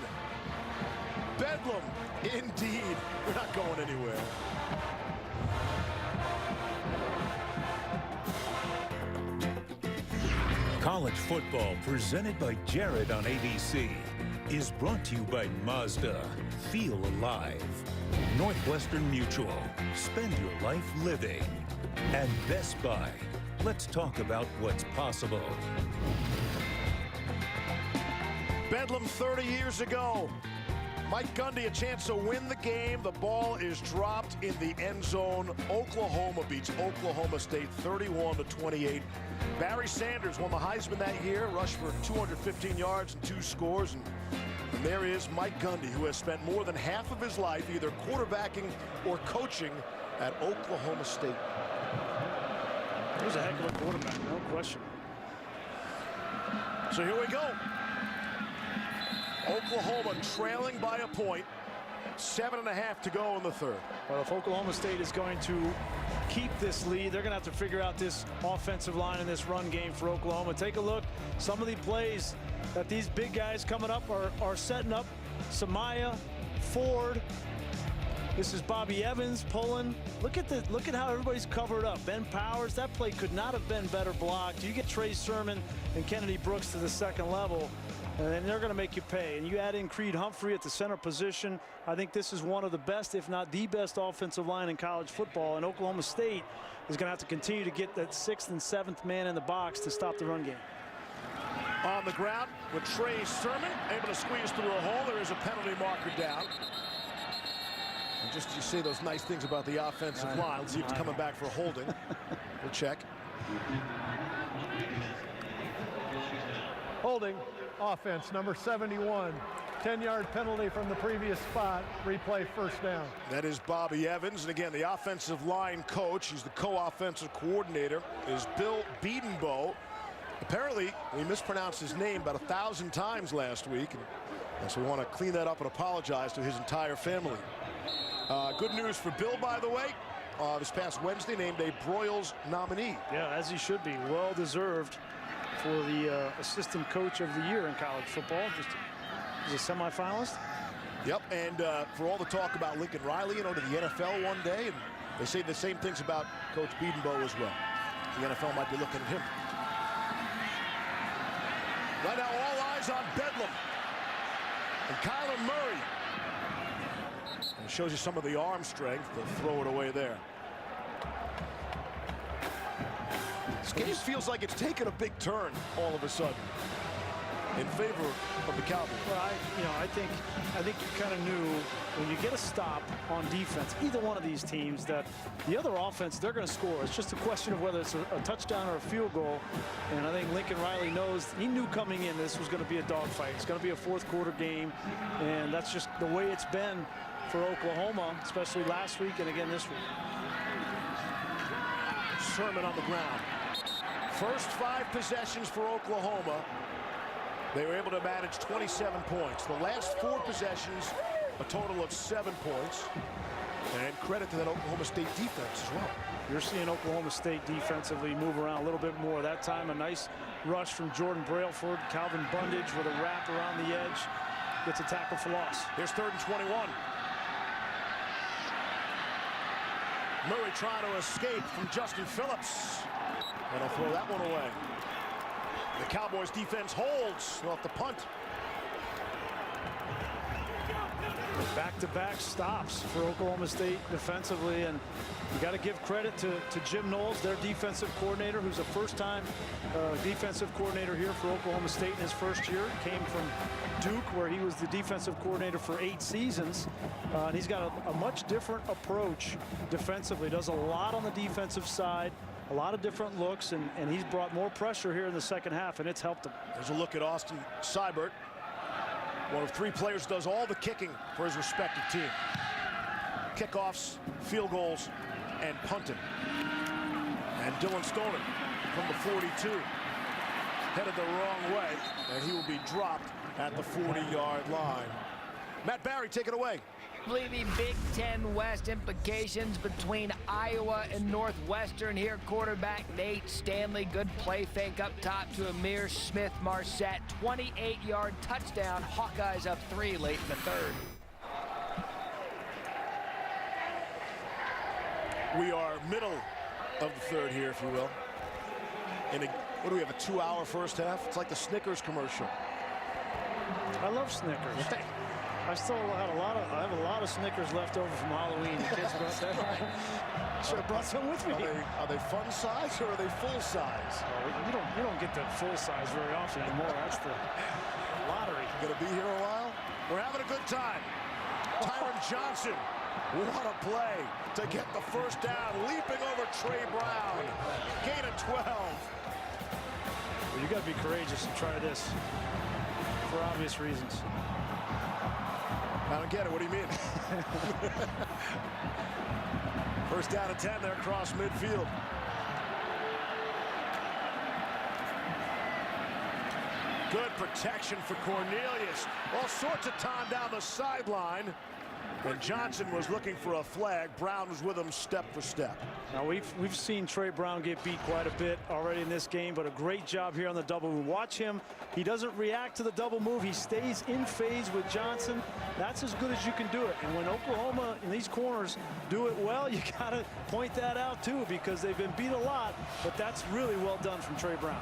Speaker 4: Bedlam, indeed. We're not going anywhere.
Speaker 8: College football presented by Jared on ABC is brought to you by Mazda. Feel alive. Northwestern Mutual. Spend your life living. And Best Buy. Let's talk about what's possible.
Speaker 4: Bedlam 30 years ago. Mike Gundy a chance to win the game. The ball is dropped in the end zone. Oklahoma beats Oklahoma State 31-28. Barry Sanders won the Heisman that year, rushed for 215 yards and 2 scores. And there is Mike Gundy, who has spent more than half of his life either quarterbacking or coaching at Oklahoma State.
Speaker 5: He was a heck of a quarterback, no question.
Speaker 4: So here we go. Oklahoma trailing by a point. 7.5 to go in the 3rd.
Speaker 5: Well, if Oklahoma State is going to keep this lead, they're going to have to figure out this offensive line and this run game for Oklahoma. Take a look. Some of the plays that these big guys coming up are setting up. Samaya, Ford. This is Bobby Evans pulling. Look at how everybody's covered up. Ben Powers, that play could not have been better blocked. You get Trey Sermon and Kennedy Brooks to the 2nd level, and then they're going to make you pay. And you add in Creed Humphrey at the center position. I think this is one of the best, if not the best, offensive line in college football. And Oklahoma State is going to have to continue to get that 6th and 7th man in the box to stop the run game.
Speaker 4: On the ground with Trey Sermon, able to squeeze through a hole. There is a penalty marker down. And just you say those nice things about the offensive line. Let's see if it's coming back for holding. We'll check.
Speaker 7: Holding, offense, number 71. 10-yard penalty from the previous spot. Replay, first down.
Speaker 4: That is Bobby Evans. And again, the offensive line coach, he's the co-offensive coordinator, is Bill Bedenbaugh. Apparently, we mispronounced his name about 1,000 times last week. And so we want to clean that up and apologize to his entire family. Good news for Bill, by the way. This past Wednesday, named a Broyles nominee.
Speaker 5: Yeah, as he should be. Well deserved for the assistant coach of the year in college football. Just He's a semifinalist.
Speaker 4: Yep, and for all the talk about Lincoln Riley, to the NFL one day, and they say the same things about Coach Bedenbaugh as well. The NFL might be looking at him. Right now, all eyes on Bedlam. And Kyler Murray. And it shows you some of the arm strength. They'll throw it away there. This game feels like it's taken a big turn all of a sudden in favor of the Cowboys.
Speaker 5: Well, I think you kind of knew when you get a stop on defense, either one of these teams, that the other offense, they're going to score. It's just a question of whether it's a touchdown or a field goal. And I think Lincoln Riley knows, he knew coming in this was going to be a dogfight. It's going to be a fourth quarter game, and that's just the way it's been for Oklahoma, especially last week and again this week.
Speaker 4: Sermon on the ground. First 5 possessions for Oklahoma. They were able to manage 27 points. The last 4 possessions, a total of 7 points. And credit to that Oklahoma State defense as well.
Speaker 5: You're seeing Oklahoma State defensively move around a little bit more. That time, a nice rush from Jordan Brailford. Calvin Bundage with a wrap around the edge. Gets a tackle for loss.
Speaker 4: Here's 3rd and 21. Murray trying to escape from Justin Phillips. And he'll throw that one away. The Cowboys defense holds off the punt.
Speaker 5: Back-to-back stops for Oklahoma State defensively, and you got to give credit to Jim Knowles, their defensive coordinator, who's a first-time defensive coordinator here for Oklahoma State in his first year. Came from Duke, where he was the defensive coordinator for 8 seasons. And he's got a much different approach defensively. Does a lot on the defensive side, a lot of different looks, and he's brought more pressure here in the second half, and it's helped him.
Speaker 4: There's a look at Austin Seibert. One of 3 players does all the kicking for his respective team. Kickoffs, field goals, and punting. And Dylan Stoner from the 42. Headed the wrong way, and he will be dropped at the 40-yard line. Matt Barry, take it away.
Speaker 9: The Big Ten West implications between Iowa and Northwestern here. Quarterback Nate Stanley, good play fake up top to Amir Smith-Marset. 28-yard touchdown. Hawkeyes up 3 late in the 3rd.
Speaker 4: We are middle of the 3rd here, if you will. What do we have, a 2-hour first half? It's like the Snickers commercial.
Speaker 5: I love Snickers. I have a lot of Snickers left over from Halloween. The kids brought that. Should have brought some with me.
Speaker 4: Are they fun size or are they full size?
Speaker 5: You don't get the full size very often anymore. That's the lottery.
Speaker 4: Gonna be here a while? We're having a good time. Tyron Johnson, what a play to get the first down, leaping over Trey Brown. Gain of 12.
Speaker 5: Well, you got to be courageous and try this for obvious reasons.
Speaker 4: I don't get it. What do you mean? First down and 10 there across midfield. Good protection for Cornelius. All sorts of time down the sideline. And Johnson was looking for a flag. Brown was with him step for step.
Speaker 5: Now we've seen Trey Brown get beat quite a bit already in this game, but a great job here on the double move. Watch him. He doesn't react to the double move. He stays in phase with Johnson. That's as good as you can do it. And when Oklahoma in these corners do it well, you got to point that out too, because they've been beat a lot, but that's really well done from Trey Brown.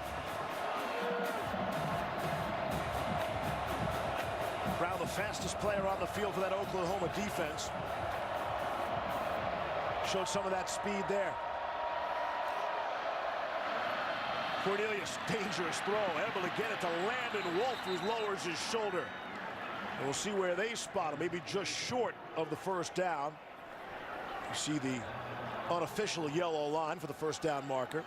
Speaker 4: Brown, the fastest player on the field for that Oklahoma defense. Showed some of that speed there. Cornelius, dangerous throw, able to get it to Landon Wolf, who lowers his shoulder. And we'll see where they spot him, maybe just short of the first down. You see the unofficial yellow line for the first down marker.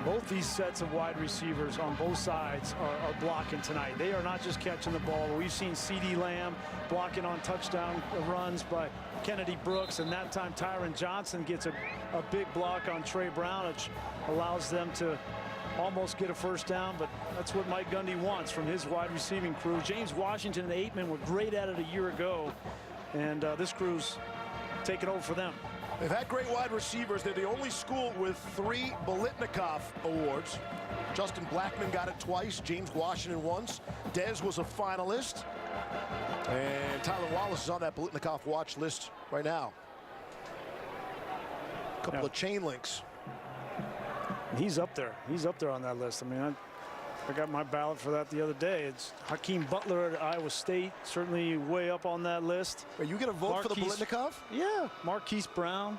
Speaker 5: Both these sets of wide receivers on both sides are blocking tonight. They are not just catching the ball. We've seen CeeDee Lamb blocking on touchdown runs by Kennedy Brooks, and that time Tyron Johnson gets a big block on Trey Brown, which allows them to almost get a first down, but that's what Mike Gundy wants from his wide receiving crew. James Washington and Aitman were great at it a year ago, and this crew's taking over for them.
Speaker 4: They've had great wide receivers. They're the only school with 3 Biletnikoff awards. Justin Blackman got it twice, James Washington once. Dez was a finalist. And Tyler Wallace is on that Biletnikoff watch list right now. A couple of chain links.
Speaker 5: He's up there. He's up there on that list. I mean, I got my ballot for that the other day. It's Hakeem Butler at Iowa State, certainly way up on that list.
Speaker 4: Are you going to vote for the Biletnikoff?
Speaker 5: Yeah, Marquise Brown.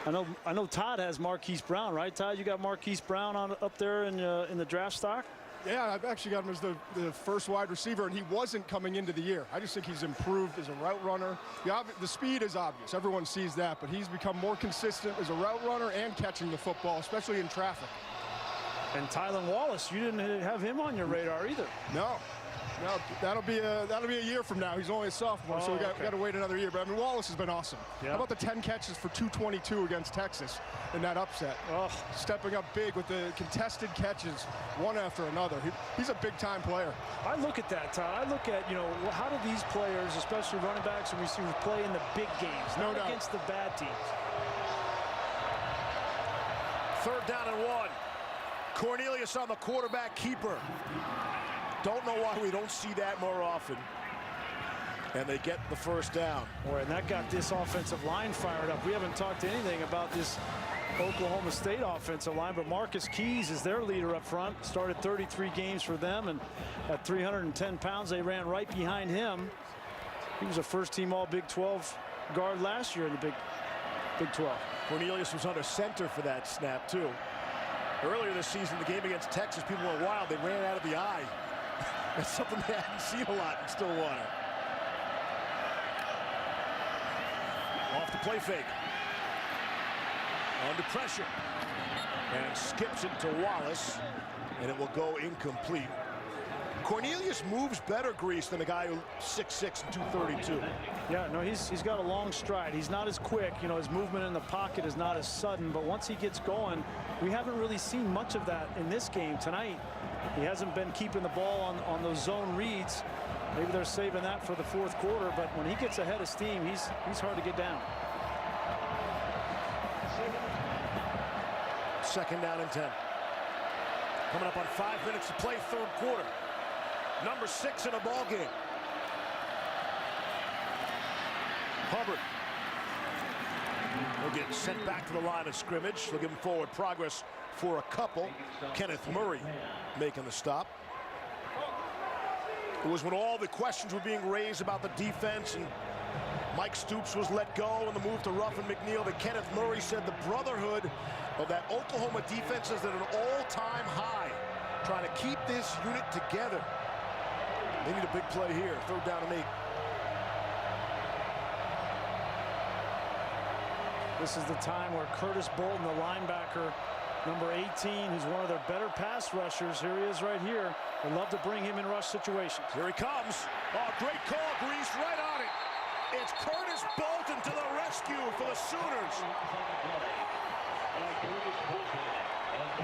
Speaker 5: I know Todd has Marquise Brown, right? Todd, you got Marquise Brown up there in the draft stock?
Speaker 6: Yeah, I've actually got him as the first wide receiver, and he wasn't coming into the year. I just think he's improved as a route runner. The speed is obvious. Everyone sees that, but he's become more consistent as a route runner and catching the football, especially in traffic.
Speaker 5: And Tylan Wallace, you didn't have him on your radar either.
Speaker 6: No, that'll be a year from now. He's only a sophomore, so we got to wait another year. But I mean, Wallace has been awesome. Yep. How about the 10 catches for 222 against Texas in that upset? Oh. Stepping up big with the contested catches, one after another. He's a big-time player.
Speaker 5: I look at that, Todd. I look at, how do these players, especially running backs and receivers, play in the big games, not against the bad teams.
Speaker 4: 3rd down and 1. Cornelius on the quarterback keeper. Don't know why we don't see that more often. And they get the 1st down.
Speaker 5: Boy, and that got this offensive line fired up. We haven't talked anything about this Oklahoma State offensive line, but Marcus Keys is their leader up front. Started 33 games for them, and at 310 pounds, they ran right behind him. He was a first-team All-Big 12 guard last year in the Big 12.
Speaker 4: Cornelius was under center for that snap, too. Earlier this season, the game against Texas, people were wild. They ran out of the eye. That's something they hadn't seen a lot in Stillwater. Off the play fake. Under pressure. And skips it to Wallace. And it will go incomplete. Cornelius moves better, Grease, than a guy who's 6'6" and 232.
Speaker 5: Yeah, no, he's got a long stride. He's not as quick. His movement in the pocket is not as sudden. But once he gets going, we haven't really seen much of that in this game tonight. He hasn't been keeping the ball on those zone reads. Maybe they're saving that for the 4th quarter. But when he gets ahead of steam, he's hard to get down.
Speaker 4: 2nd down and 10. Coming up on 5 minutes to play, 3rd quarter. Number 6 in a ball game. Hubbard will get sent back to the line of scrimmage. They'll give him forward progress for a couple. Kenneth Murray making the stop. It was when all the questions were being raised about the defense and Mike Stoops was let go and the move to Ruffin McNeil that Kenneth Murray said the brotherhood of that Oklahoma defense is at an all-time high, trying to keep this unit together. They need a big play here. 3rd down and 8.
Speaker 5: This is the time where Curtis Bolton, the linebacker, number 18, who's one of their better pass rushers. Here he is right here. They love to bring him in rush situations.
Speaker 4: Here he comes. Oh, great call, Grease, right on it. It's Curtis Bolton to the rescue for the Sooners.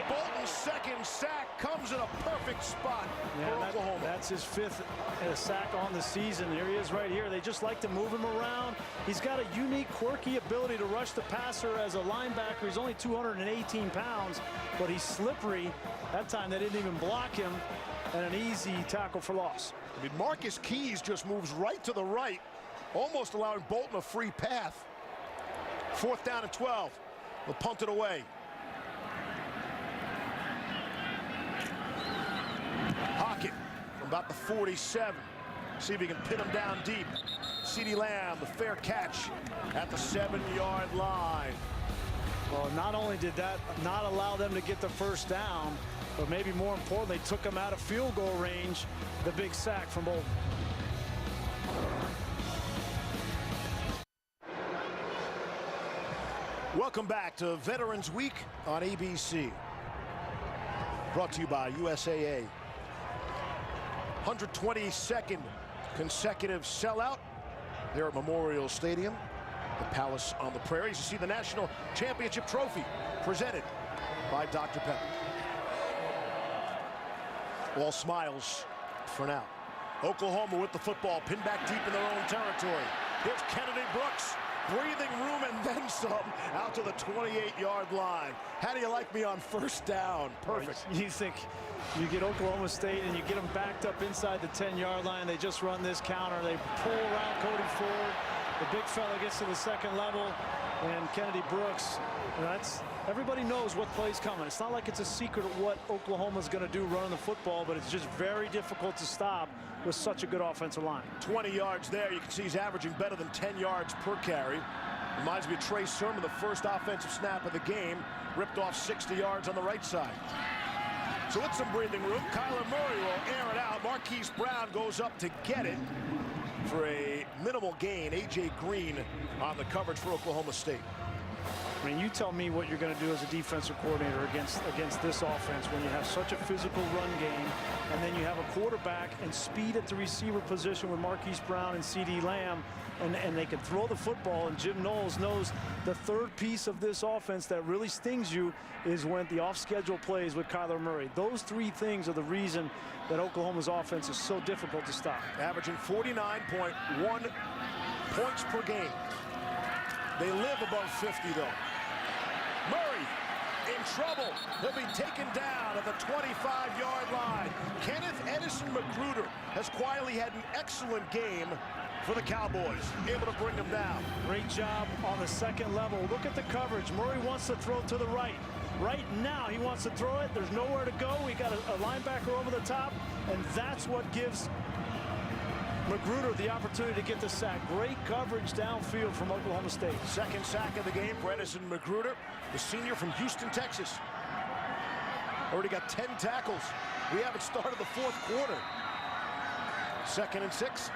Speaker 4: Bolton's 2nd sack comes in a perfect spot for Oklahoma.
Speaker 5: That's his 5th sack on the season. Here he is right here. They just like to move him around. He's got a unique, quirky ability to rush the passer as a linebacker. He's only 218 pounds, but he's slippery. That time they didn't even block him, and an easy tackle for loss.
Speaker 4: I mean, Marcus Keys just moves right to the right, almost allowing Bolton a free path. 4th down and 12. They'll punt it away. Hockett from about the 47. See if he can pin him down deep. CeeDee Lamb, the fair catch at the 7-yard line.
Speaker 5: Well, not only did that not allow them to get the 1st down, but maybe more importantly, took them out of field goal range, the big sack from Bolton.
Speaker 4: Welcome back to Veterans Week on ABC. Brought to you by USAA. 122nd consecutive sellout there at Memorial Stadium, the Palace on the Prairies. You see the National Championship Trophy presented by Dr. Pepper. All smiles for now. Oklahoma with the football, pinned back deep in their own territory. Here's Kennedy Brooks breathing room and then some out to the 28-yard line. How do you like me on first down? Perfect.
Speaker 5: You think you get Oklahoma State and you get them backed up inside the 10-yard line. They just run this counter. They pull around Cody Ford. The big fella gets to the second level, and Kennedy Brooks. Everybody knows what play's coming. It's not like it's a secret of what Oklahoma's going to do running the football, but it's just very difficult to stop with such a good offensive line.
Speaker 4: 20 yards there. You can see he's averaging better than 10 yards per carry. Reminds me of Trey Sermon, the first offensive snap of the game. Ripped off 60 yards on the right side. So with some breathing room, Kyler Murray will air it out. Marquise Brown goes up to get it for a minimal gain. A.J. Green on the coverage for Oklahoma State.
Speaker 5: I mean, you tell me what you're going to do as a defensive coordinator against this offense when you have such a physical run game, and then you have a quarterback and speed at the receiver position with Marquise Brown and CeeDee Lamb, and they can throw the football. And Jim Knowles knows the third piece of this offense that really stings you is when the off-schedule plays with Kyler Murray. Those three things are the reason that Oklahoma's offense is so difficult to stop.
Speaker 4: Averaging 49.1 points per game. They live above 50, though. Murray in trouble. He'll be taken down at the 25-yard line. Kenneth Edison Magruder has quietly had an excellent game for the Cowboys, able to bring them down.
Speaker 5: Great job on the second level. Look at the coverage. Murray wants to throw to the right. Right now, he wants to throw it. There's nowhere to go. We got a linebacker over the top, and that's what gives Magruder the opportunity to get the sack. Great coverage downfield from Oklahoma State.
Speaker 4: Second sack of the game for Edison Magruder, the senior from Houston, Texas. Already got 10 tackles. We haven't started the fourth quarter. 2nd and 6.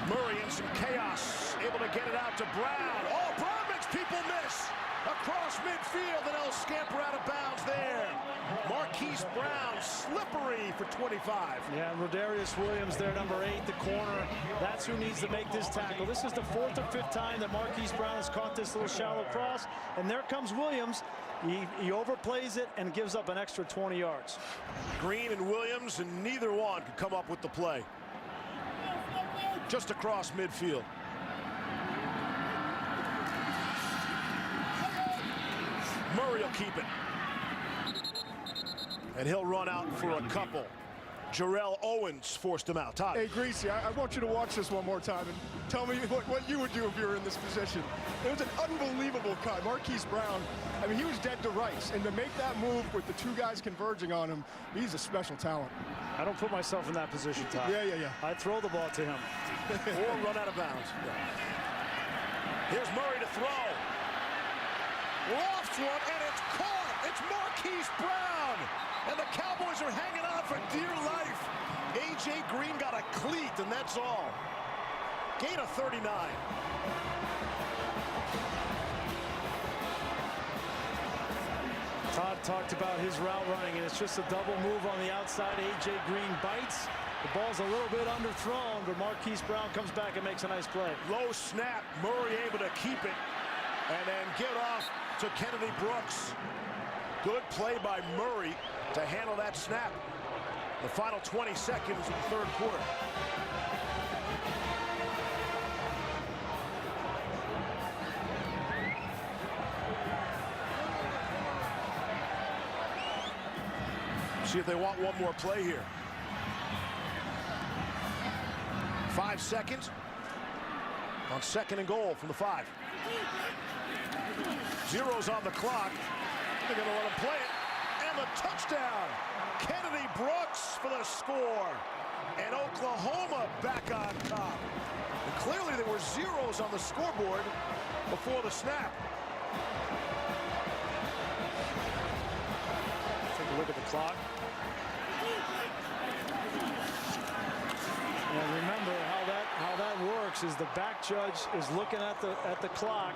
Speaker 4: Murray in some chaos, able to get it out to Brown. Oh, Brown makes people miss. Across midfield, and they'll scamper out of bounds there. Marquise Brown, slippery for 25.
Speaker 5: Yeah, Rodarius Williams there, number 8, the corner. That's who needs to make this tackle. This is the 4th or 5th time that Marquise Brown has caught this little shallow cross, and there comes Williams. He overplays it and gives up an extra 20 yards.
Speaker 4: Green and Williams, and neither one could come up with the play. Just across midfield. Murray will keep it. And he'll run out for a couple. Jarrell Owens forced him out. Todd.
Speaker 6: Hey, Greasy, I want you to watch this one more time and tell me what you would do if you were in this position. It was an unbelievable cut. Marquise Brown, I mean, he was dead to rights. And to make that move with the two guys converging on him, he's a special talent.
Speaker 5: I don't put myself in that position, Todd.
Speaker 6: Yeah.
Speaker 5: I throw the ball to him.
Speaker 4: Or run out of bounds. Here's Murray to throw. Lofts one, and it's caught. It's Marquise Brown. And the Cowboys are hanging on for dear life. A.J. Green got a cleat, and that's all. Gain of 39.
Speaker 5: Todd talked about his route running, and it's just a double move on the outside. A.J. Green bites. The ball's a little bit underthrown, but Marquise Brown comes back and makes a nice play.
Speaker 4: Low snap. Murray able to keep it. And then get off to Kennedy Brooks. Good play by Murray to handle that snap. The final 20 seconds of the third quarter. See if they want one more play here. 5 seconds on 2nd and goal from the 5. Zeros on the clock. They're going to let him play it. And the touchdown. Kennedy Brooks for the score. And Oklahoma back on top. And clearly there were zeros on the scoreboard before the snap.
Speaker 5: Take a look at the clock. And remember how that works is the back judge is looking at the clock,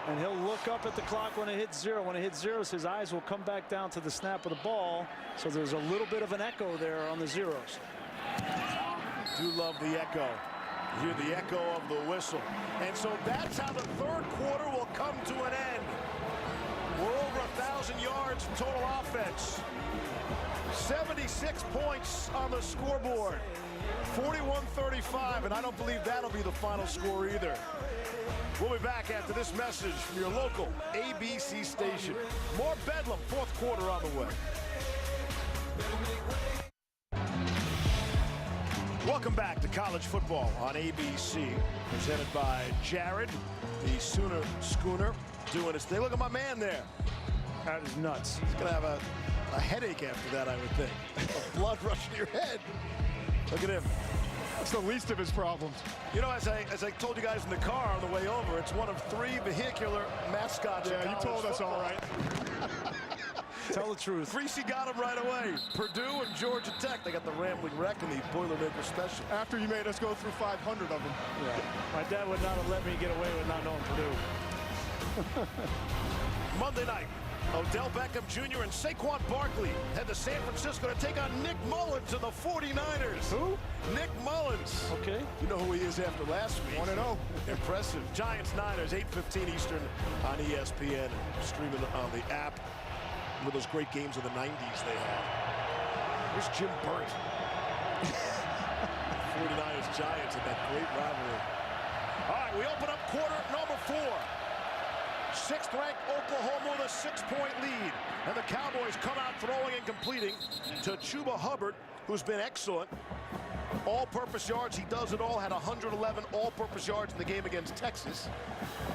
Speaker 5: and he'll look up at the clock when it hits 0. When it hits 0, his eyes will come back down to the snap of the ball. So there's a little bit of an echo there on the zeros.
Speaker 4: Do love the echo. You hear the echo of the whistle. And so that's how the third quarter will come to an end. We're over 1,000 yards total offense. 76 points on on the scoreboard. 41-35, and I don't believe that'll be the final score either. We'll be back after this message from your local ABC station. More Bedlam, fourth quarter on the way. Welcome back to college football on ABC, presented by Jared, the Sooner Schooner, doing his thing. Look at my man there.
Speaker 5: That is nuts.
Speaker 4: He's going to have a headache after that, I would think. A blood rush to your head. Look at him.
Speaker 6: That's the least of his problems.
Speaker 4: You know, as I told you guys in the car on the way over, it's one of 3 vehicular mascots.
Speaker 6: Yeah, you told us all right.
Speaker 5: Tell the truth.
Speaker 4: Greasy got him right away. Purdue and Georgia Tech. They got the Rambling Wreck and the Boilermaker Special.
Speaker 6: After you made us go through 500 of them.
Speaker 5: Yeah. My dad would not have let me get away with not knowing Purdue.
Speaker 4: Monday night, Odell Beckham Jr. and Saquon Barkley head to San Francisco to take on Nick Mullins and the 49ers.
Speaker 5: Who?
Speaker 4: Nick Mullins.
Speaker 5: Okay.
Speaker 4: You know who he is after last week.
Speaker 6: 1-0.
Speaker 4: Impressive. Giants-Niners, 8:15 Eastern on ESPN. Streaming on the app. One of those great games of the 90s they had. Here's Jim Burt. 49ers Giants in that great rivalry. All right, we open up quarter number 4. 6th-ranked Oklahoma with a 6-point lead. And the Cowboys come out throwing and completing to Chuba Hubbard, who's been excellent. All-purpose yards, he does it all. Had 111 all-purpose yards in the game against Texas.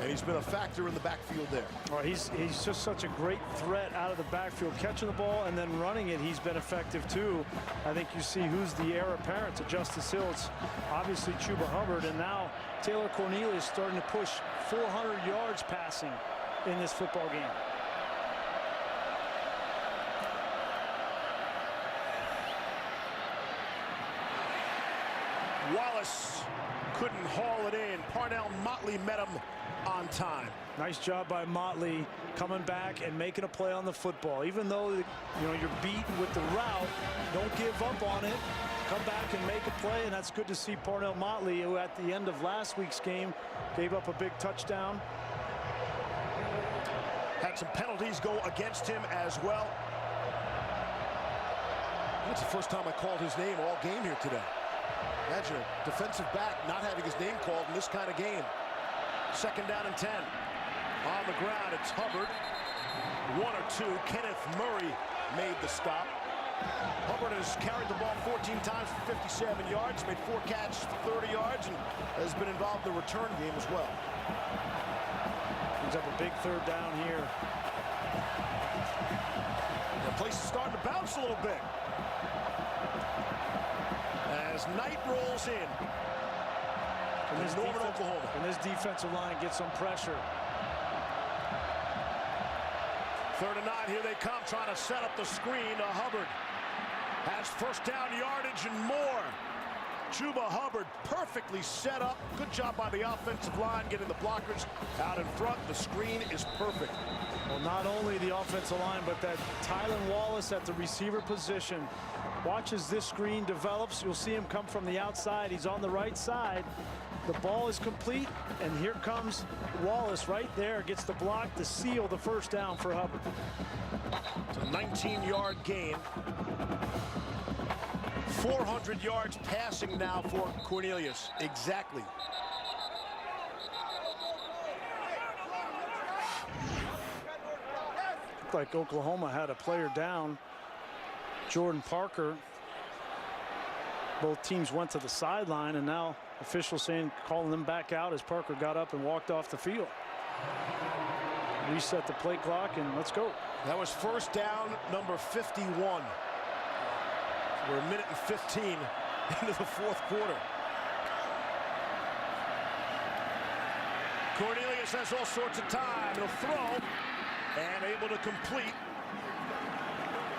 Speaker 4: And he's been a factor in the backfield there.
Speaker 5: Well, he's just such a great threat out of the backfield, catching the ball and then running it. He's been effective too. I think you see who's the heir apparent to Justice Hill. It's obviously Chuba Hubbard, and now Taylor Cornelius starting to push 400 yards passing in this football game.
Speaker 4: Wallace couldn't haul it in. Parnell Motley met him on time.
Speaker 5: Nice job by Motley coming back and making a play on the football. Even though you're beat with the route, don't give up on it. Come back and make a play, and that's good to see Parnell Motley, who at the end of last week's game gave up a big touchdown.
Speaker 4: Had some penalties go against him as well. That's the first time I called his name all game here today. Imagine a defensive back not having his name called in this kind of game. 2nd down and 10. On the ground, it's Hubbard. 1 or 2. Kenneth Murray made the stop. Hubbard has carried the ball 14 times for 57 yards, made 4 catches for 30 yards, and has been involved in the return game as well.
Speaker 5: Brings up a big 3rd down here.
Speaker 4: The place is starting to bounce a little bit. As Knight rolls in. Norman, Oklahoma.
Speaker 5: And this defensive line gets some pressure.
Speaker 4: 3rd and 9, here they come, trying to set up the screen to Hubbard. Has 1st down yardage and more. Chuba Hubbard perfectly set up. Good job by the offensive line, getting the blockers out in front. The screen is perfect.
Speaker 5: Well, not only the offensive line, but that Tylan Wallace at the receiver position. Watch as this screen develops. You'll see him come from the outside. He's on the right side. The ball is complete, and here comes Wallace right there. Gets the block to seal the 1st down for Hubbard.
Speaker 4: It's a 19-yard gain. 400 yards passing now for Cornelius. Exactly.
Speaker 5: Looked like Oklahoma had a player down. Jordan Parker. Both teams went to the sideline, and now officials calling them back out as Parker got up and walked off the field. Reset the play clock, and let's go.
Speaker 4: That was 1st down, number 51. We're a minute and 15 into the 4th quarter. Cornelius has all sorts of time. He'll throw and able to complete.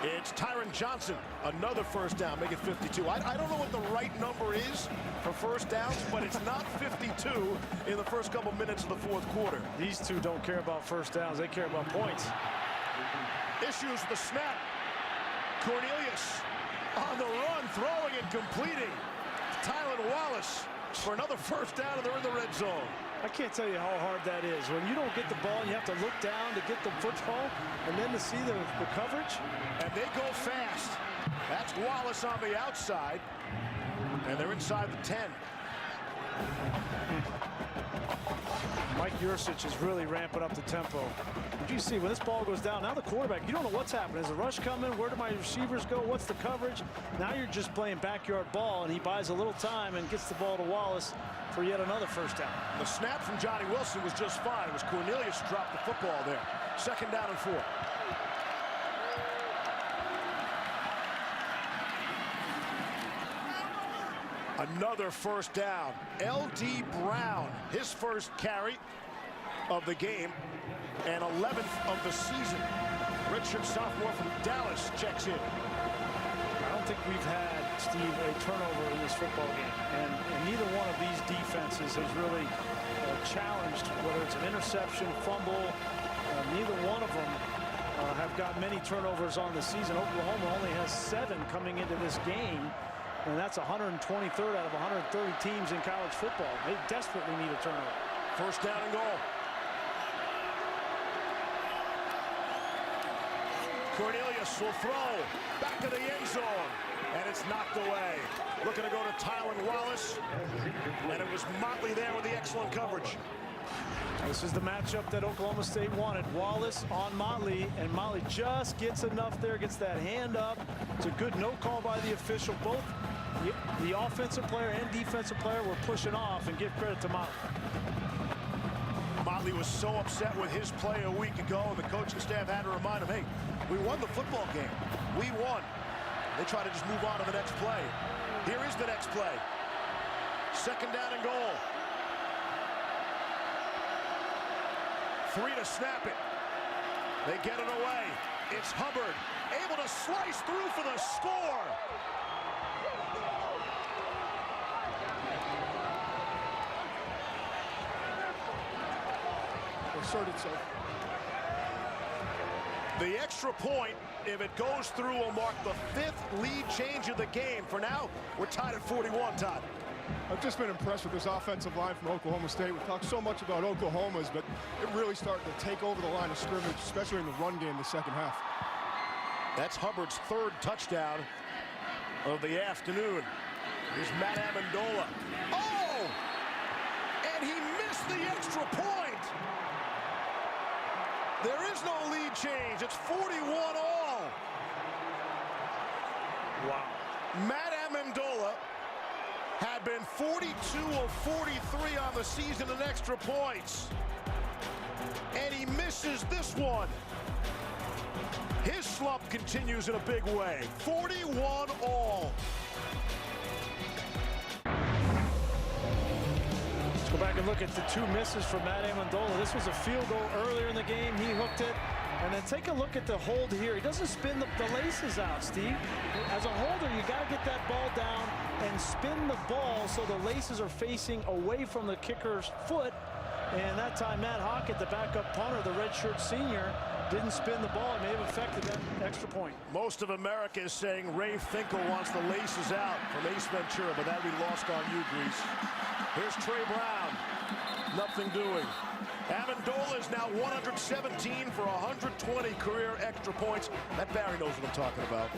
Speaker 4: It's Tyron Johnson, another 1st down, make it 52. I don't know what the right number is for 1st downs, but it's not 52 in the first couple minutes of the 4th quarter.
Speaker 5: These two don't care about 1st downs, they care about points.
Speaker 4: Issues with the snap. Cornelius on the run, throwing and completing. Tylan Wallace for another 1st down, and they're in the red zone.
Speaker 5: I can't tell you how hard that is. When you don't get the ball, you have to look down to get the football, and then to see the coverage.
Speaker 4: And they go fast. That's Wallace on the outside, and they're inside the 10.
Speaker 5: Mike Yurcich is really ramping up the tempo. Did you see when this ball goes down? Now the quarterback, you don't know what's happening. Is a rush coming? Where do my receivers go? What's the coverage? Now you're just playing backyard ball, and he buys a little time and gets the ball to Wallace for yet another first down.
Speaker 4: The snap from Johnny Wilson was just fine. It was Cornelius who dropped the football there. 2nd down and 4. Another first down. L.D. Brown, his first carry of the game and 11th of the season. Richard, sophomore from Dallas, checks in.
Speaker 5: I don't think we've had, Steve, a turnover in this football game. And neither one of these defenses has really challenged, whether it's an interception, fumble. Neither one of them have got many turnovers on the season. Oklahoma only has 7 coming into this game. And that's 123rd out of 130 teams in college football. They desperately need a turnover.
Speaker 4: First down and goal. Cornelius will throw back to the end zone, and it's knocked away. Looking to go to Tylan Wallace, and it was Motley there with the excellent coverage.
Speaker 5: This is the matchup that Oklahoma State wanted. Wallace on Motley, and Motley just gets enough there, gets that hand up. It's a good no call by the official. Both the offensive player and defensive player were pushing off, and give credit to Motley.
Speaker 4: Motley was so upset with his play a week ago, and the coaching staff had to remind him, hey, we won the football game. We won. They try to just move on to the next play. Here is the next play. 2nd down and goal. 3 to snap it. They get it away. It's Hubbard, able to slice through for the score. Assert itself. The extra point, if it goes through, will mark the 5th lead change of the game. For now, we're tied at 41, Todd.
Speaker 6: I've just been impressed with this offensive line from Oklahoma State. We talk so much about Oklahoma's, but it really started to take over the line of scrimmage, especially in the run game the second half.
Speaker 4: That's Hubbard's 3rd touchdown of the afternoon. Here's Matt Amendola. Oh! And he missed the extra point. There is no lead change. It's 41 all.
Speaker 5: Wow.
Speaker 4: Matt Amendola had been 42 of 43 on the season in extra points. And he misses this one. His slump continues in a big way. 41 all.
Speaker 5: Let's go back and look at the 2 misses from Matt Amendola. This was a field goal earlier in the game. He hooked it. And then take a look at the hold here. He doesn't spin the laces out, Steve. As a holder, you got to get that ball down and spin the ball so the laces are facing away from the kicker's foot. And that time, Matt Hockett, the backup punter, the redshirt senior, didn't spin the ball. It may have affected that extra point.
Speaker 4: Most of America is saying Ray Finkel wants the laces out from Ace Ventura, but that'll be lost on you, Grease. Here's Trey Brown. Nothing doing. Amendola is now 117 for 120 career extra points. That Barry knows what I'm talking about.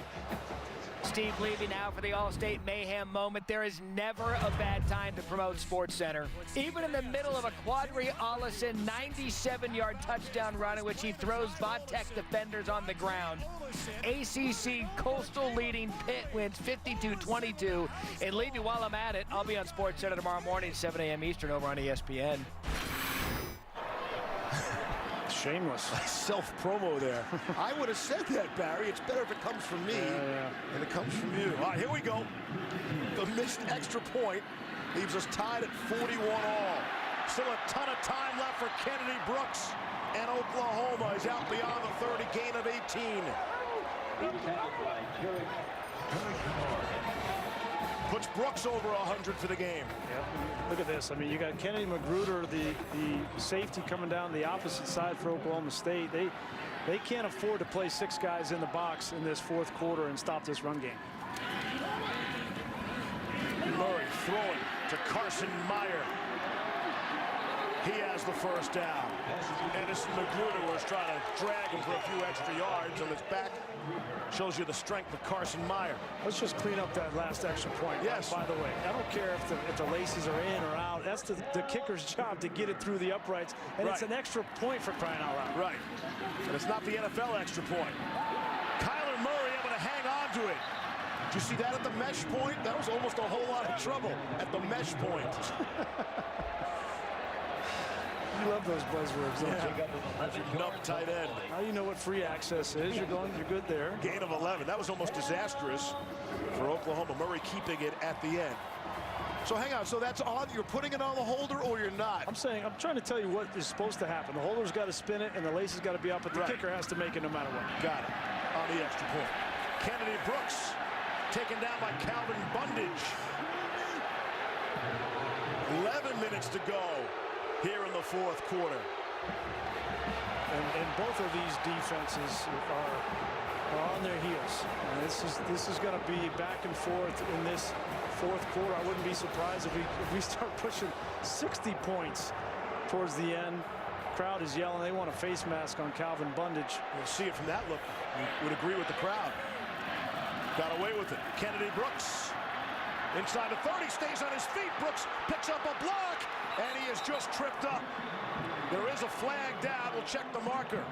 Speaker 9: Steve Levy now for the All-State Mayhem moment. There is never a bad time to promote SportsCenter. Even in the middle of a Quadri Allison 97-yard touchdown run in which he throws Vatech defenders on the ground. ACC Coastal leading Pitt wins 52-22. And Levy, while I'm at it, I'll be on SportsCenter tomorrow morning, 7 a.m. Eastern over on ESPN.
Speaker 5: Shameless.
Speaker 4: Self-promo there. I would have said that, Barry. It's better if it comes from me than it comes from you. All right, here we go. The missed extra point leaves us tied at 41 all. Still a ton of time left for Kennedy Brooks. And Oklahoma is out beyond the 30, gain of 18. Puts Brooks over 100 for the game.
Speaker 5: Yep. Look at this. I mean, you got Kennedy Magruder, the safety coming down the opposite side for Oklahoma State. They can't afford to play 6 guys in the box in this 4th quarter and stop this run game.
Speaker 4: Murray throwing to Carson Meyer. He has the first down. And Jamison Magruder was trying to drag him for a few extra yards on his back. Shows you the strength of Carson Meyer.
Speaker 5: Let's just clean up that last extra point.
Speaker 4: Yes.
Speaker 5: By the way, I don't care if the laces are in or out. That's the kicker's job to get it through the uprights. And it's an extra point for crying out loud.
Speaker 4: Right. And it's not the NFL extra point. Kyler Murray able to hang on to it. Did you see that at the mesh point? That was almost a whole lot of trouble at the mesh point.
Speaker 5: You love those buzzwords, don't you?
Speaker 4: Nub tight end.
Speaker 5: Now you know what free access is. You're good there.
Speaker 4: Gain of 11. That was almost disastrous for Oklahoma. Murray keeping it at the end. So hang on. So that's on. You're putting it on the holder or you're not?
Speaker 5: I'm trying to tell you what is supposed to happen. The holder's got to spin it and the lace has got to be up, but the kicker has to make it no matter what.
Speaker 4: Got it. On the extra point. Kennedy Brooks taken down by Calvin Bundage. 11 minutes to go here in the fourth quarter.
Speaker 5: And both of these defenses are on their heels. And this is going to be back and forth in this fourth quarter. I wouldn't be surprised if we start pushing 60 points towards the end. Crowd is yelling. They want a face mask on Calvin Bundage.
Speaker 4: We'll see it from that look. We would agree with the crowd. Got away with it. Kennedy Brooks inside the 30, stays on his feet. Brooks picks up a block, and he is just tripped up. There is a flag down. We'll check the marker.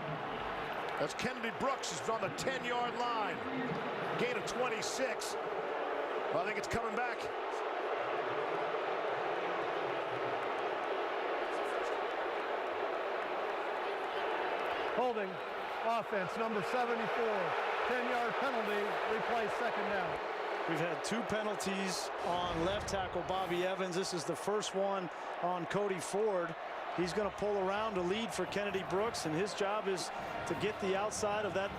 Speaker 4: As Kennedy Brooks is on the 10-yard line. Gain of 26. I think it's coming back.
Speaker 7: Holding offense, number 74. 10-yard penalty, replay second down.
Speaker 5: We've had 2 penalties on left tackle Bobby Evans. This is the first one on Cody Ford. He's going to pull around to lead for Kennedy Brooks, and his job is to get the outside of that.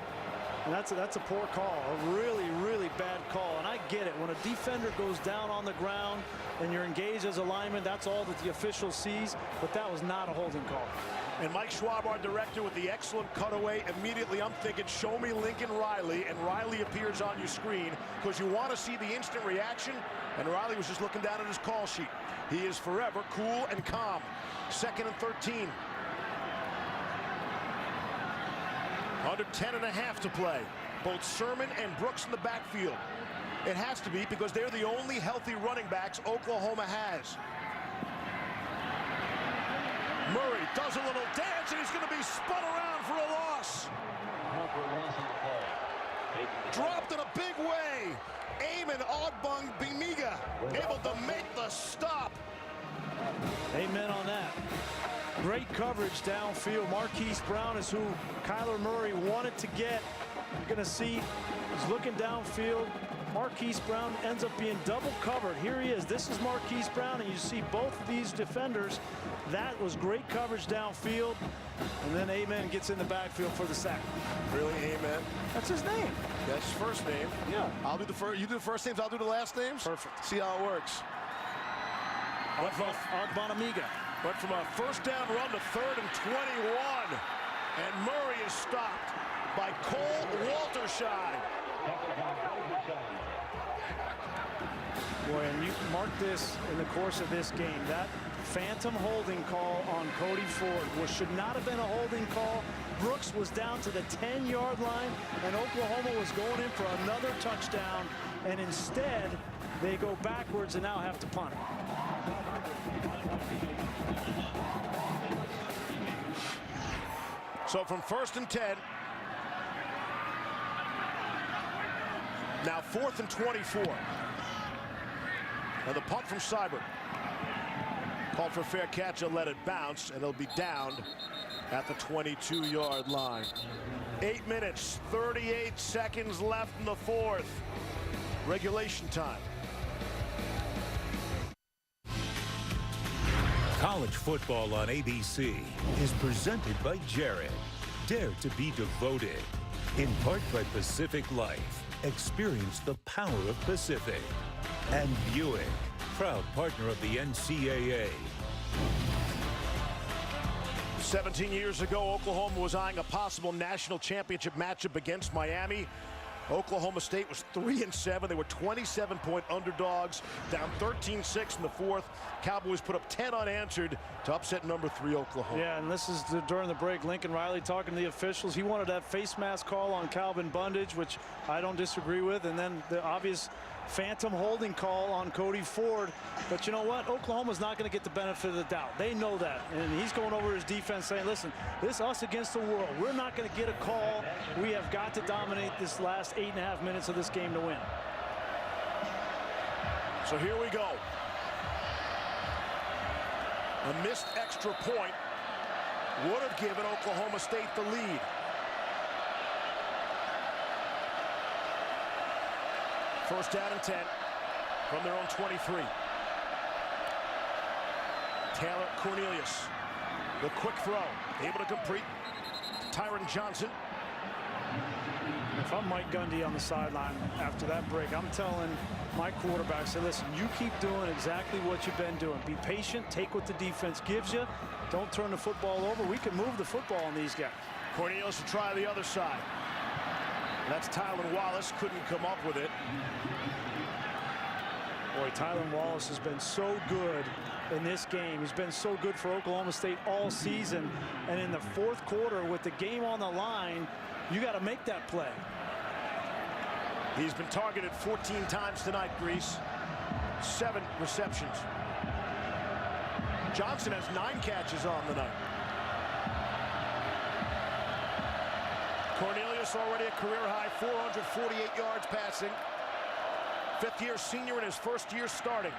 Speaker 5: And that's a poor call, a really, really bad call. And I get it. When a defender goes down on the ground and you're engaged as a lineman, that's all that the official sees. But that was not a holding call.
Speaker 4: And Mike Schwab, our director, with the excellent cutaway. Immediately, I'm thinking, show me Lincoln Riley. And Riley appears on your screen because you want to see the instant reaction. And Riley was just looking down at his call sheet. He is forever cool and calm. 2nd and 13. Under 10.5 to play. Both Sermon and Brooks in the backfield. It has to be because they're the only healthy running backs Oklahoma has. Murray does a little dance, and he's going to be spun around for a loss. Dropped in a big way. Eamon Ogbong Bimiga able to make the stop.
Speaker 5: Amen on that. Great coverage downfield. Marquise Brown is who Kyler Murray wanted to get. You're going to see he's looking downfield. Marquise Brown ends up being double covered. Here he is. This is Marquise Brown, and you see both of these defenders. That was great coverage downfield. And then Amen gets in the backfield for the sack.
Speaker 4: Really, Amen?
Speaker 5: That's his name.
Speaker 4: That's his first name.
Speaker 5: Yeah.
Speaker 4: I'll do the first. You do the first names. I'll do the last names.
Speaker 5: Perfect.
Speaker 4: See how it works.
Speaker 5: Ogbonamiga.
Speaker 4: Went from a first down run to 3rd and 21. And Murray is stopped by Cole Waltersheim.
Speaker 5: Boy, and you mark this in the course of this game. That phantom holding call on Cody Ford should not have been a holding call. Brooks was down to the 10-yard line, and Oklahoma was going in for another touchdown. And instead, they go backwards and now have to punt.
Speaker 4: So from 1st and 10. Now 4th and 24. Now the punt from Seibert. Called for a fair catch, and let it bounce, and it'll be downed at the 22-yard line. 8 minutes, 38 seconds left in the fourth. Regulation time.
Speaker 8: College football on ABC is presented by Jared. Dare to be devoted. In part by Pacific Life. Experience the power of Pacific. And Buick, proud partner of the NCAA.
Speaker 4: 17 years ago, Oklahoma was eyeing a possible national championship matchup against Miami. Oklahoma State was 3-7. They were 27-point underdogs, down 13-6 in the fourth. Cowboys put up 10 unanswered to upset number 3 Oklahoma.
Speaker 5: Yeah, and this is during the break. Lincoln Riley talking to the officials. He wanted that face mask call on Calvin Bundage, which I don't disagree with, and then the obvious phantom holding call on Cody Ford. But you know what? Oklahoma's not going to get the benefit of the doubt. They know that. And he's going over his defense saying, listen, this is us against the world. We're not going to get a call. We have got to dominate this last 8.5 minutes of this game to win.
Speaker 4: So here we go. A missed extra point would have given Oklahoma State the lead. First down and 10 from their own 23. Taylor Cornelius, the quick throw, able to complete. Tyron Johnson.
Speaker 5: If I'm Mike Gundy on the sideline after that break, I'm telling my quarterback, say, listen, you keep doing exactly what you've been doing. Be patient, take what the defense gives you. Don't turn the football over. We can move the football on these guys.
Speaker 4: Cornelius will try the other side. That's Tylan Wallace, couldn't come up with it.
Speaker 5: Boy, Tylan Wallace has been so good in this game. He's been so good for Oklahoma State all season. And in the fourth quarter, with the game on the line, you got to make that play.
Speaker 4: He's been targeted 14 times tonight, Grease. 7 receptions. Johnson has 9 catches on the night. Cornelius already a career high, 448 yards passing. 5th-year senior in his first year starting.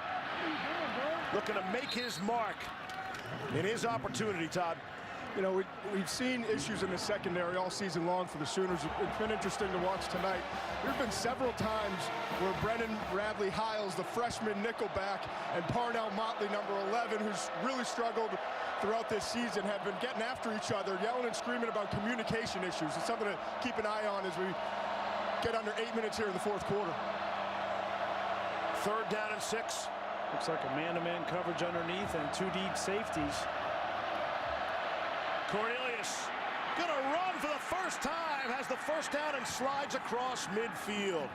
Speaker 4: Looking to make his mark in his opportunity, Todd.
Speaker 6: You know, we've seen issues in the secondary all season long for the Sooners. It's been interesting to watch tonight. There have been several times where Brennan Bradley-Hiles, the freshman nickelback, and Parnell Motley, number 11, who's really struggled throughout this season, have been getting after each other, yelling and screaming about communication issues. It's something to keep an eye on as we get under 8 minutes here in the fourth quarter.
Speaker 4: 3rd down and 6.
Speaker 5: Looks like a man-to-man coverage underneath and 2 deep safeties.
Speaker 4: Cornelius gonna run for the first time, has the first down and slides across midfield.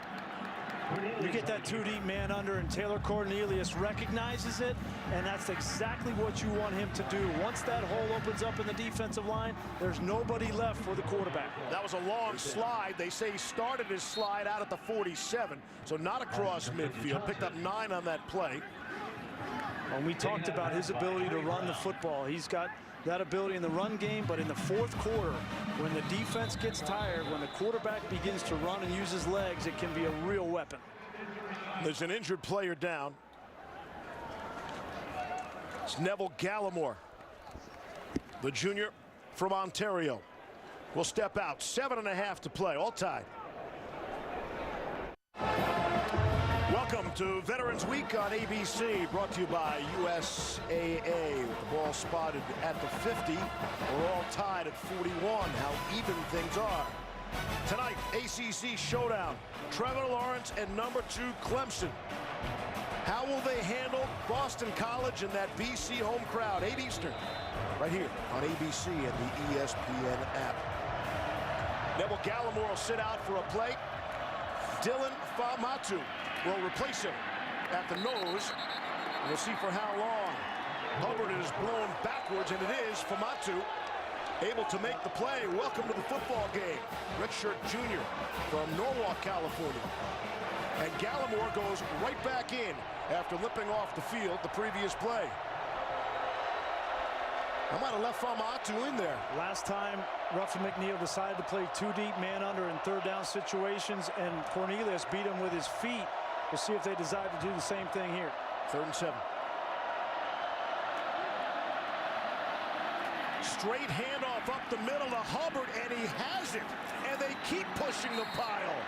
Speaker 5: You get that 2 deep man under, and Taylor Cornelius recognizes it, and that's exactly what you want him to do. Once that hole opens up in the defensive line, there's nobody left for the quarterback.
Speaker 4: That was a long slide. They say he started his slide out at the 47, so not across midfield. Picked up 9 on that play.
Speaker 5: And we talked about his ability to run the football. He's got that ability in the run game, but in the fourth quarter, when the defense gets tired, when the quarterback begins to run and use his legs, it can be a real weapon.
Speaker 4: There's an injured player down. It's Neville Gallimore, the junior from Ontario, will step out. 7.5 to play, all tied. Welcome to Veterans Week on ABC, brought to you by USAA. With the ball spotted at the 50, we're all tied at 41. How even things are. Tonight, ACC showdown. Trevor Lawrence and number 2 Clemson. How will they handle Boston College and that BC home crowd? 8 Eastern, right here on ABC and the ESPN app. Neville Gallimore will sit out for a play. Dylan Famatu will replace him at the nose. We'll see for how long. Hubbard is blown backwards, and it is Famatu able to make the play. Welcome to the football game. Redshirt junior from Norwalk, California. And Gallimore goes right back in after limping off the field the previous play. I might have left Famatu in there.
Speaker 5: Last time, Ruffin McNeil decided to play 2 deep man under in 3rd down situations, and Cornelius beat him with his feet. We'll see if they decide to do the same thing here.
Speaker 4: 3rd and 7. Straight handoff up the middle to Hubbard, and he has it. And they keep pushing the pile.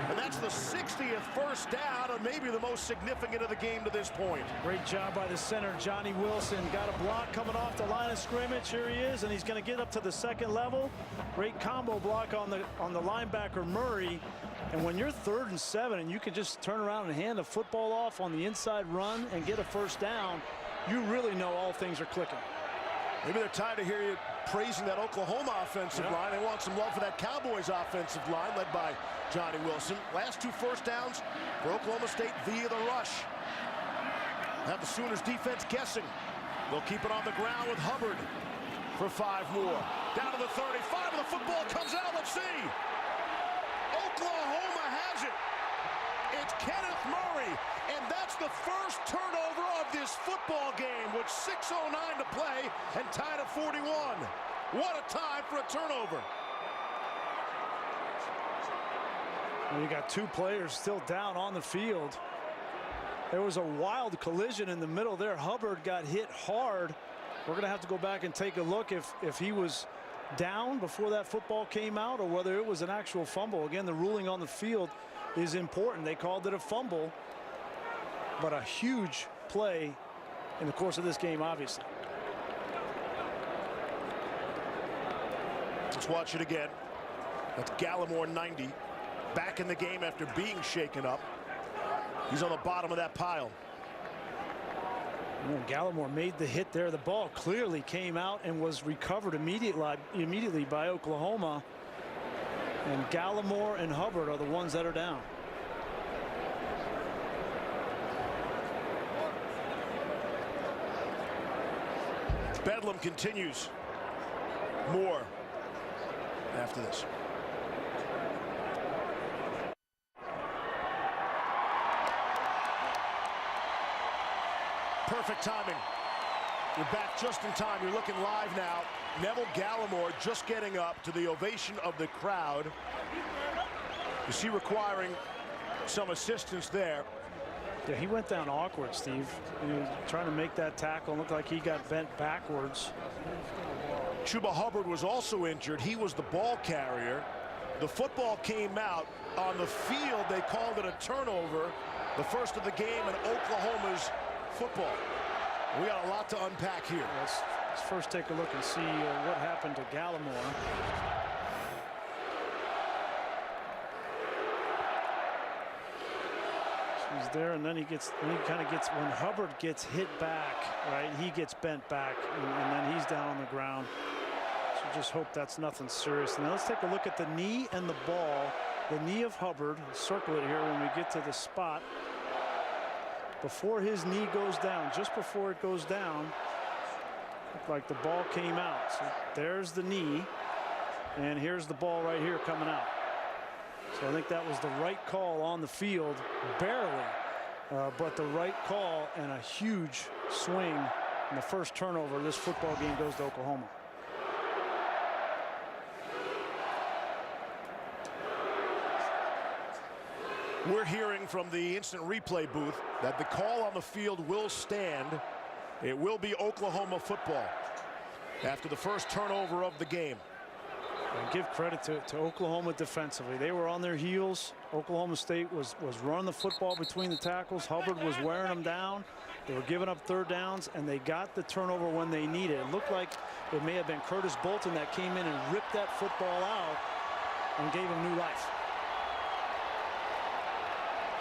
Speaker 4: And that's the 60th first down, and maybe the most significant of the game to this point.
Speaker 5: Great job by the center, Johnny Wilson. Got a block coming off the line of scrimmage. Here he is, and he's going to get up to the 2nd level. Great combo block on the linebacker, Murray. And when you're 3rd and 7 and you can just turn around and hand the football off on the inside run and get a first down, you really know all things are clicking.
Speaker 4: Maybe they're tired of hearing you praising that Oklahoma offensive line. They want some love for that Cowboys offensive line led by Johnny Wilson. Last 2 first downs for Oklahoma State via the rush. Have the Sooners defense guessing. They'll keep it on the ground with Hubbard for 5 more. Down to the 35, and the football comes out. Let's see. Oklahoma has it. It's Kenneth Murray, and that's the first turnover of this football game with 6:09 to play and tied at 41. What a time for a turnover.
Speaker 5: Well, you got 2 players still down on the field. There was a wild collision in the middle there. Hubbard got hit hard. We're going to have to go back and take a look if he was down before that football came out or whether it was an actual fumble. Again, the ruling on the field is important. They called it a fumble, but a huge play in the course of this game, obviously.
Speaker 4: Let's watch it again. That's Gallimore, 90. Back in the game after being shaken up. He's on the bottom of that pile.
Speaker 5: Gallimore made the hit there. The ball clearly came out and was recovered immediately by Oklahoma. And Gallimore and Hubbard are the ones that are down.
Speaker 4: Bedlam continues. More after this. Perfect timing. You're back just in time. You're looking live now. Neville Gallimore just getting up to the ovation of the crowd. You see requiring some assistance there.
Speaker 5: Yeah, he went down awkward, Steve. He was trying to make that tackle. Looked like he got bent backwards.
Speaker 4: Chuba Hubbard was also injured. He was the ball carrier. The football came out. On the field, they called it a turnover. The first of the game in Oklahoma's football. We got a lot to unpack here.
Speaker 5: Let's first take a look and see what happened to Gallimore. He's there, and then he kind of gets, when Hubbard gets hit back, right, he gets bent back, and then he's down on the ground. So just hope that's nothing serious. Now let's take a look at the knee and the ball. The knee of Hubbard, circle it here when we get to the spot. Before his knee goes down, just before it goes down, looked like the ball came out. So there's the knee, and here's the ball right here coming out. So I think that was the right call on the field, barely, but the right call, and a huge swing. And the first turnover of this football game goes to Oklahoma.
Speaker 4: We're hearing from the instant replay booth that the call on the field will stand. It will be Oklahoma football after the first turnover of the game.
Speaker 5: And give credit to Oklahoma defensively. They were on their heels. Oklahoma State was running the football between the tackles. Hubbard was wearing them down. They were giving up third downs, and they got the turnover when they needed it. It looked like it may have been Curtis Bolton that came in and ripped that football out and gave him new life.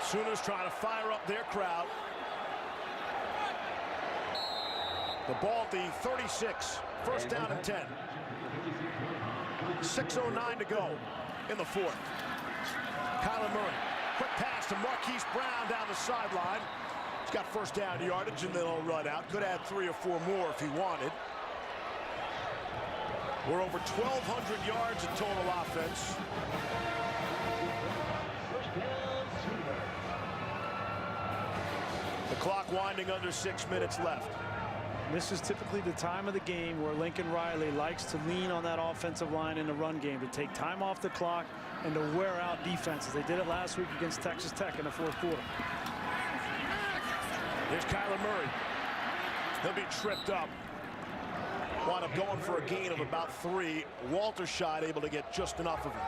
Speaker 4: Sooners trying to fire up their crowd. The ball at the 36. First down and 10. 6:09 to go in the fourth. Kyler Murray. Quick pass to Marquise Brown down the sideline. He's got first down yardage, and then he'll run out. Could add 3 or 4 more if he wanted. We're over 1,200 yards of total offense. The clock winding under 6 minutes left.
Speaker 5: This is typically the time of the game where Lincoln Riley likes to lean on that offensive line in the run game to take time off the clock and to wear out defenses. They did it last week against Texas Tech in the fourth quarter.
Speaker 4: Here's Kyler Murray. He'll be tripped up. Wound up going for a gain of about 3. Waltershot able to get just enough of it.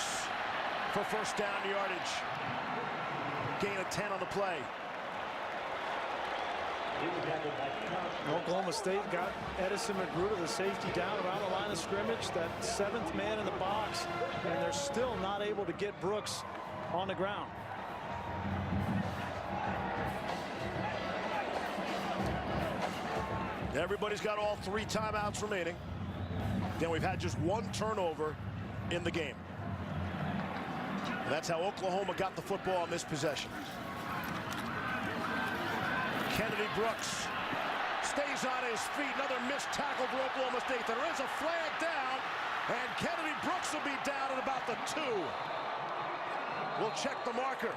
Speaker 4: Brooks for first down yardage. Gain of 10 on the play.
Speaker 5: Oklahoma State got Edison Magruder, the safety, down around the line of scrimmage, that 7th man in the box, and they're still not able to get Brooks on the ground.
Speaker 4: Everybody's got all 3 timeouts remaining. Then we've had just 1 turnover in the game. And that's how Oklahoma got the football on this possession. Kennedy Brooks stays on his feet. Another missed tackle for Oklahoma State. There is a flag down, and Kennedy Brooks will be down at about the 2. We'll check the marker.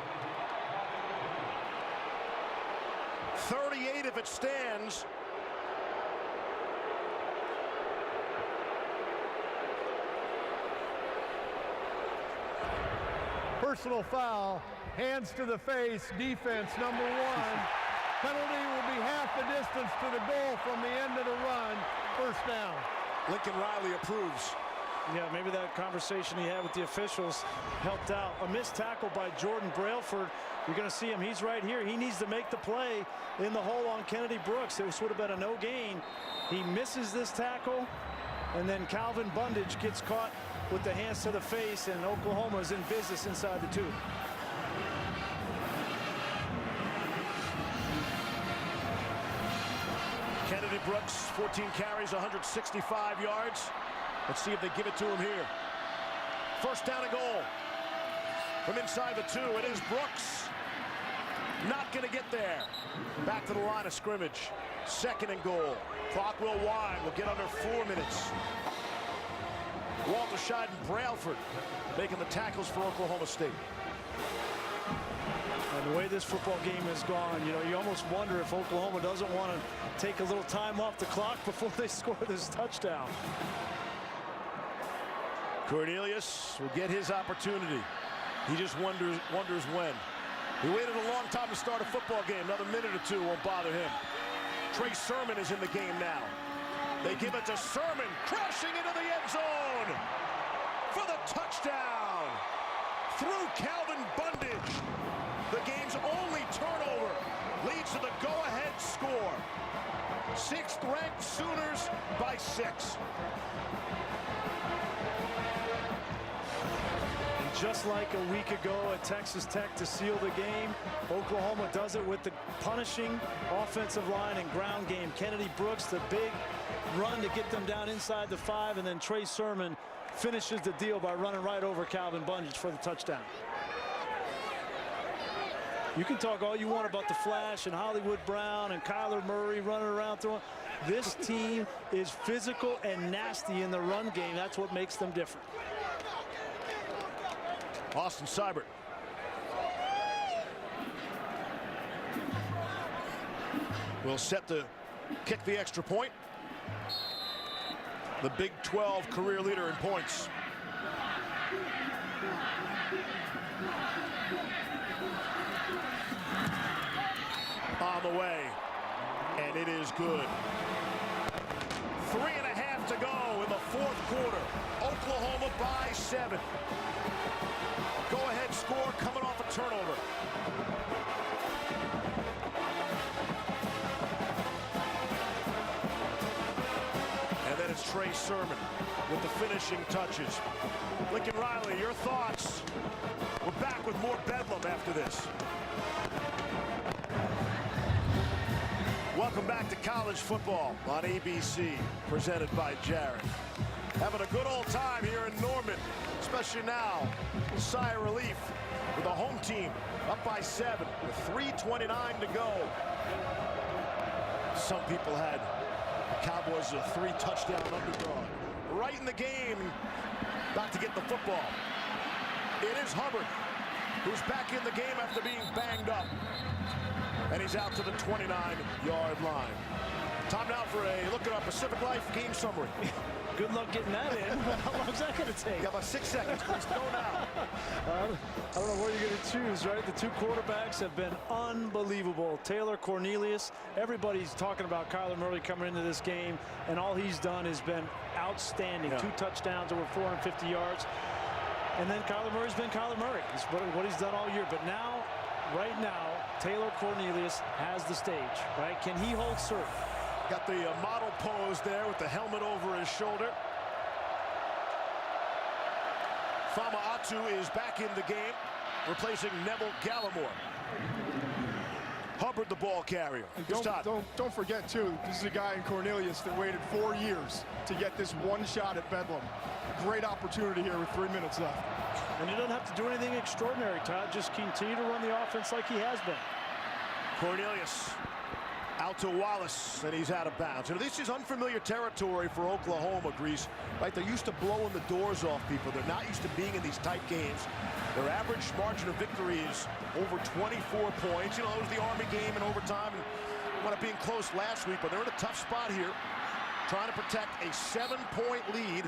Speaker 4: 38 if it stands.
Speaker 7: Personal foul, hands to the face, defense number 1. Penalty will be half the distance to the goal from the end of the run. First down.
Speaker 4: Lincoln Riley approves.
Speaker 5: Yeah, maybe that conversation he had with the officials helped out. A missed tackle by Jordan Brailford. You're going to see him. He's right here. He needs to make the play in the hole on Kennedy Brooks. This would have been a no gain. He misses this tackle, and then Calvin Bundage gets caught with the hands to the face, and Oklahoma is in business inside the 2.
Speaker 4: Kennedy Brooks, 14 carries, 165 yards. Let's see if they give it to him here. First down and goal. From inside the 2, it is Brooks. Not going to get there. Back to the line of scrimmage. Second and goal. Clock will wind. We'll get under 4 minutes. Walter Scheiden Brailford making the tackles for Oklahoma State.
Speaker 5: And the way this football game has gone, you know, you almost wonder if Oklahoma doesn't want to take a little time off the clock before they score this touchdown.
Speaker 4: Cornelius will get his opportunity. He just wonders when. He waited a long time to start a football game. Another minute or 2 won't bother him. Trey Sermon is in the game now. They give it to Sermon, crashing into the end zone for the touchdown. Through Calvin Bundage. The game's only turnover leads to the go-ahead score. 6th-ranked Sooners by 6.
Speaker 5: And just like a week ago at Texas Tech to seal the game, Oklahoma does it with the punishing offensive line and ground game. Kennedy Brooks, the big run to get them down inside the 5, and then Trey Sermon finishes the deal by running right over Calvin Bundage for the touchdown. You can talk all you want about the flash and Hollywood Brown and Kyler Murray running around throwing. This team is physical and nasty in the run game. That's what makes them different.
Speaker 4: Austin Seibert. Will set to kick the extra point. The Big 12 career leader in points. On the way, and it is good. 3.5 to go in the 4th quarter. Oklahoma by 7. Go-ahead score coming off a turnover. And then it's Trey Sermon with the finishing touches. Lincoln Riley, your thoughts? We're back with more Bedlam after this. Welcome back to college football on ABC, presented by Jared. Having a good old time here in Norman, especially now. A sigh of relief with the home team up by 7 with 3:29 to go. Some people had the Cowboys a 3-touchdown underdog. Right in the game, about to get the football. It is Hubbard, who's back in the game after being banged up. And he's out to the 29-yard line. Time now for a look at our Pacific Life game summary.
Speaker 5: Good luck getting that in. How long is that going to take?
Speaker 4: You have about 6 seconds. Please go now.
Speaker 5: I don't know what you're going to choose, right? The 2 quarterbacks have been unbelievable. Taylor Cornelius, everybody's talking about Kyler Murray coming into this game, and all he's done has been outstanding. Yeah. 2 touchdowns, over 450 yards. And then Kyler Murray's been Kyler Murray. It's what he's done all year. But now, right now, Taylor Cornelius has the stage, right? Can he hold serve?
Speaker 4: Got the model pose there with the helmet over his shoulder. Fama Atu is back in the game, replacing Neville Gallimore. Hubbard, the ball carrier.
Speaker 6: Don't forget, too, this is a guy in Cornelius that waited 4 years to get this one shot at Bedlam. Great opportunity here with 3 minutes left.
Speaker 5: And he doesn't have to do anything extraordinary, Todd. Just continue to run the offense like he has been.
Speaker 4: Cornelius out to Wallace, and he's out of bounds. You know, this is unfamiliar territory for Oklahoma, Grease. Right, they're used to blowing the doors off people. They're not used to being in these tight games. Their average margin of victory is over 24 points. You know, it was the Army game in overtime and wound up being close last week, but they're in a tough spot here, trying to protect a 7-point lead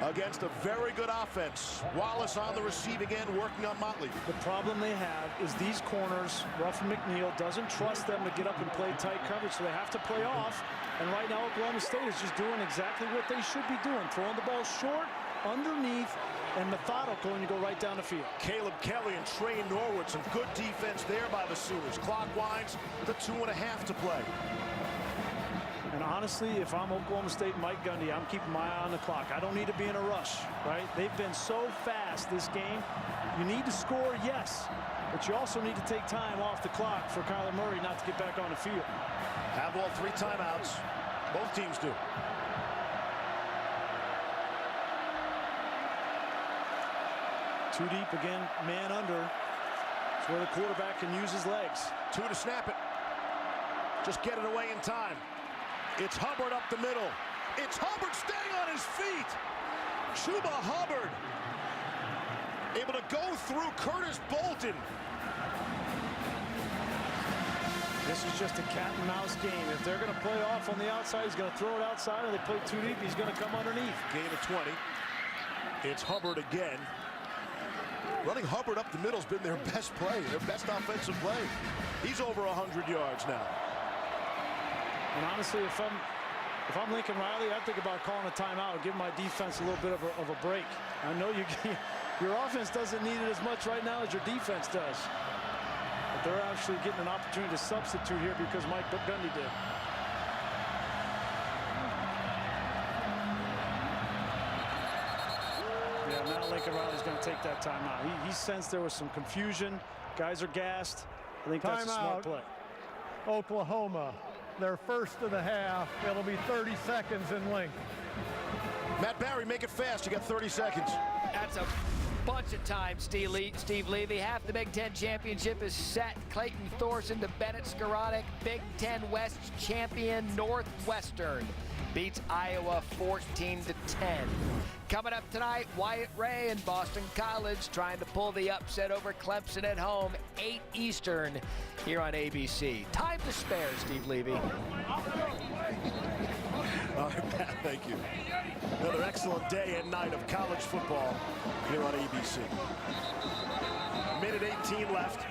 Speaker 4: against a very good offense. Wallace on the receiving end, working on Motley.
Speaker 5: The problem they have is these corners, Ruffin McNeil doesn't trust them to get up and play tight coverage, so they have to play off. And right now, Oklahoma State is just doing exactly what they should be doing, throwing the ball short, underneath, and methodical, and you go right down the field.
Speaker 4: Caleb Kelly and Trey Norwood, some good defense there by the Sooners. Clock winds to 2.5 to play.
Speaker 5: And honestly, if I'm Oklahoma State and Mike Gundy, I'm keeping my eye on the clock. I don't need to be in a rush, right? They've been so fast this game. You need to score, yes, but you also need to take time off the clock for Kyler Murray not to get back on the field.
Speaker 4: Have all 3 timeouts. Both teams do.
Speaker 5: Too deep again, man under. It's where the quarterback can use his legs.
Speaker 4: 2 to snap it. Just get it away in time. It's Hubbard up the middle. It's Hubbard staying on his feet. Chuba Hubbard able to go through Curtis Bolton.
Speaker 5: This is just a cat and mouse game. If they're going to play off on the outside, he's going to throw it outside. If they play too deep, he's going to come underneath.
Speaker 4: Gain of 20. It's Hubbard again. Running Hubbard up the middle has been their best play, their best offensive play. He's over 100 yards now.
Speaker 5: And honestly, if I'm Lincoln Riley, I think about calling a timeout and giving my defense a little bit of a break. I know your offense doesn't need it as much right now as your defense does. But they're actually getting an opportunity to substitute here because Mike Gundy did. Yeah, now Lincoln Riley's going to take that timeout. He sensed there was some confusion. Guys are gassed. I think that's a smart play.
Speaker 7: Oklahoma, their first of the half. It'll be 30 seconds in length.
Speaker 4: Matt Barry, make it fast. You got 30 seconds.
Speaker 9: That's a bunch of time, Steve Levy. Half the Big Ten championship is set. Clayton Thorson to Bennett Skowronek. Big Ten West champion Northwestern beats Iowa 14-10. Coming up tonight, Wyatt Ray and Boston College trying to pull the upset over Clemson at home, 8 Eastern here on ABC. Time to spare, Steve Levy.
Speaker 4: All right, Pat, thank you. Another excellent day and night of college football here on ABC. Minute 18 left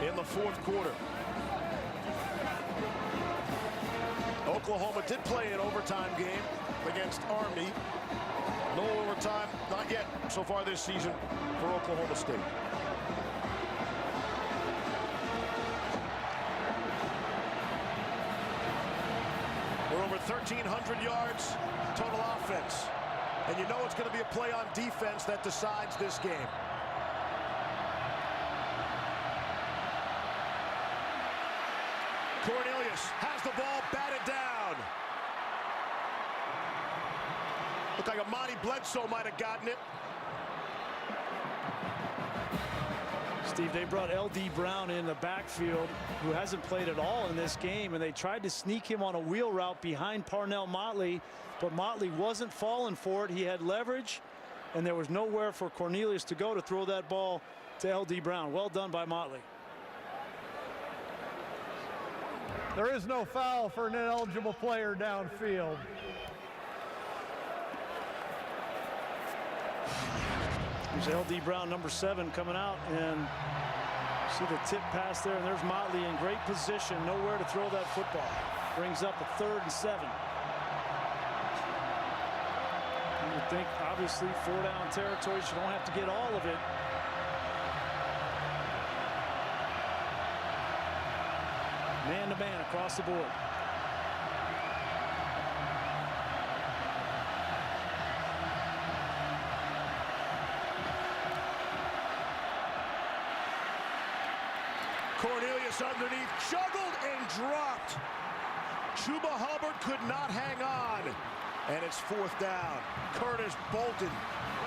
Speaker 4: in the 4th quarter. Oklahoma did play an overtime game against Army. No overtime, not yet, so far this season for Oklahoma State. We're over 1,300 yards total offense. And you know it's going to be a play on defense that decides this game. Cornelius has the ball batted down. Looked like Amani Bledsoe might have gotten it.
Speaker 5: Steve, they brought L.D. Brown in the backfield, who hasn't played at all in this game, and they tried to sneak him on a wheel route behind Parnell Motley, but Motley wasn't falling for it. He had leverage, and there was nowhere for Cornelius to go to throw that ball to L.D. Brown. Well done by Motley.
Speaker 7: There is no foul for an ineligible player downfield.
Speaker 5: There's L.D. Brown, number 7, coming out, and see the tip pass there, and there's Motley in great position, nowhere to throw that football. Brings up a 3rd and 7. would think, obviously, 4-down territory, so you don't have to get all of it. Man-to-man across the board.
Speaker 4: Cornelius underneath, juggled and dropped. Chuba Hubbard could not hang on. And it's 4th down. Curtis Bolton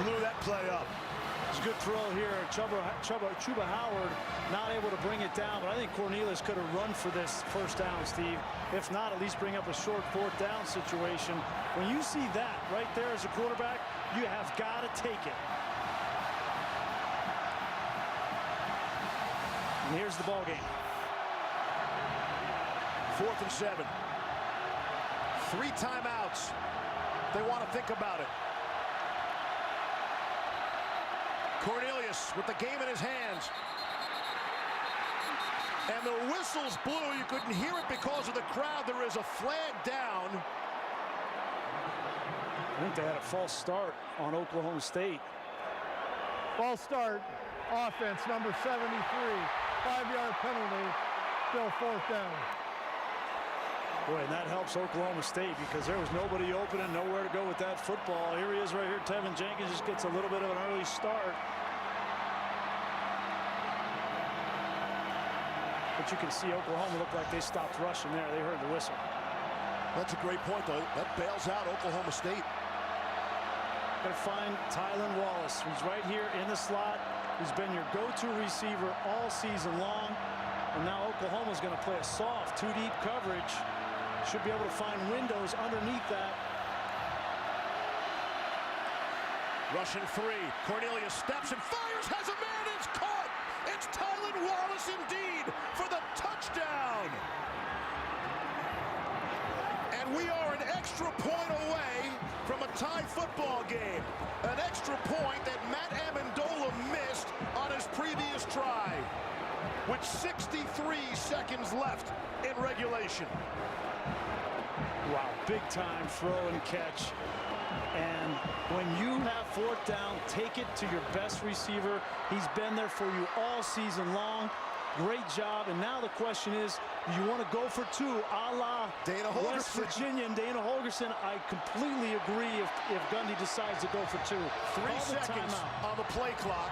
Speaker 4: blew that play up.
Speaker 5: It's a good throw here. Chuba Howard not able to bring it down, but I think Cornelius could have run for this 1st down, Steve. If not, at least bring up a short 4th down situation. When you see that right there as a quarterback, you have got to take it. And here's the ball game.
Speaker 4: 4th and 7. 3 timeouts. They want to think about it. Cornelius with the game in his hands. And the whistles blew. You couldn't hear it because of the crowd. There is a flag down.
Speaker 5: I think they had a false start on Oklahoma State.
Speaker 7: False start. Offense, number 73. 5-yard penalty. Still 4th down.
Speaker 5: Boy, and that helps Oklahoma State because there was nobody open and nowhere to go with that football. Here he is right here. Tevin Jenkins just gets a little bit of an early start. But you can see Oklahoma looked like they stopped rushing there. They heard the whistle.
Speaker 4: That's a great point, though. That bails out Oklahoma State.
Speaker 5: Going to find Tylan Wallace, who's right here in the slot. He's been your go-to receiver all season long. And now Oklahoma's going to play a soft 2-deep coverage. Should be able to find windows underneath that.
Speaker 4: Russian 3. Cornelius steps and fires, has a man, it's caught! It's Tylan Wallace indeed for the touchdown! And we are an extra point away from a tie football game. An extra point that Matt Amendola missed on his previous try, with 63 seconds left in regulation.
Speaker 5: Wow, big time throw and catch. And when you have 4th down, take it to your best receiver. He's been there for you all season long. Great job. And now the question is, do you want to go for 2 a la
Speaker 4: Dana
Speaker 5: West
Speaker 4: Holgorsen.
Speaker 5: Virginia and Dana Holgorsen? I completely agree if Gundy decides to go for 2.
Speaker 4: 3 seconds on the play clock.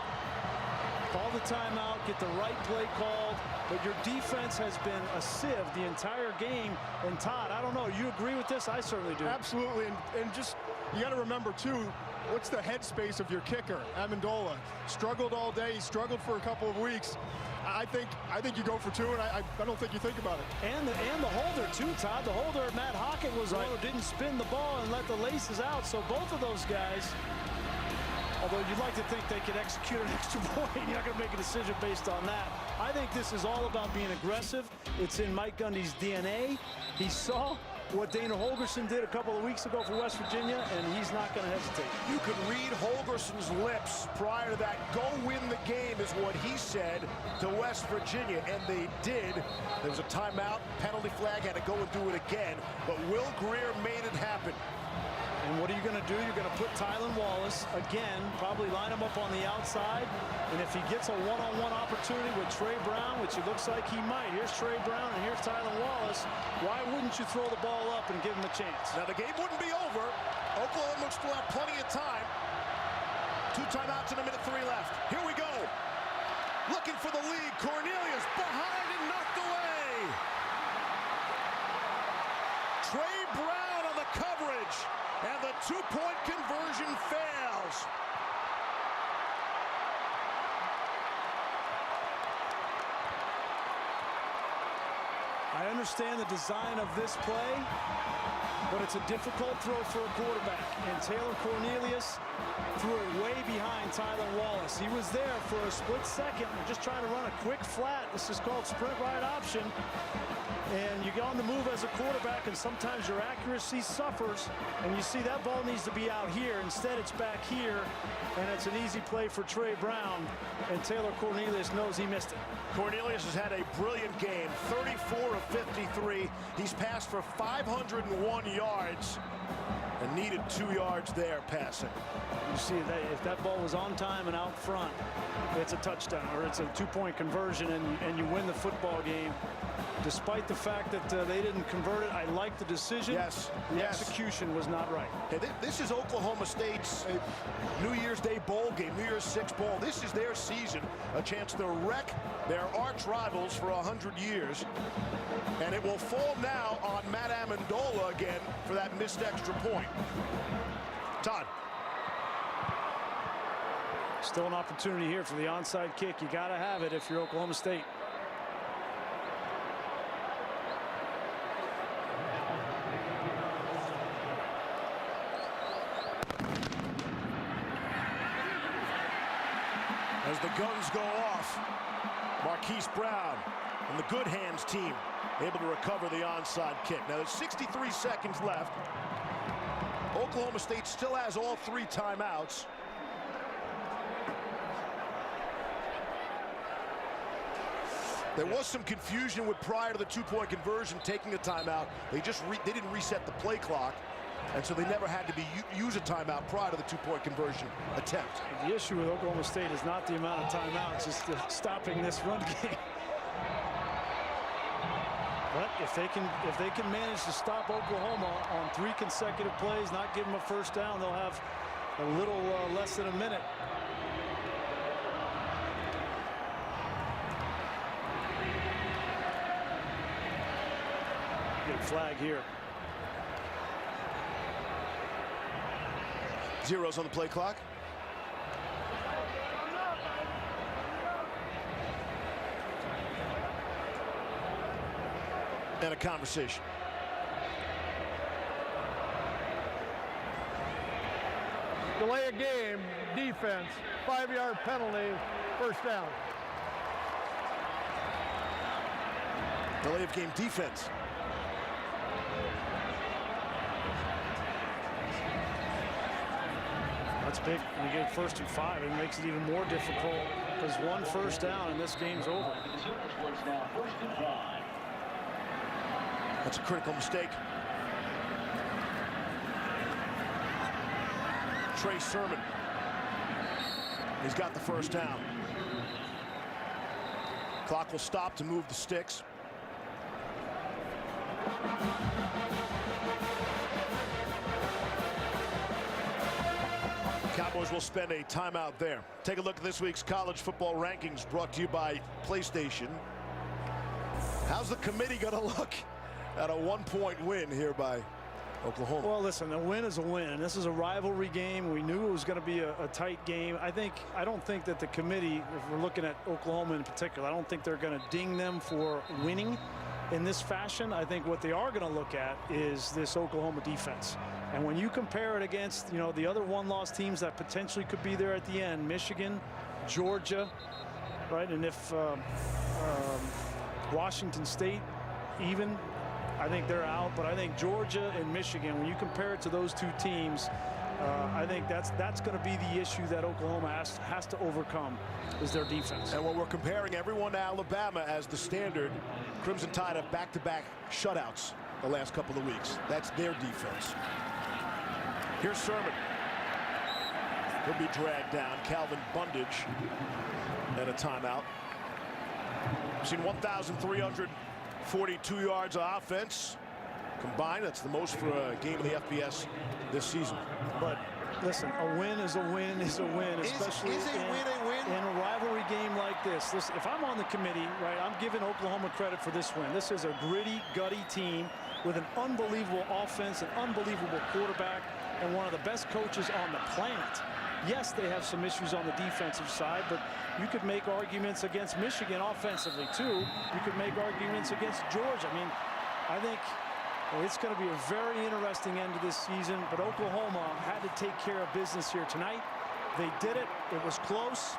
Speaker 5: Call the timeout, get the right play called, but your defense has been a sieve the entire game. And Todd, I don't know, you agree with this? I certainly do.
Speaker 6: Absolutely, and just, you got to remember too, what's the headspace of your kicker? Amendola struggled all day, he struggled for a couple of weeks. I think you go for 2, and I don't think you think about it.
Speaker 5: And the holder too, Todd. The holder, Matt Hockett, was the one who didn't spin the ball and let the laces out. So both of those guys, although you'd like to think they could execute an extra point, you're not going to make a decision based on that. I think this is all about being aggressive. It's in Mike Gundy's DNA. He saw what Dana Holgorsen did a couple of weeks ago for West Virginia, and he's not going to hesitate.
Speaker 4: You could read Holgorsen's lips prior to that. Go win the game is what he said to West Virginia, and they did. There was a timeout, penalty flag, had to go and do it again, but Will Greer made it happen.
Speaker 5: And what are you going to do? You're going to put Tylan Wallace, again, probably line him up on the outside. And if he gets a one-on-one opportunity with Trey Brown, which it looks like he might, here's Trey Brown and here's Tylan Wallace, why wouldn't you throw the ball up and give him a chance?
Speaker 4: Now, the game wouldn't be over. Oklahoma would still have plenty of time. 2 timeouts and 1:03 left. Here we go. Looking for the lead. Cornelius behind and knocked away. Trey Brown on the coverage. And the 2-point conversion fails.
Speaker 5: I understand the design of this play, but it's a difficult throw for a quarterback. And Taylor Cornelius threw it way behind Tylan Wallace. He was there for a split second, just trying to run a quick flat. This is called sprint right option. And you get on the move as a quarterback, and sometimes your accuracy suffers, and you see that ball needs to be out here. Instead, it's back here, and it's an easy play for Trey Brown, and Taylor Cornelius knows he missed it.
Speaker 4: Cornelius has had a brilliant game, 34 of 53. He's passed for 501 yards. And needed 2 yards there passing.
Speaker 5: You see that if that ball was on time and out front, it's a touchdown or it's a 2-point conversion and you win the football game. Despite the fact that they didn't convert it, I like the decision.
Speaker 4: Yes.
Speaker 5: The execution was not right.
Speaker 4: Hey, this is Oklahoma State's New Year's Day bowl game, New Year's Six bowl. This is their season, a chance to wreck their arch rivals for 100 years. And it will fall now on Matt Amendola again for that missed extra point. Todd.
Speaker 5: Still an opportunity here for the onside kick. You got to have it if you're Oklahoma State.
Speaker 4: As the guns go off, Marquise Brown and the Good Hands team able to recover the onside kick. Now there's 63 seconds left. Oklahoma State still has all 3 timeouts. There was some confusion with prior to the 2-point conversion taking a timeout. They didn't reset the play clock, and so they never had to use a timeout prior to the 2-point conversion attempt.
Speaker 5: The issue with Oklahoma State is not the amount of timeouts, it's stopping this run game. But if they can manage to stop Oklahoma on 3 consecutive plays, not give them a first down, they'll have a little less than a minute. Get a flag here.
Speaker 4: Zeros on the play clock. And a conversation.
Speaker 7: Delay a game, defense, 5-yard penalty, first down.
Speaker 4: Delay of game defense.
Speaker 5: That's big. When you get 1st and 5, it makes it even more difficult because 1 first down and this game's over.
Speaker 4: That's a critical mistake. Trey Sermon. He's got the first down. Clock will stop to move the sticks. Cowboys will spend a timeout there. Take a look at this week's college football rankings brought to you by PlayStation. How's the committee going to look at a 1-point win here by Oklahoma?
Speaker 5: Well, listen, a win is a win, and this is a rivalry game. We knew it was going to be a tight game. I don't think that the committee, if we're looking at Oklahoma in particular, I don't think they're going to ding them for winning in this fashion. I think what they are going to look at is this Oklahoma defense. And when you compare it against, the other 1-loss teams that potentially could be there at the end, Michigan, Georgia, right? And if Washington State even, I think they're out. But I think Georgia and Michigan, when you compare it to those 2 teams, I think that's going to be the issue that Oklahoma has to overcome, is their defense.
Speaker 4: And when we're comparing everyone to Alabama as the standard, Crimson Tide have back-to-back shutouts the last couple of weeks. That's their defense. Here's Sermon. He'll be dragged down. Calvin Bundage and a timeout. We've seen 1,342 yards of offense combined. That's the most for a game of the FBS this season.
Speaker 5: But listen, a win is a win is a win, especially
Speaker 4: is a win
Speaker 5: in a rivalry game like this. Listen, if I'm on the committee, right, I'm giving Oklahoma credit for this win. This is a gritty, gutty team with an unbelievable offense, an unbelievable quarterback, and one of the best coaches on the planet. Yes, they have some issues on the defensive side, but you could make arguments against Michigan offensively, too. You could make arguments against Georgia. I mean, I think it's going to be a very interesting end to this season, but Oklahoma had to take care of business here tonight. They did it. It was close,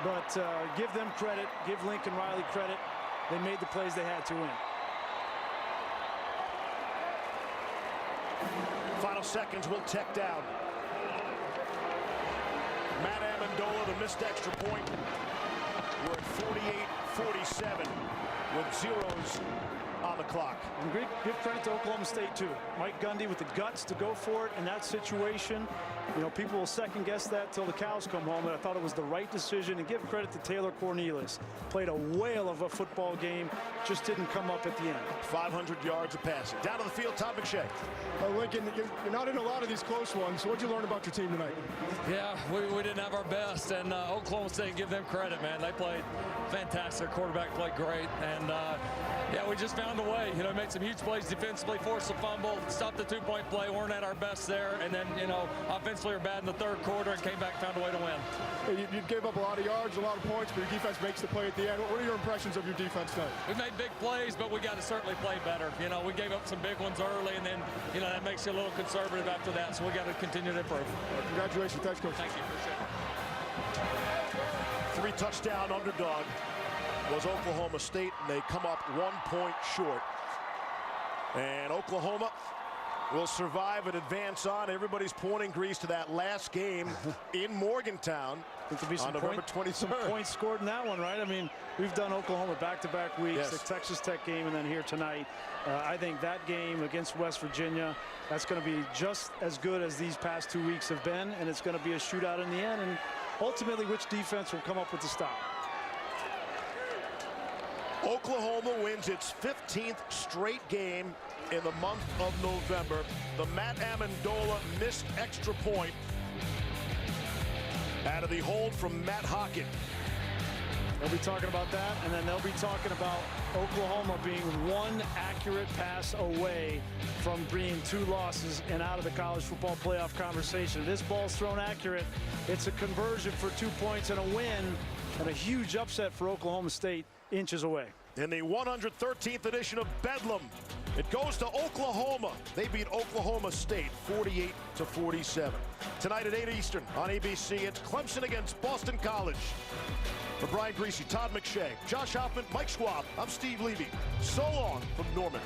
Speaker 5: but give them credit. Give Lincoln Riley credit. They made the plays they had to win.
Speaker 4: Final seconds will tick down. Matt Amendola, the missed extra point. We're at 48-47 with zeros on the clock.
Speaker 5: And give credit to Oklahoma State, too. Mike Gundy with the guts to go for it in that situation. You know, people will second guess that till the cows come home, and I thought it was the right decision. And give credit to Taylor Cornelius. Played a whale of a football game, just didn't come up at the end.
Speaker 4: 500 yards of passing. Down to the field, Todd McShay.
Speaker 6: Lincoln, you're not in a lot of these close ones. So what'd you learn about your team tonight?
Speaker 10: Yeah, we didn't have our best, and Oklahoma State, give them credit, man. They played fantastic. Quarterback played great, and yeah, we just found a way. You know, made some huge plays defensively, forced a fumble, stopped the two-point play, weren't at our best there, and then, you know, offensively were bad in the third quarter and came back, found a way to win.
Speaker 6: You gave up a lot of yards, a lot of points, but your defense makes the play at the end. What are your impressions of your defense tonight?
Speaker 10: We made big plays, but we got to certainly play better. You know, we gave up some big ones early, and then, you know, that makes you a little conservative after that, so we got to continue to improve.
Speaker 6: Congratulations. Thanks, Coach.
Speaker 10: Thank you. Appreciate it.
Speaker 4: 3-touchdown underdog was Oklahoma State, and they come up 1 point short. And Oklahoma will survive and advance on. Everybody's pointing Grease to that last game in Morgantown on November 23rd.
Speaker 5: Some points scored in that one, right? I mean, we've done Oklahoma back-to-back weeks,
Speaker 4: yes.
Speaker 5: The Texas Tech game, and then here tonight. I think that game against West Virginia, that's going to be just as good as these past 2 weeks have been, and it's going to be a shootout in the end, and ultimately which defense will come up with the stop.
Speaker 4: Oklahoma wins its 15th straight game in the month of November. The Matt Amendola missed extra point out of the hold from Matt Hockett.
Speaker 5: They'll be talking about that, and then they'll be talking about Oklahoma being one accurate pass away from being 2 losses and out of the college football playoff conversation. If this ball's thrown accurate, it's a conversion for 2 points and a win, and a huge upset for Oklahoma State inches away.
Speaker 4: In the 113th edition of Bedlam, it goes to Oklahoma. They beat Oklahoma State 48-47. Tonight at 8 Eastern on ABC, it's Clemson against Boston College. For Brian Greasy, Todd McShay, Josh Hoffman, Mike Schwab, I'm Steve Levy. So long from Norman.